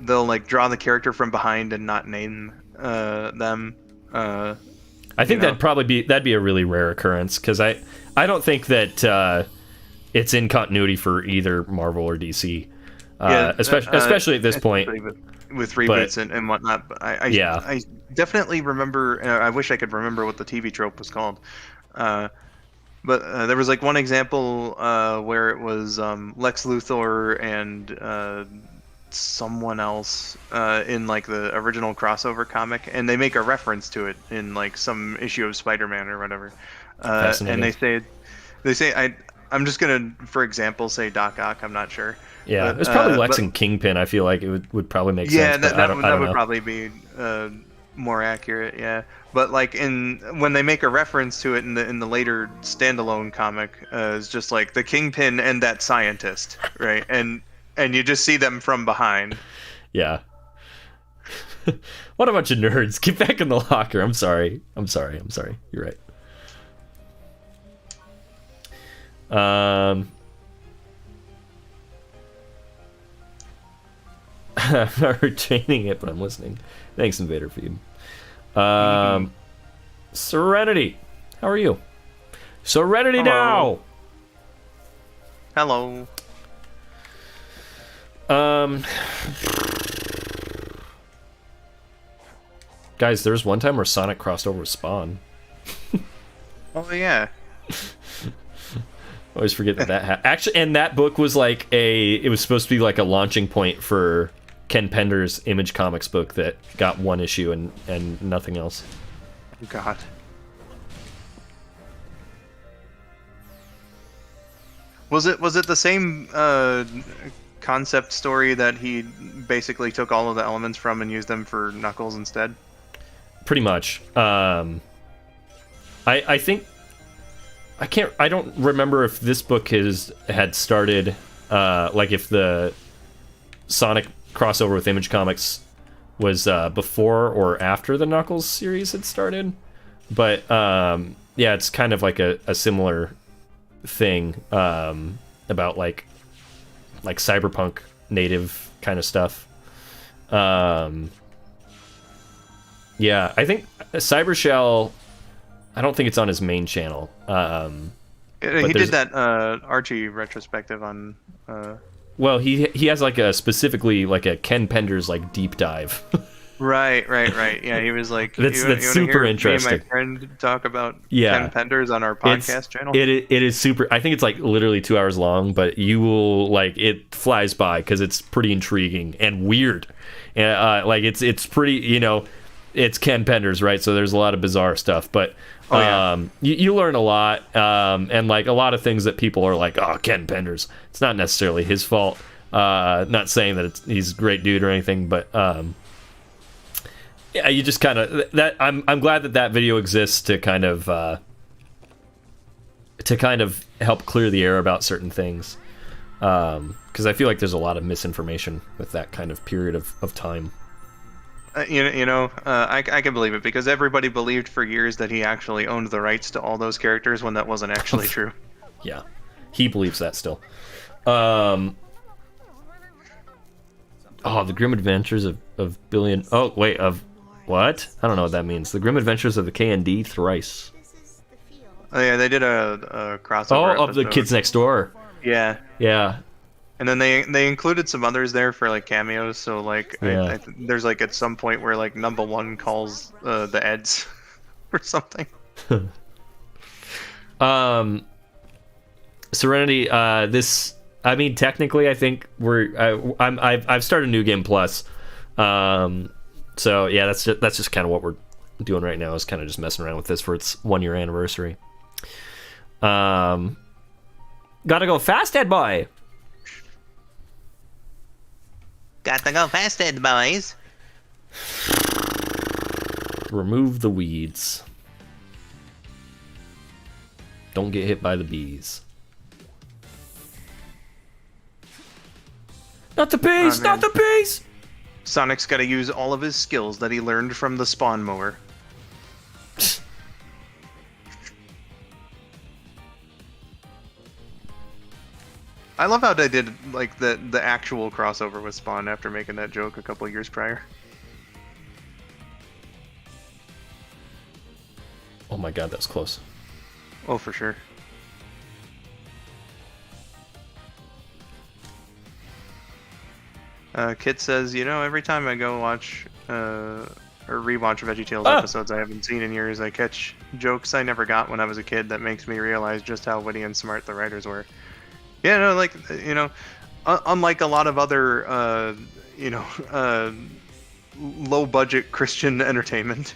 they'll like draw the character from behind and not name them. I think that'd be a really rare occurrence, because I don't think that it's in continuity for either Marvel or DC, especially at this point. With reboots and whatnot, but I definitely remember. I wish I could remember what the TV trope was called. But there was like one example where it was Lex Luthor and someone else in like the original crossover comic, and they make a reference to it in like some issue of Spider-Man or whatever. And they say I'm just gonna, for example, say Doc Ock. I'm not sure. Yeah, but, it's probably Lex and Kingpin. I feel like it would probably make sense. Yeah, that would probably be more accurate. Yeah, but like when they make a reference to it in the later standalone comic, it's just like the Kingpin and that scientist, right? And you just see them from behind. Yeah. What a bunch of nerds! Get back in the locker. I'm sorry. You're right. I'm not retaining it, but I'm listening. Thanks, Invader Feed. Serenity, how are you? Serenity. Hello. Now. Hello. Guys, there was one time where Sonic crossed over with Spawn. Oh yeah. Always forget that happened. Actually, and that book was like it was supposed to be like a launching point for Ken Pender's Image Comics book that got one issue and nothing else. God. Was it the same concept story that he basically took all of the elements from and used them for Knuckles instead? Pretty much. I think I don't remember if this book had started like if the Sonic crossover with Image Comics was before or after the Knuckles series had started, but yeah, it's kind of like a similar thing about like cyberpunk native kind of stuff. Yeah, I think Cybershell. I don't think it's on his main channel. He did that Archie retrospective on. Well, he has like a specifically like a Ken Penders like deep dive. Right. Yeah, he was like. That's you wanna super hear interesting. Me and my friend talk about Yeah. Ken Penders on our podcast channel. It is super. I think it's like literally 2 hours long, but you will like it flies by because it's pretty intriguing and weird. Like it's pretty. You know, it's Ken Penders, right? So there's a lot of bizarre stuff, but. You learn a lot, and like a lot of things that people are like, oh, Ken Penders. It's not necessarily his fault. Not saying that he's a great dude or anything, but yeah, you just kind of that. I'm glad that video exists to kind of help clear the air about certain things, because I feel like there's a lot of misinformation with that kind of period of time. I can believe it because everybody believed for years that he actually owned the rights to all those characters when that wasn't actually true. Yeah, he believes that still. Oh, the Grim Adventures of Billion. Oh, wait, of what? I don't know what that means. The Grim Adventures of the K&D Thrice. Oh yeah, they did a crossover. Oh, of the Kids Next Door. Yeah. Yeah. And then they included some others there for like cameos. So like, Yeah. there's like at some point where like number one calls the Eds or something. Serenity. This. I mean, technically, I think I've started New Game Plus. So yeah, that's just kind of what we're doing right now. Is kind of just messing around with this for its 1 year anniversary. Gotta go fast, Ed boy. Got to go fast, Ed boys. Remove the weeds. Don't get hit by the bees. Not the bees! Oh, not the bees! Sonic's got to use all of his skills that he learned from the spawn mower. I love how they did like the actual crossover with Spawn after making that joke a couple years prior. Oh my god, that was close. Oh, for sure. Kit says, every time I go watch or rewatch VeggieTales episodes I haven't seen in years, I catch jokes I never got when I was a kid that makes me realize just how witty and smart the writers were. Yeah, no, unlike a lot of other, low-budget Christian entertainment,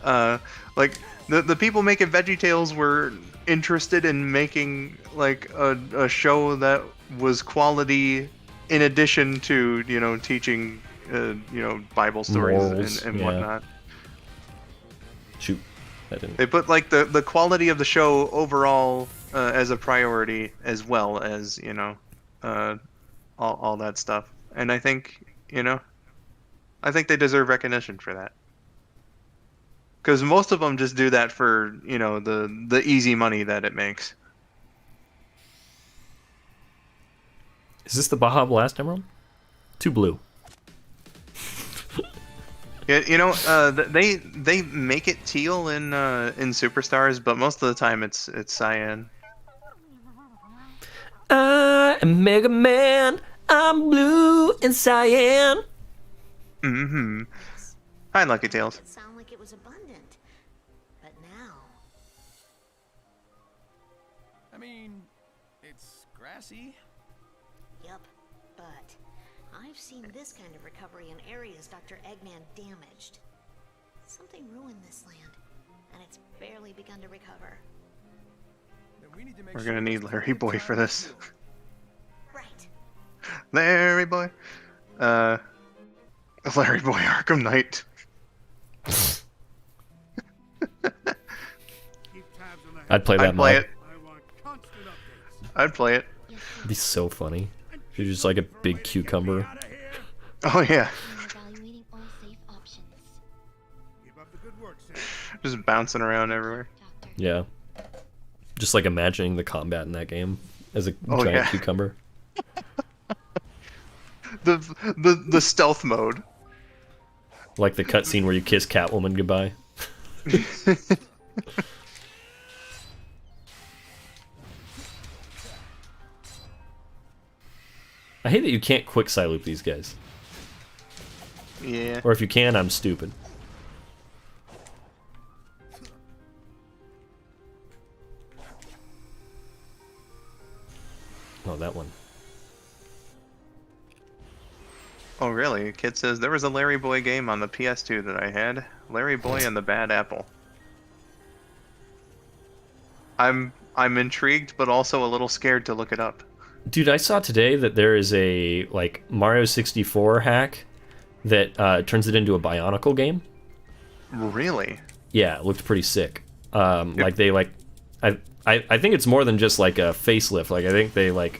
like the people making VeggieTales were interested in making like a show that was quality in addition to teaching Bible stories Morals, and yeah. whatnot. Shoot, that didn't. They put like the quality of the show overall as a priority, as well as all that stuff. And I think they deserve recognition for that. Because most of them just do that for the easy money that it makes. Is this the Baja Blast Emerald? Too blue. Yeah, they make it teal in Superstars, but most of the time it's cyan. I am Mega Man. I'm blue and cyan. Mm-hmm. Hi, Lucky Tails. It sounded like it was abundant, but now I mean, it's grassy. Yup, but I've seen this kind of recovery in areas Dr. Eggman damaged. Something ruined this land, and it's barely begun to recover. Then we need to make We're sure gonna need it's Larry Boy for this. Right. Larry Boy. Larry Boy Arkham Knight. I'd play that I'd play mod. it. I'd play it. It'd be so funny. If you're just like a big cucumber. Oh yeah. Evaluating all safe options. Just bouncing around everywhere. Yeah. Just like imagining the combat in that game as a Oh, giant yeah. cucumber. The stealth mode. Like the cutscene where you kiss Catwoman goodbye. I hate that you can't quick loop these guys. Yeah. Or if you can, I'm stupid. Oh, that one. Oh, really? Kid says there was a Larry Boy game on the PS2 that I had. Larry Boy and the Bad Apple. I'm intrigued, but also a little scared to look it up. Dude, I saw today that there is a like Mario 64 hack that turns it into a Bionicle game. Really? Yeah, it looked pretty sick. Like they like, I think it's more than just like a facelift. Like I think they like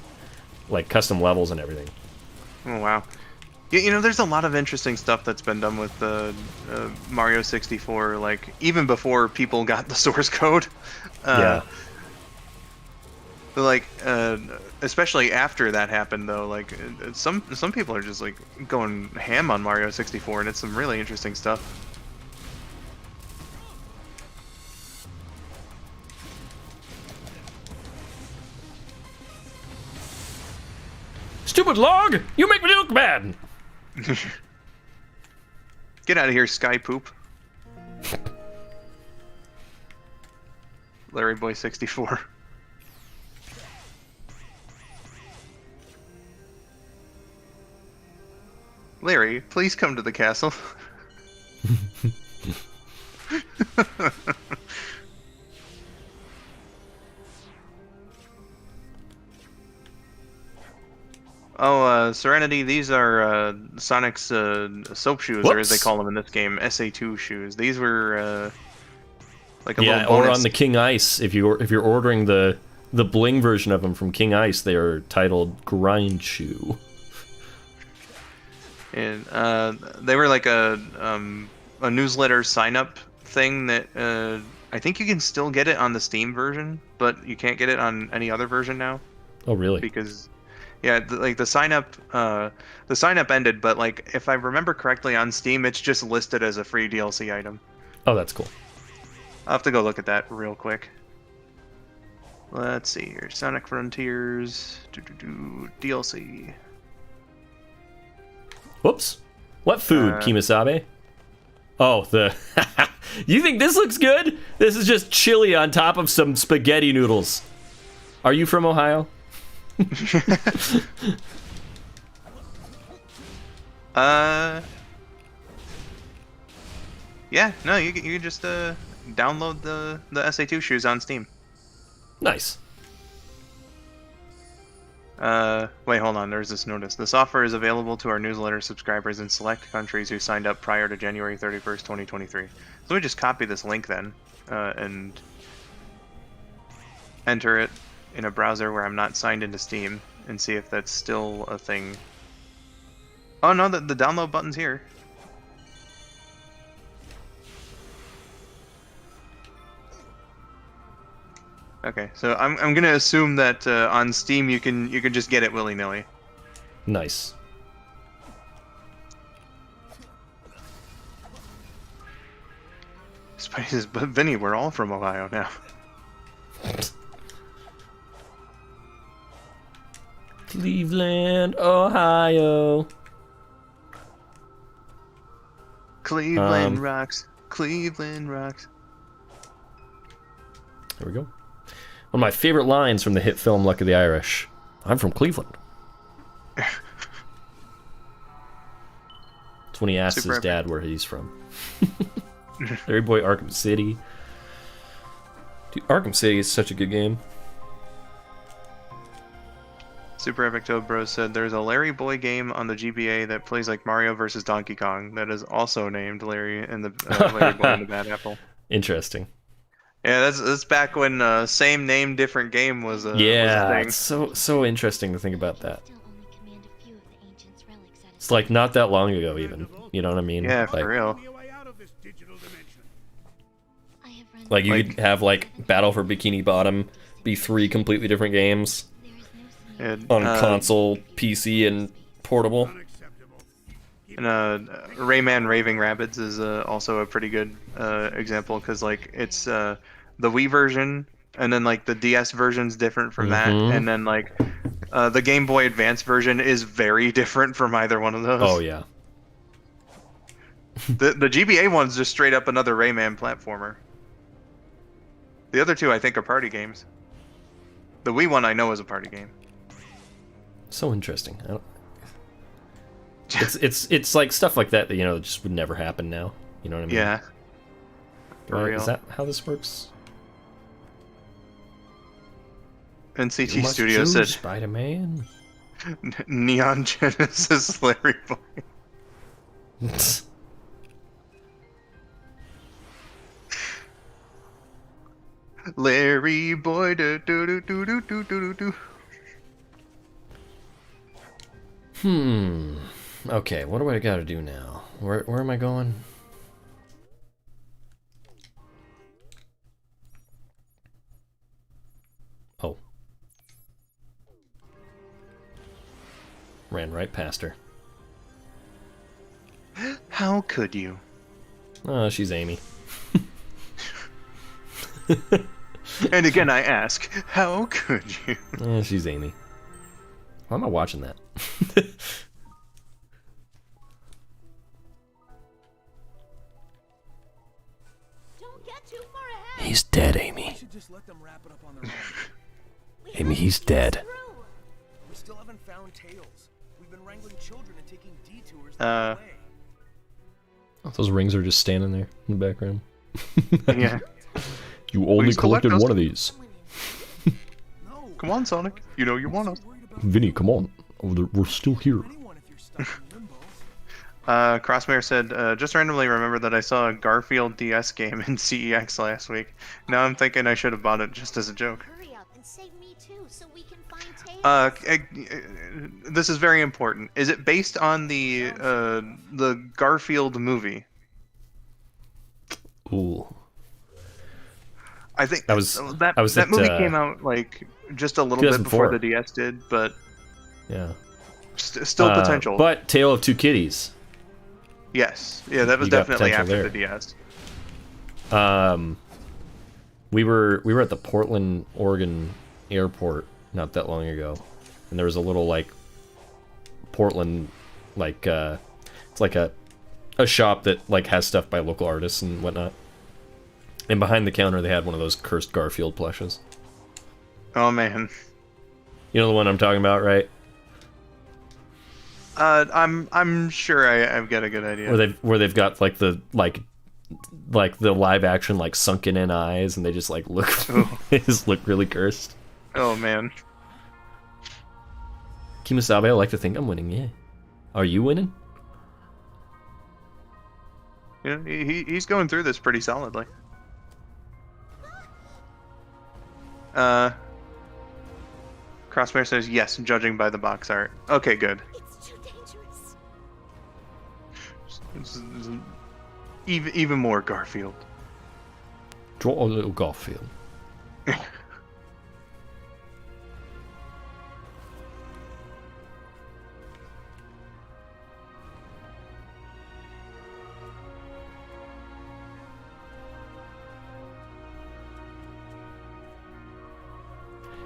custom levels and everything. Oh, wow. Yeah, you know, there's a lot of interesting stuff that's been done with the Mario 64, like, even before people got the source code. Yeah. Like, especially after that happened, though, like, some people are just, like, going ham on Mario 64, and it's some really interesting stuff. Stupid log! You make me look bad! Get out of here, Sky Poop. Larry Boy 64. Larry, please come to the castle. Oh, Serenity, these are Sonic's soap shoes, or as they Whoops. call them in this game, SA2 shoes. These were like a Yeah, little or bonus. on the King Ice, if you're ordering the bling version of them from King Ice, they are titled Grind Shoe. And they were like a newsletter sign-up thing that I think you can still get it on the Steam version, but you can't get it on any other version now. Oh, really? Because yeah, the sign up ended, but like if I remember correctly on Steam, it's just listed as a free DLC item. Oh, that's cool. I'll have to go look at that real quick. Let's see here, Sonic Frontiers DLC. Whoops. What food, Kimasabe? Oh, the... You think this looks good? This is just chili on top of some spaghetti noodles. Are you from Ohio? Yeah, no, you can just download the SA2 shoes on Steam. Nice. Wait, hold on, there's this notice. This offer is available to our newsletter subscribers in select countries who signed up prior to January 31st, 2023. So let me just copy this link then, and enter it in a browser where I'm not signed into Steam, and see if that's still a thing. Oh no, the download button's here. Okay, so I'm gonna assume that on Steam you can just get it willy-nilly. Nice. Spidey says, but Vinny, we're all from Ohio now. Cleveland, Ohio. Cleveland rocks. Cleveland rocks. There we go. One of my favorite lines from the hit film Luck of the Irish. I'm from Cleveland. It's when he asks Super his dad where he's from. Larry Boy Arkham City. Dude, Arkham City is such a good game. Super Epic Toad Bros said there's a Larry Boy game on the GBA that plays like Mario vs. Donkey Kong that is also named Larry and the Larry Boy and the Bad Apple. Interesting. Yeah, that's back when same name, different game was a Yeah, was a thing. it's so interesting to think about that. Still only command a few of the ancient's relics at a It's like not that long ago even. You know what I mean? Yeah, like, for real. I have run Like you could have like Battle for Bikini Bottom be 3 completely different games And, on console, PC, and portable. And Rayman Raving Rabbids is also a pretty good example because like it's the Wii version and then like the DS version's different from that, and then like the Game Boy Advance version is very different from either one of those. Oh yeah. The GBA one's just straight up another Rayman platformer. The other two I think are party games. The Wii one I know is a party game. So interesting. I don't... It's like stuff like that you know just would never happen now. You know what I mean? Yeah. For Right? real. Is that how this works? NCT You must Studio choose, said Spider-Man. Neon Genesis Larry Boy. Larry Boy, do do do do do do do do. Okay, what do I gotta do now? Where am I going? Oh. Ran right past her. How could you? Oh, she's Amy. And again, I ask, how could you? She's Amy. Why am I watching that? Don't get too far ahead. He's dead, Amy. Should just let them wrap it up on their own. Amy, he's dead. We still haven't found Tails. We've been wrangling children and taking detours Uh. the way. Oh, those rings are just standing there in the background. Yeah. You only Please collect collected those. one of these. No. Come on, Sonic. You know you want us. Worried about Vinny, come on. Oh, we're still here. anyone if you're stuck in limbo. Crossmare said, just randomly remember that I saw a Garfield DS game in CEX last week. Now I'm thinking I should have bought it just as a joke. Hurry up and save me too, so we can find Tails. This is very important. Is it based on the Garfield movie? Ooh. I think I was that at, movie came out like just a little bit before 2004. the DS did, but Yeah. still potential. But Tale of Two Kitties. Yes, yeah, that was You got definitely potential after there. the DS. We were at the Portland, Oregon airport not that long ago, and there was a little like Portland like it's like a shop that like has stuff by local artists and whatnot. And behind the counter they had one of those cursed Garfield plushes. Oh man. You know the one I'm talking about, right? I'm sure I've got a good idea. Where they've got like the live action like sunken in eyes, and they just like look they just look really cursed. Oh man. Kimasabe, I like to think I'm winning. Yeah, are you winning? You know, he's going through this pretty solidly. Crossmare says yes, judging by the box art. Okay, good. It's too dangerous. This is even more Garfield. Draw a little Garfield.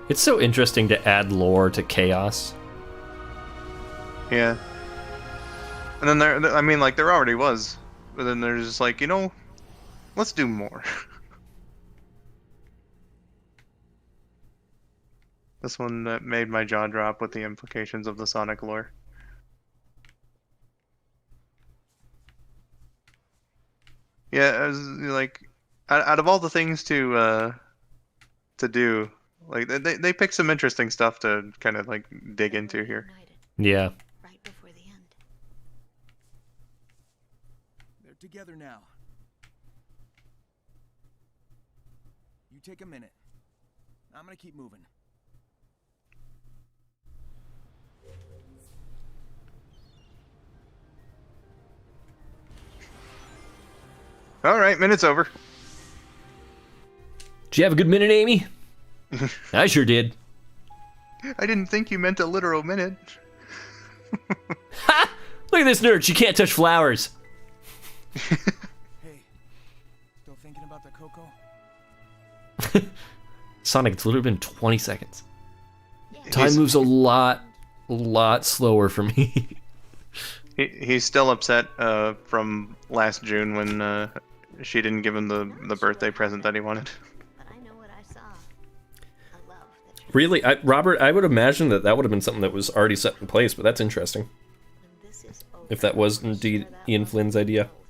It's so interesting to add lore to chaos. Yeah. And then I mean, like, there already was. But then there's just like, you know, let's do more. This one that made my jaw drop with the implications of the Sonic lore. Yeah, like, out of all the things to do, like, they picked some interesting stuff to kind of, like, dig into here. Yeah. Right before the end. They're together now. You take a minute. I'm gonna keep moving. All right, minute's over. Did you have a good minute, Amy? I sure did. I didn't think you meant a literal minute. Ha! Look at this nerd. She can't touch flowers. Hey, still thinking about the cocoa? Sonic, it's literally been 20 seconds. Time He's- moves a lot slower for me. He's still upset from last June when she didn't give him the birthday present that he wanted. But I know what I saw. A love that Really, Robert, I would imagine that would have been something that was already set in place, but that's interesting. when this is over, If that was I'll indeed share that Ian love Flynn's with idea. the world.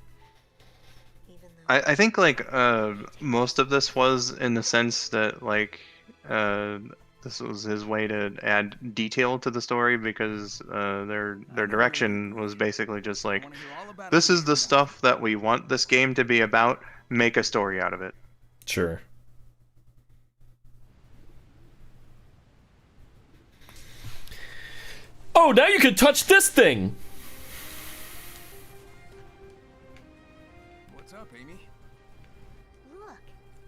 Even though I think like most of this was in the sense that like this was his way to add detail to the story because their direction was basically just like, Wanna hear all about this it. is the stuff that we want this game to be about. Make a story out of it. Sure. Oh, now you can touch this thing! What's up, Amy? look,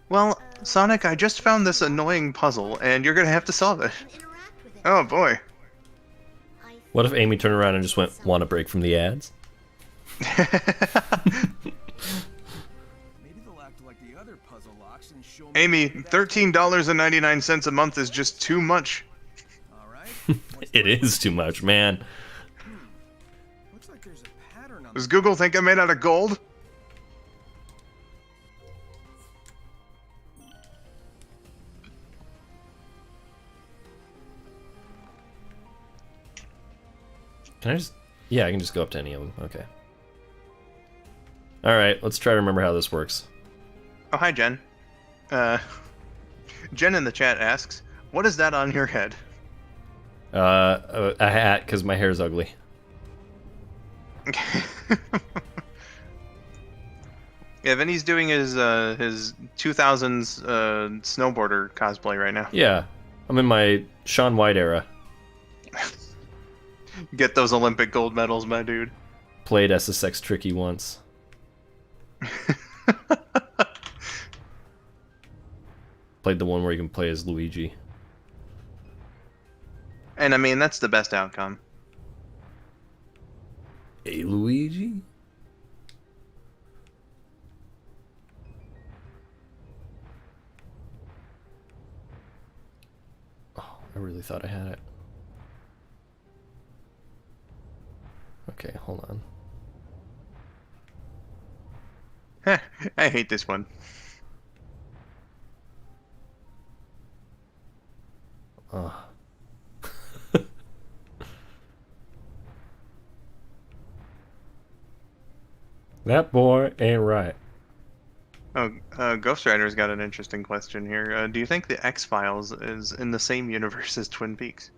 Well, Sonic, I just found this annoying puzzle, and you're gonna have to solve it. and interact with it. Oh boy. I What if Amy turned around and just went, want a break from the ads? Maybe they'll act like the other puzzle locks and show me. Amy, $13.99 a month is just too much. All right. It is too much, man. Looks like there's a pattern on Does Google think I'm made out of gold? Can I just... Yeah, I can just go up to any of them. Okay. Alright, let's try to remember how this works. Oh, hi, Jen. Jen in the chat asks, what is that on your head? A hat, because my hair's ugly. Yeah, Vinny's doing his 2000s snowboarder cosplay right now. Yeah, I'm in my Shaun White era. Get those Olympic gold medals, my dude. Played SSX Tricky once. Played the one where you can play as Luigi. And I mean, that's the best outcome. Hey, Luigi? Oh, I really thought I had it. Okay, hold on. Heh, I hate this one. Oh. That boy ain't right. Oh, Ghost Rider's got an interesting question here. Do you think the X-Files is in the same universe as Twin Peaks?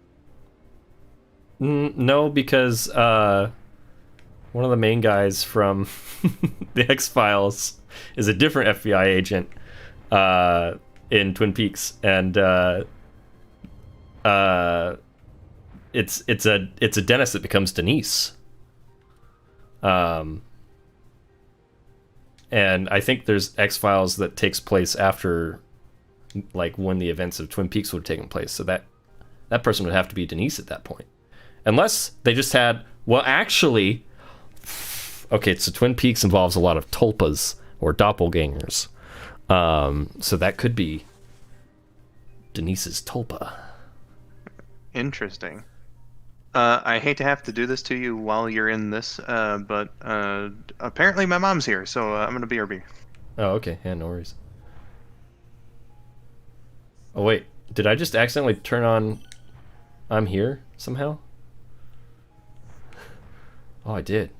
No, because one of the main guys from the X-Files is a different FBI agent in Twin Peaks, and it's a Dennis that becomes Denise. And I think there's X-Files that takes place after, like, when the events of Twin Peaks would have taken place. So that person would have to be Denise at that point. Unless they just had, well, actually, okay, so Twin Peaks involves a lot of tulpas or doppelgangers. So that could be Denise's tulpa. Interesting. I hate to have to do this to you while you're in this, but apparently my mom's here, so I'm gonna BRB. Oh, okay. Yeah, no worries. Oh, wait. Did I just accidentally turn on I'm here somehow? Oh, I did.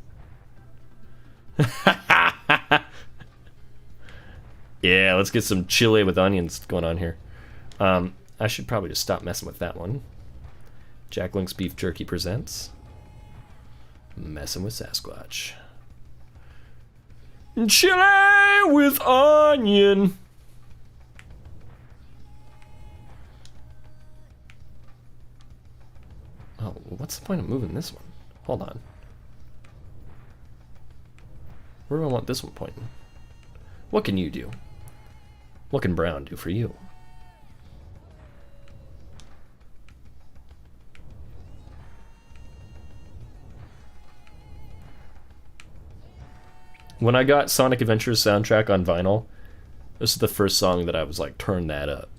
Yeah, let's get some chile with onions going on here. I should probably just stop messing with that one. Jack Link's Beef Jerky presents Messing with Sasquatch. Chile with onion. Oh, what's the point of moving this one? Hold on. Where do I want this one pointing? What can you do? What can Brown do for you? When I got Sonic Adventure's soundtrack on vinyl, this is the first song that I was like, turn that up.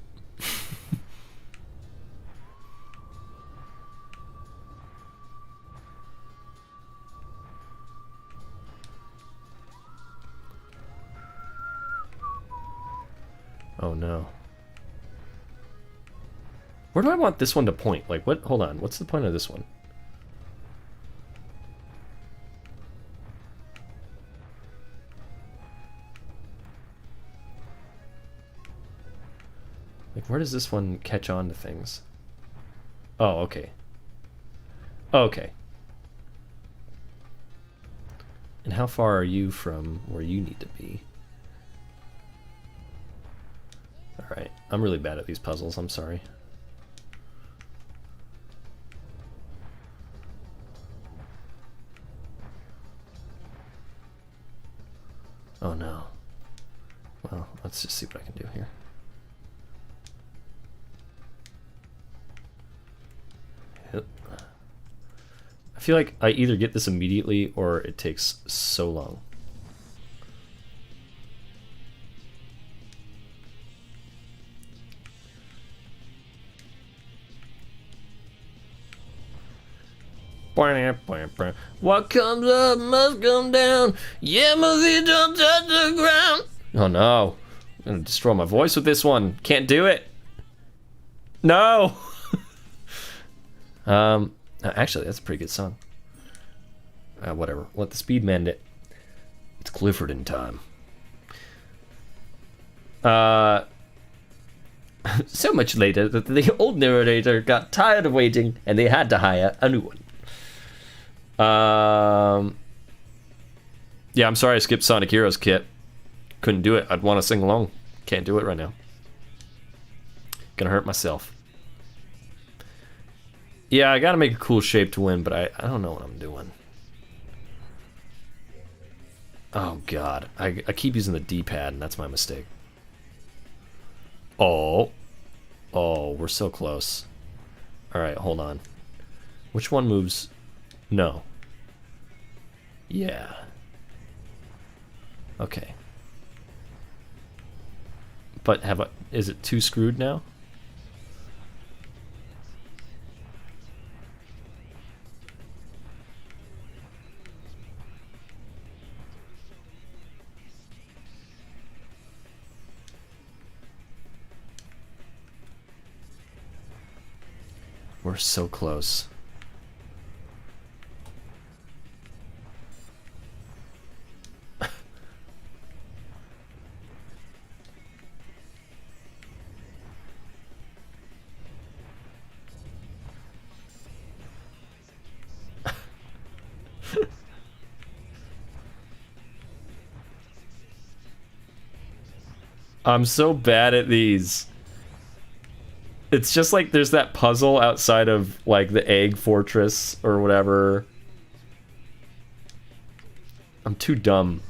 Oh no. Where do I want this one to point? Like, what? Hold on. What's the point of this one? Like, where does this one catch on to things? Oh, okay. Okay. And how far are you from where you need to be? Alright. I'm really bad at these puzzles. I'm sorry. Oh no. Well, let's just see what I can do here. Yep. I feel like I either get this immediately or it takes so long. What comes up must come down. Yeah, my feet don't touch the ground. Oh no. I'm gonna destroy my voice with this one. Can't do it. No. Actually, that's a pretty good song. Whatever. Let the speed mend it. It's Clifford in time. So much later that the old narrator got tired of waiting and they had to hire a new one. Yeah, I'm sorry I skipped Sonic Heroes Kit. Couldn't do it. I'd want to sing along. Can't do it right now. Gonna hurt myself. Yeah, I gotta make a cool shape to win, but I don't know what I'm doing. Oh god, I keep using the D-pad and that's my mistake. Oh, we're so close. Alright, hold on. Which one moves? No. Yeah. Okay. But is it too screwed now? We're so close. I'm so bad at these. It's just like there's that puzzle outside of like the egg fortress or whatever. I'm too dumb.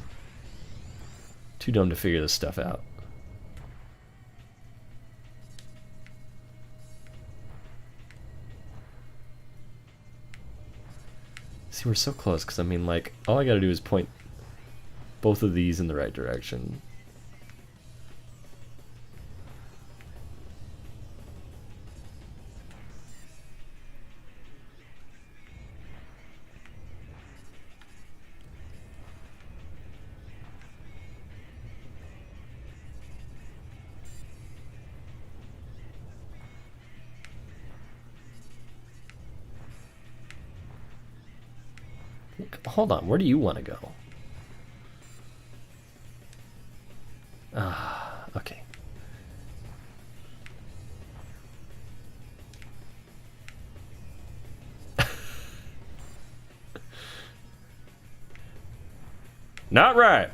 Too dumb to figure this stuff out. See, we're so close because I mean, like, all I gotta do is point both of these in the right direction. Hold on, where do you want to go? Ah, okay. Not right.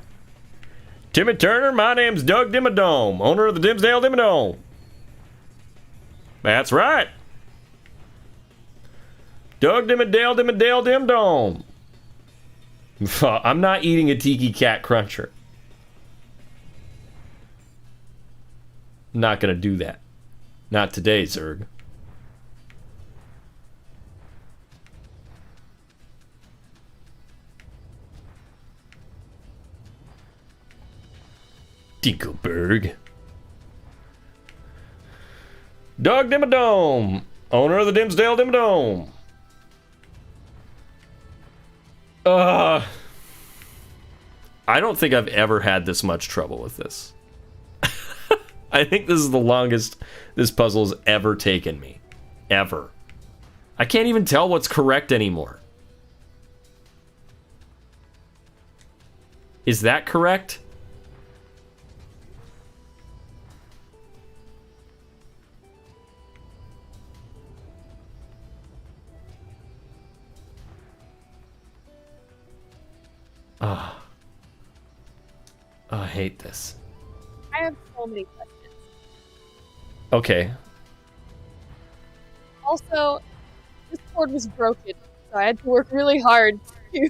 Timmy Turner, my name's Doug Dimmadome, owner of the Dimsdale Dimmadome. That's right. Doug Dimmadale Dimdome. I'm not eating a Tiki Cat Cruncher. Not gonna do that. Not today, Zerg. Dinkelberg. Doug Dimmadome, owner of the Dimsdale Dimmadome. I don't think I've ever had this much trouble with this. I think this is the longest this puzzle's ever taken me. Ever. I can't even tell what's correct anymore. Is that correct? Oh, I hate this. I have so many questions. Okay. Also, this cord was broken, so I had to work really hard to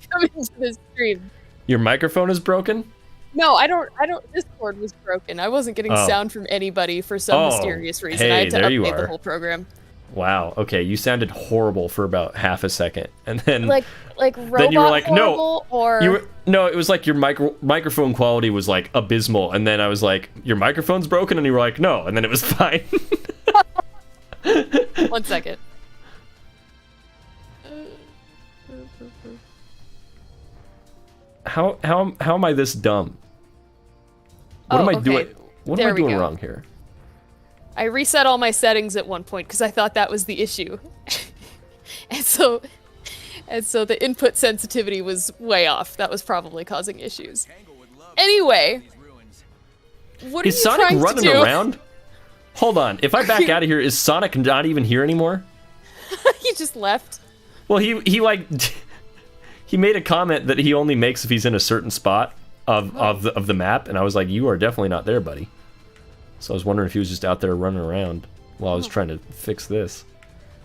come into this stream. Your microphone is broken? No, I don't. This cord was broken. I wasn't getting sound from anybody for some mysterious reason. I had to update the whole program. Wow. Okay, you sounded horrible for about half a second, and then like robot then you were like, horrible, no, or no, it was like your microphone quality was like abysmal, and then I was like, your microphone's broken, and you were like, no, and then it was fine. 1 second. How am I this dumb? What am I doing? What am I doing wrong here? I reset all my settings at one point because I thought that was the issue. and so the input sensitivity was way off. That was probably causing issues. Anyway, what are you Sonic trying running to do? around? Hold on. If I back out of here, is Sonic not even here anymore? He just left. Well, he like he made a comment that he only makes if he's in a certain spot of the map, and I was like, you are definitely not there, buddy. So I was wondering if he was just out there running around while I was trying to fix this.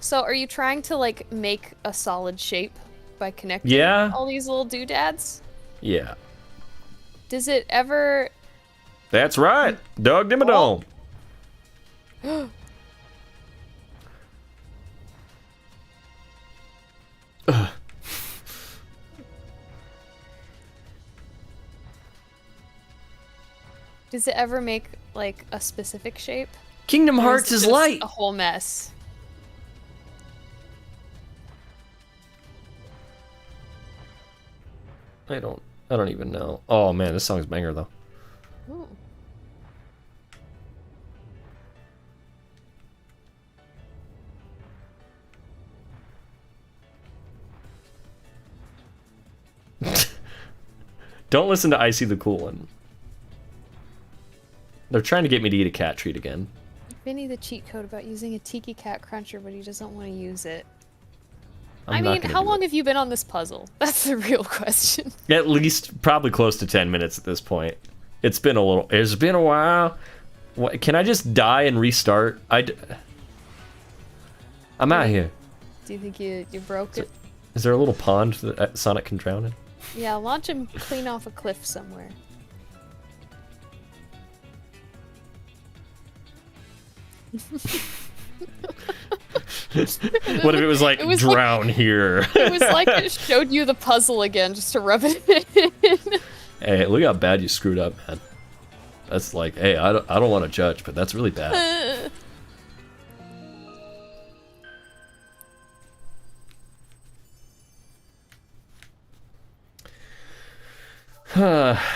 So are you trying to like make a solid shape by connecting all these little doodads? Yeah. Does it ever... That's right. Doug Dimmadome. Does it ever make like a specific shape? Kingdom Hearts is light. A whole mess. I don't even know. Oh man, this song's banger though. Ooh. Don't listen to Icy the Cool One. They're trying to get me to eat a cat treat again. Vinny the cheat code about using a Tiki Cat Cruncher, but he doesn't want to use it. I'm I mean, how long have you been on this puzzle? That's the real question. At least probably close to 10 minutes at this point. It's been a while. What, can I just die and restart? I'm out here. Do you think you broke it? Is there a little pond that Sonic can drown in? Yeah, launch him clean off a cliff somewhere. What if it was like, drown here? It was like it showed you the puzzle again just to rub it in. Hey, look how bad you screwed up, man. That's like, hey, I don't want to judge, but that's really bad.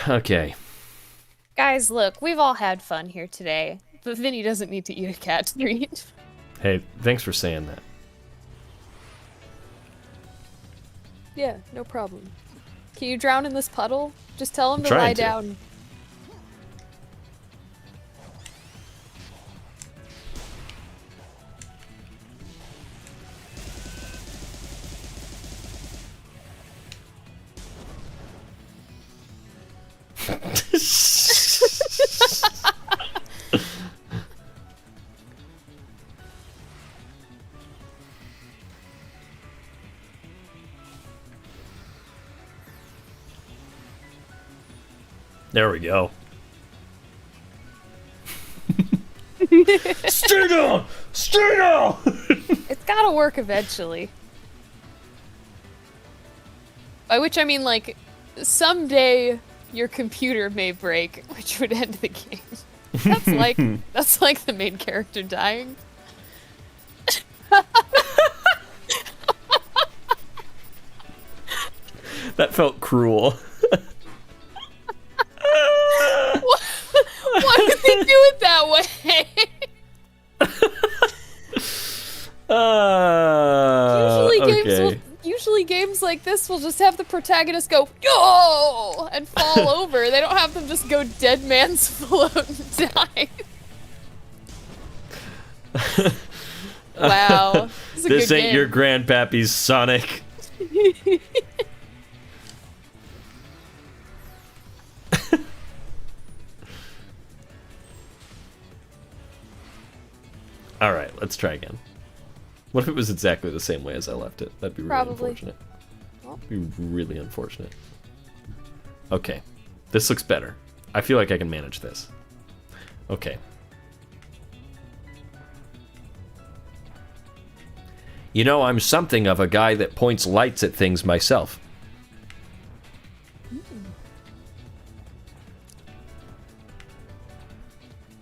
Okay. Guys, look, we've all had fun here today, but Vinny doesn't need to eat a cat treat. Hey, thanks for saying that. Yeah, no problem. Can you drown in this puddle? Just tell him to lie down. There we go. Stay down! Stay down! It's gotta work eventually. By which I mean, like, someday your computer may break, which would end the game. That's like the main character dying. That felt cruel. Why would they do it that way? Usually games like this will just have the protagonist go yo and fall over. They don't have them just go dead man's float and die. Wow. This ain't your grandpappy's Sonic. Alright, let's try again. What if it was exactly the same way as I left it? That'd be really unfortunate. That'd be really unfortunate. Okay. This looks better. I feel like I can manage this. Okay. You know, I'm something of a guy that points lights at things myself.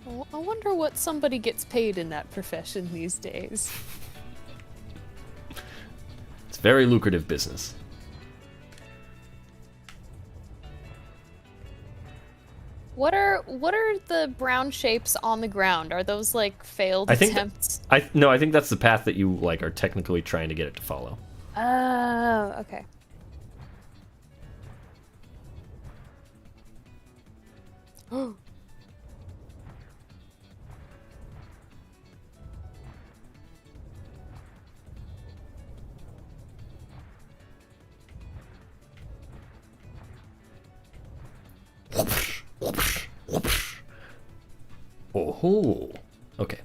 Well, I wonder what somebody gets paid in that profession these days. It's very lucrative business. What are the brown shapes on the ground? Are those like failed attempts? I think that's the path that you like are technically trying to get it to follow. Oh, okay. Oh. Oh, okay.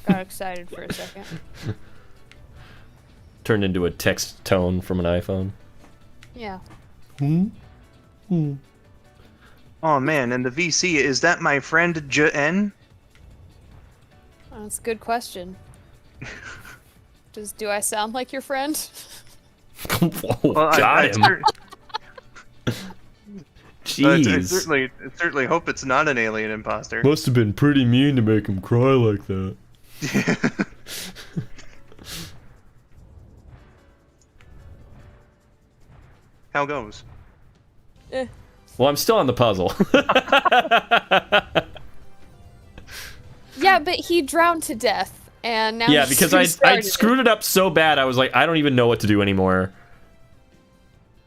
Got excited for a second. Turned into a text tone from an iPhone. Yeah. Oh man, and the VC, is that my friend Jen? That's a good question. Do I sound like your friend? Whoa, Well, got him. Jeez. I certainly hope it's not an alien imposter. Must have been pretty mean to make him cry like that. How goes? Well, I'm still on the puzzle. Yeah, but he drowned to death, and now Yeah, he's because I restarted screwed it up so bad, I was like, I don't even know what to do anymore.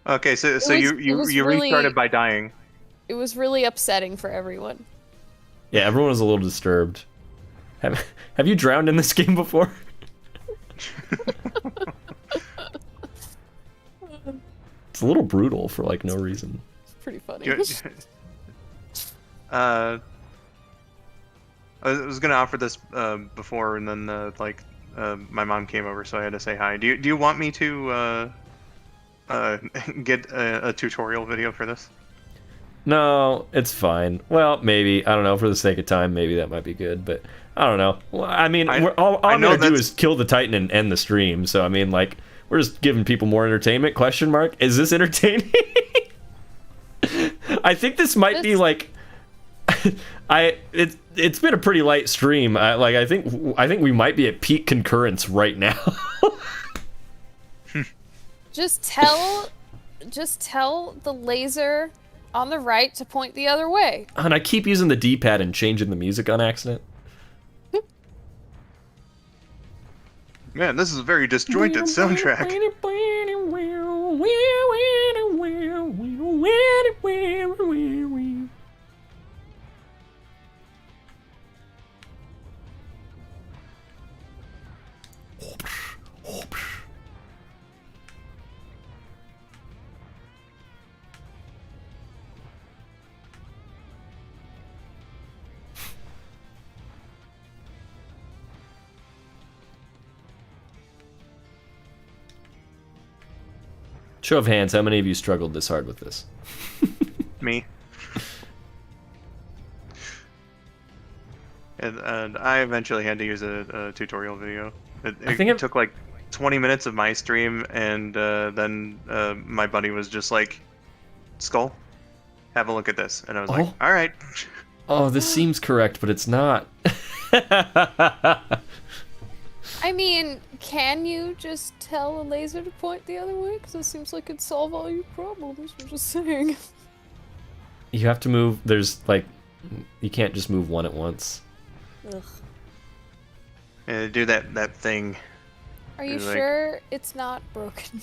Okay, so was you really- restarted by dying. It was really upsetting for everyone. Yeah, everyone was a little disturbed. Have you drowned in this game before? It's a little brutal for like no reason. It's pretty funny. I was gonna offer this before, and then my mom came over, so I had to say hi. Do you want me to get a tutorial video for this? No, it's fine. Well, maybe. I don't know. For the sake of time, maybe that might be good. But I don't know. Well, I mean, all I'm going to do is kill the Titan and end the stream. So, I mean, like, we're just giving people more entertainment, question mark. Is this entertaining? I think this might be, like... It's been a pretty light stream. I think we might be at peak concurrence right now. Just tell the laser on the right to point the other way. And I keep using the D-pad and changing the music on accident. Man, this is a very disjointed soundtrack. Show of hands, how many of you struggled this hard with this? Me. And I eventually had to use a tutorial video. I think It took like 20 minutes of my stream, and then my buddy was just like, "Skull, have a look at this," and I was like, Oh. "All right." Oh, this seems correct, but it's not. I mean, can you just tell a laser to point the other way? Because it seems like it'd solve all your problems. I'm just saying. You have to move. There's like, you can't just move one at once. Ugh. Do that thing. Are you It's like- sure it's not broken?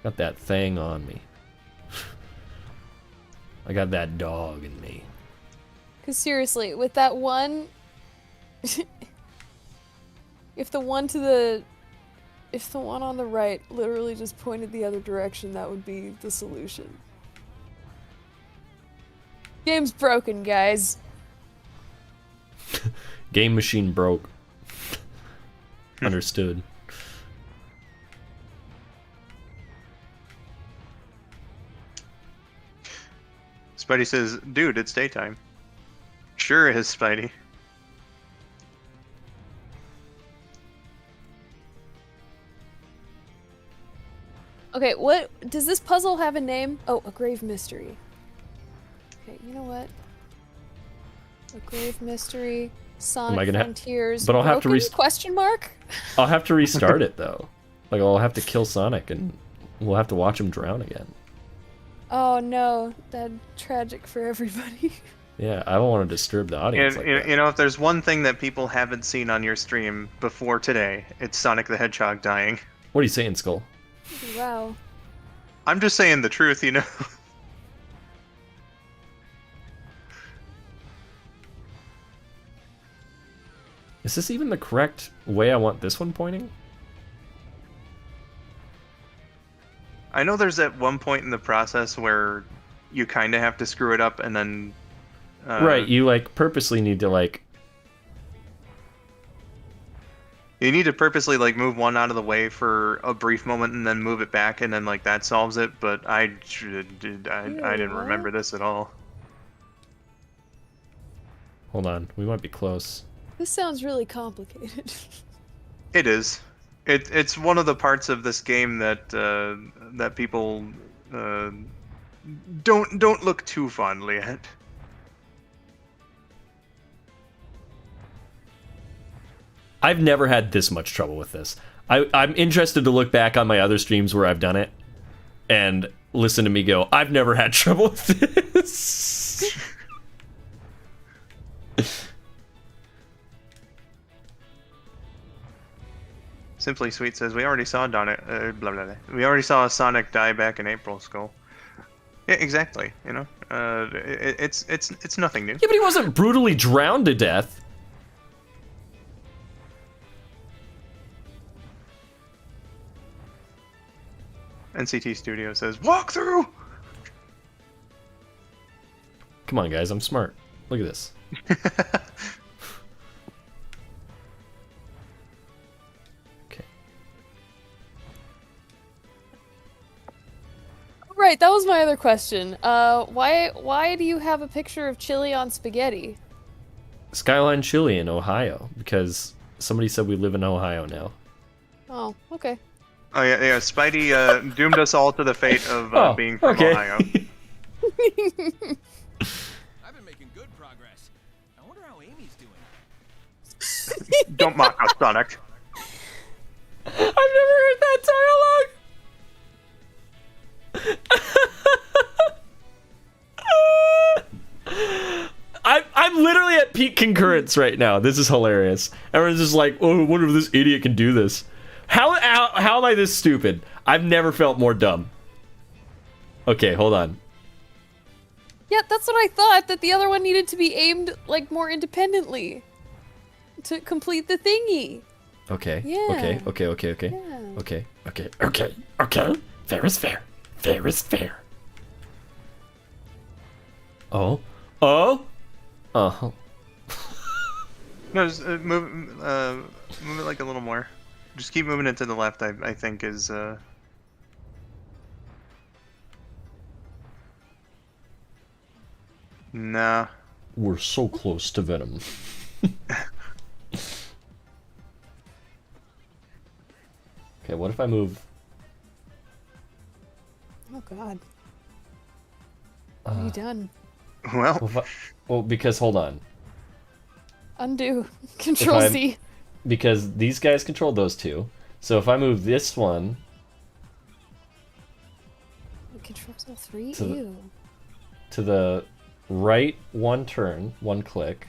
Got that thing on me. I got that dog in me. Because seriously, with that one... if the one on the right literally just pointed the other direction, that would be the solution. Game's broken, guys. Game machine broke. Understood. Spidey says, "Dude, it's daytime." Sure is, Spidey. Okay, what... Does this puzzle have a name? Oh, a grave mystery. Okay, you know what? A grave mystery, Sonic gonna Frontiers, but I'll have to broken? Question mark? I'll have to restart it though. Like I'll have to kill Sonic and we'll have to watch him drown again. Oh no, that's tragic for everybody. Yeah, I don't want to disturb the audience. And, Like that. you know, if there's one thing that people haven't seen on your stream before today, it's Sonic the Hedgehog dying. What are you saying, Skull? Wow. I'm just saying the truth, you know. Is this even the correct way I want this one pointing? I know there's at one point in the process where you kind of have to screw it up, and then Right, you like purposely need to like you need to purposely like move one out of the way for a brief moment and then move it back, and then like that solves it. But I didn't remember this at all. Hold on, we might be close. This sounds really complicated. It is. It's one of the parts of this game that that people don't look too fondly at. I've never had this much trouble with this. I'm interested to look back on my other streams where I've done it and listen to me go, I've never had trouble with this. Simply Sweet says we already saw we already saw Sonic die back in April, Skull. Yeah, exactly. You know, it's nothing new. Yeah, but he wasn't brutally drowned to death. NCT Studio says walk through. Come on, guys, I'm smart. Look at this. Okay. Right, that was my other question. Why do you have a picture of chili on spaghetti? Skyline Chili in Ohio, because somebody said we live in Ohio now. Oh, okay. Oh yeah. Spidey doomed us all to the fate of being from okay. Ohio. I've been making good progress. I wonder how Amy's doing. Don't mock us, Sonic. I've never heard that dialogue. I'm literally at peak concurrence right now. This is hilarious. Everyone's just like, oh, I wonder if this idiot can do this. How am I this stupid? I've never felt more dumb. Okay, hold on. Yeah, that's what I thought, that the other one needed to be aimed, like, more independently. To complete the thingy. Okay. Yeah. Okay. Yeah. Okay. Fair is fair. Fair is fair. Oh. No, just move it like a little more. Just keep moving it to the left. I think is. Nah. We're so close to Venom. Okay, what if I move? Oh God. What have you done? Well, Well, because hold on. Undo. Control Z. Because these guys control those two. So if I move this one It controls all three? To the- Ew. to the right one turn, one click.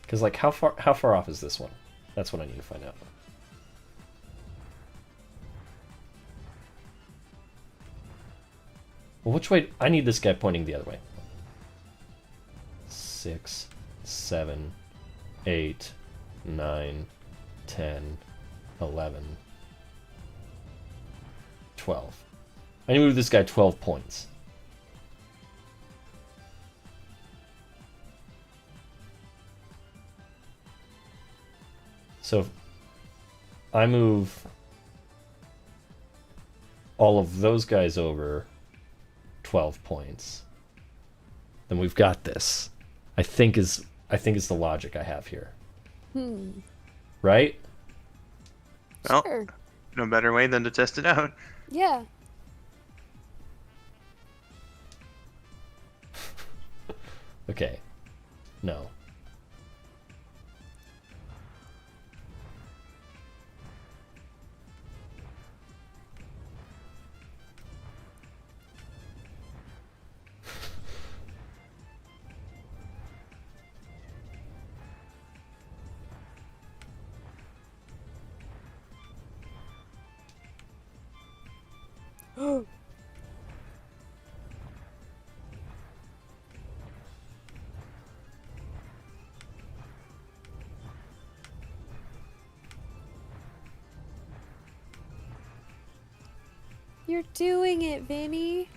Because like how far off is this one? That's what I need to find out. Well, which way? I need this guy pointing the other way. 6, 7, 8, 9, 10, 11, 12. I need to move this guy 12 points. So if I move all of those guys over 12 points, then we've got this. I think is the logic I have here. Right? well, Sure. no better way than to test it out. Yeah. Okay. No. You're doing it, Vinny.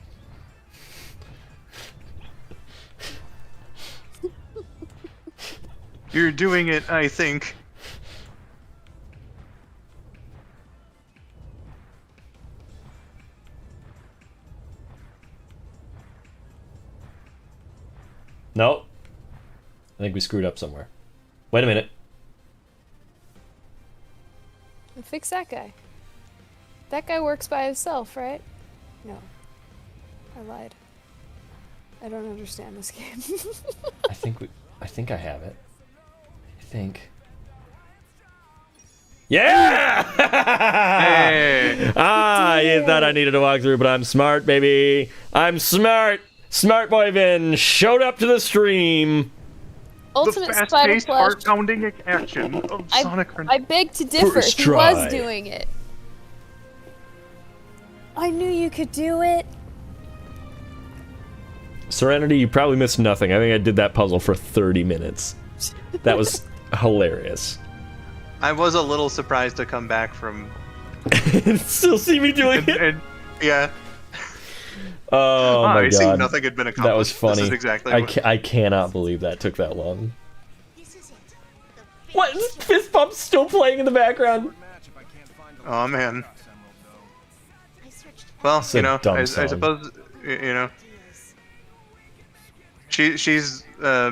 You're doing it, I think. No. I think we screwed up somewhere. Wait a minute. Fix that guy. That guy works by himself, right? No. I lied. I don't understand this game. I think I have it. I think. Yeah! Hey! You thought I needed to walk through, but I'm smart, baby. I'm smart. Smart boy Vin showed up to the stream. Ultimate The Spider fast-paced, Flash. heart-pounding action of Sonic I beg to differ. First He try. was doing it. I knew you could do it. Serenity, you probably missed nothing. I think I did that puzzle for 30 minutes. That was hilarious. I was a little surprised to come back from... Still see me doing it? and yeah. Oh my I see god. nothing had been accomplished. That was funny. This is exactly I cannot believe that took that long. This is it. The What? Fist bump's still playing in the background? Oh man. I searched Well, It's a you know, dumb I song. suppose, you know, ideas. she's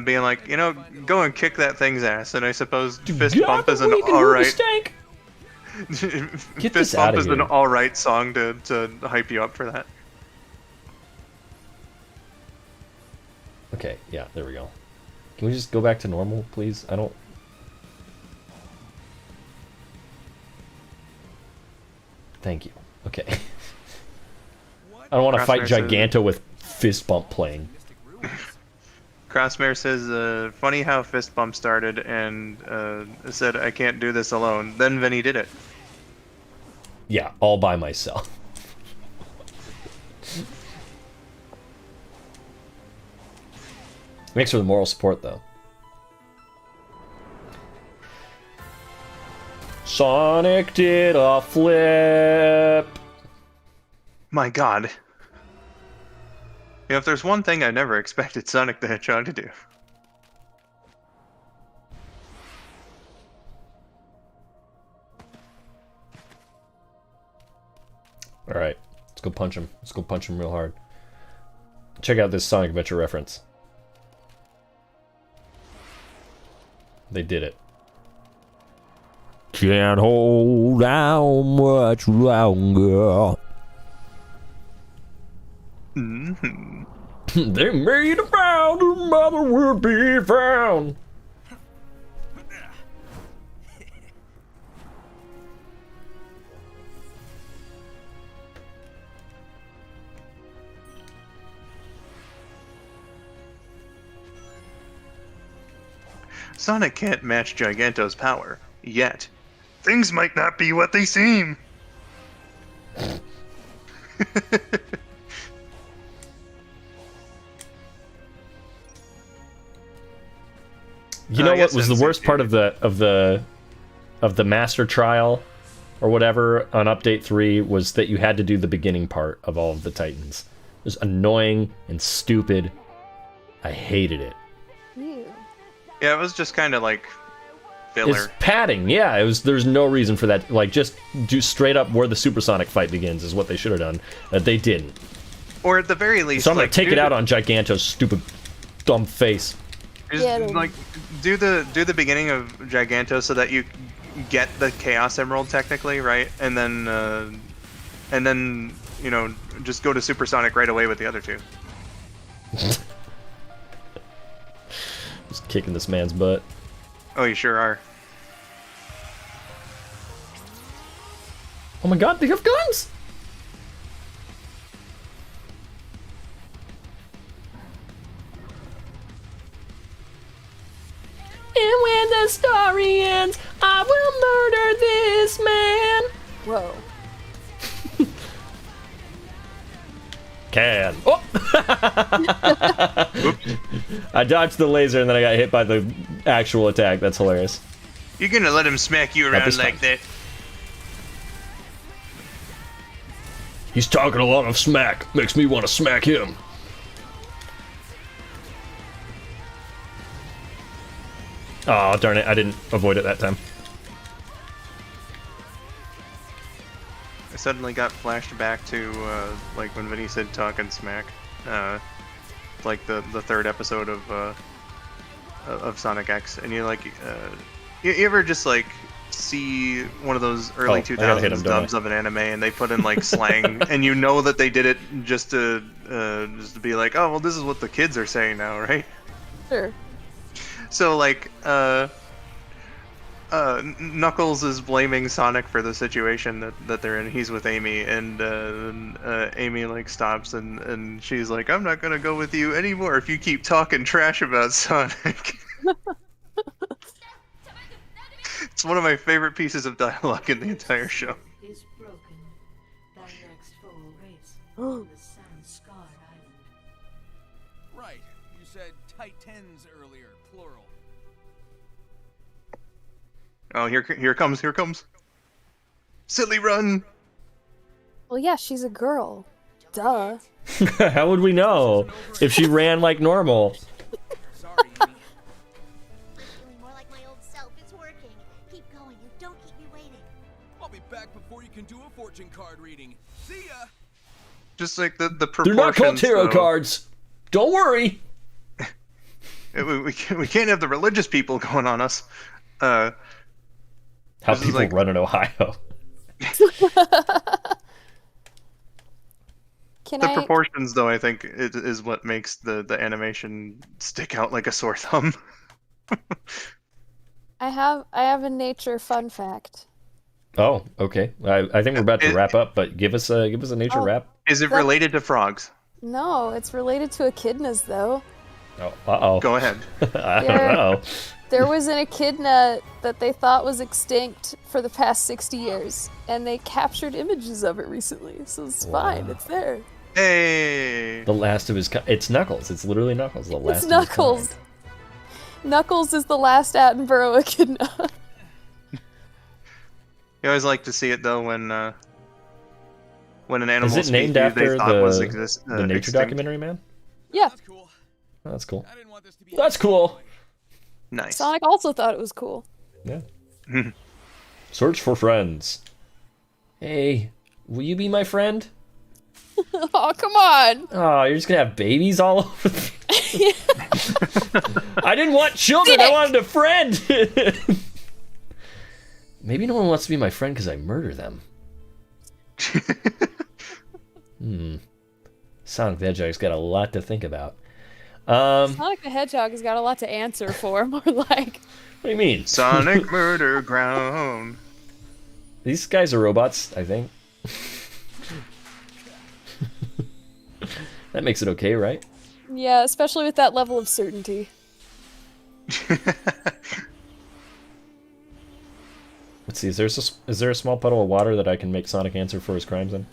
being like, you know, go and kick that thing's ass, and I suppose fist God, bump is an we can move a alright. stank. Get this Fist bump outta is an here. alright song to hype you up for that. Okay, yeah, there we go. Can we just go back to normal, please? I don't... Thank you. Okay. I don't want to fight Crosshair says- Giganto with fist bump playing. Crossmare says, funny how fist bump started and said, I can't do this alone. Then Vinny did it. Yeah, all by myself. Makes for the moral support, though. Sonic did a flip. My god. You know, if there's one thing I never expected Sonic the Hedgehog to do. Alright, let's go punch him. Let's go punch him real hard. Check out this Sonic Adventure reference. They did it. Can't hold out much longer. Mm-hmm. They made a vow the mother will be found. Sonic can't match Giganto's power, yet. Things might not be what they seem. You know what was the worst part of the master trial or whatever on update 3 was that you had to do the beginning part of all of the Titans. It was annoying and stupid. I hated it. Yeah, it was just kind of like filler. It's padding, yeah. It was. There's no reason for that. Like, just do straight up where the supersonic fight begins is what they should have done. They didn't. Or at the very least, So I'm gonna like, take it out on Giganto's stupid, dumb face. Just, like, do the beginning of Giganto so that you get the Chaos Emerald technically, right? And then you know, just go to supersonic right away with the other two. Just kicking this man's butt. Oh, you sure are. Oh my god, they have guns! And when the story ends, I will murder this man. Whoa. Can. Oh! I dodged the laser and then I got hit by the actual attack. That's hilarious. You're gonna let him smack you around like that? He's talking a lot of smack. Makes me want to smack him. Oh, darn it. I didn't avoid it that time. I suddenly got flashed back to like when Vinny said talking smack, like the third episode of Sonic X, and you're like, you ever just like see one of those early 2000s dubs of an anime, and they put in like slang, and you know that they did it just to be like, oh well, this is what the kids are saying now, right? Sure. So like, Knuckles is blaming Sonic for the situation that they're in. He's with Amy, and Amy like stops and she's like, I'm not gonna go with you anymore if you keep talking trash about Sonic. It's one of my favorite pieces of dialogue in the entire show. Is broken. Thy next foe awaits on the sun-scarred island. Right. You said Titans earlier, plural. Oh, here comes. Silly run. Well, yeah, she's a girl. Duh. How would we know if she ran like normal? Sorry, Amy. Feeling more like my old self. It's working. Keep going and don't keep me waiting. I'll be back before you can do a fortune card reading. See ya! Just like the proportions. They're not called tarot though. cards. Don't worry. We can't have the religious people going on us. How This is people like- run in Ohio. Can The I? proportions, though, I think is what makes the animation stick out like a sore thumb. I have a nature fun fact. Oh, okay. I think we're about to wrap up, but give us a nature Oh. wrap. Is it That- related to frogs? No, it's related to echidnas though. Oh, uh-oh. Go ahead. I don't There- know. There was an echidna that they thought was extinct for the past 60 years, and they captured images of it recently, so it's fine. It's there. Hey! The last of his kind. It's Knuckles. It's literally Knuckles. The last It's of his Knuckles. kind. Knuckles is the last Attenborough echidna. You always like to see it though when an animal Is it named species after they thought was the nature extinct. documentary, man? Yeah, That's cool. Oh, that's cool. I didn't want this to be. That's cool. Nice. Sonic also thought it was cool. Yeah. Search for friends. Hey, will you be my friend? Oh, come on! Oh, you're just gonna have babies all over. I didn't want children. I wanted a friend. Maybe no one wants to be my friend because I murder them. Sonic the Hedgehog's got a lot to think about. Sonic the Hedgehog has got a lot to answer for. More like. What do you mean? Sonic Murder Ground. These guys are robots, I think. That makes it okay, right? Yeah, especially with that level of certainty. Let's see. Is there a small puddle of water that I can make Sonic answer for his crimes in?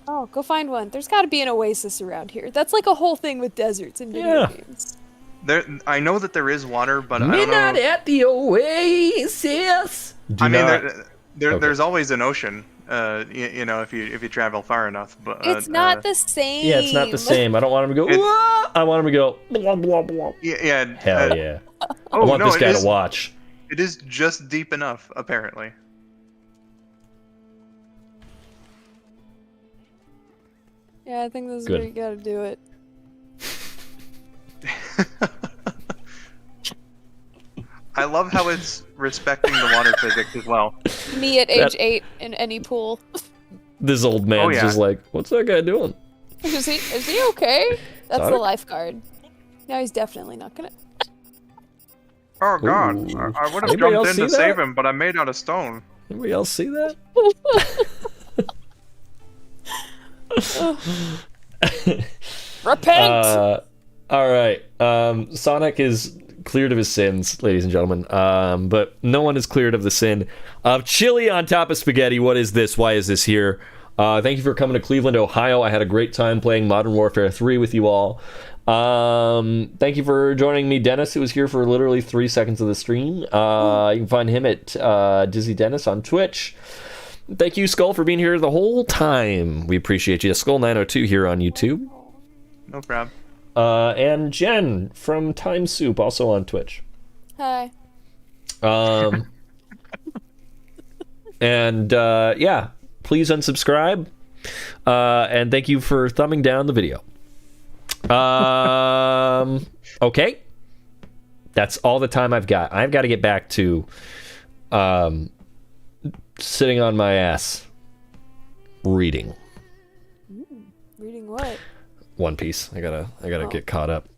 Oh, go find one. There's got to be an oasis around here. That's like a whole thing with deserts in video games. I know that there is water, but I don't know. Midnight at the oasis. There's always an ocean. You know, if you travel far enough, but it's not the same. Yeah, it's not the same. I don't want him to go. I want him to go. Blah, blah, blah. Yeah. Hell yeah. I want this guy to watch. It is just deep enough, apparently. Yeah, I think this is where you gotta do it. I love how it's respecting the water physics as well. Me at age 8 in any pool. This old man's just like, what's that guy doing? Is he okay? That's Sonic? the lifeguard. No, he's definitely not gonna. Oh god, I would have jumped in to save him, but I'm made out of stone. Anybody else see that? Repent! Alright, Sonic is cleared of his sins, ladies and gentlemen, but no one is cleared of the sin of chili on top of spaghetti. What is this? Why is this here? Thank you for coming to Cleveland, Ohio. I had a great time playing Modern Warfare 3 with you all. Thank you for joining me, Dennis, who was here for literally 3 seconds of the stream. You can find him at Dizzy Dennis on Twitch. Thank you, Skull, for being here the whole time. We appreciate you. Skull902 here on YouTube. No problem. And Jen from Time Soup, also on Twitch. Hi. And yeah, please unsubscribe. And thank you for thumbing down the video. Okay. That's all the time I've got. I've got to get back to sitting on my ass reading. Reading what? One Piece. I gotta get caught up.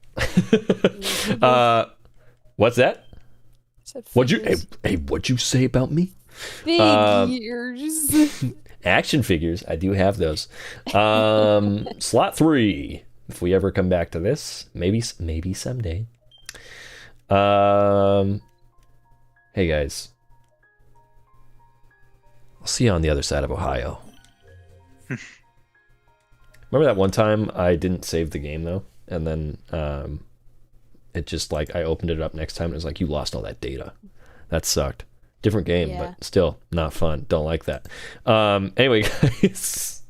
What's that? What'd you say about me? Figures. Action figures. I do have those. Slot 3. If we ever come back to this, maybe someday. Hey guys, I'll see you on the other side of Ohio. Remember that one time I didn't save the game though, and then it just like I opened it up next time and it was like, you lost all that data. That sucked. Different game, but still not fun. Don't like that. Anyway, guys,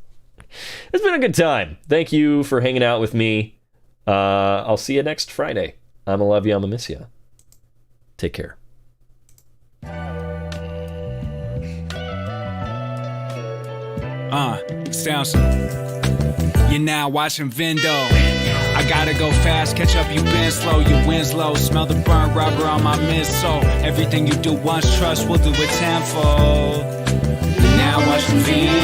it's been a good time. Thank you for hanging out with me. I'll see you next Friday. I'ma love you. I'ma miss you. Take care. Sounds. You're now watching Vindo. I gotta go fast, catch up, you been slow, your wins low. Smell the burnt rubber on my midsole. Everything you do once, trust, we'll do it tenfold. You're now watching Vindo.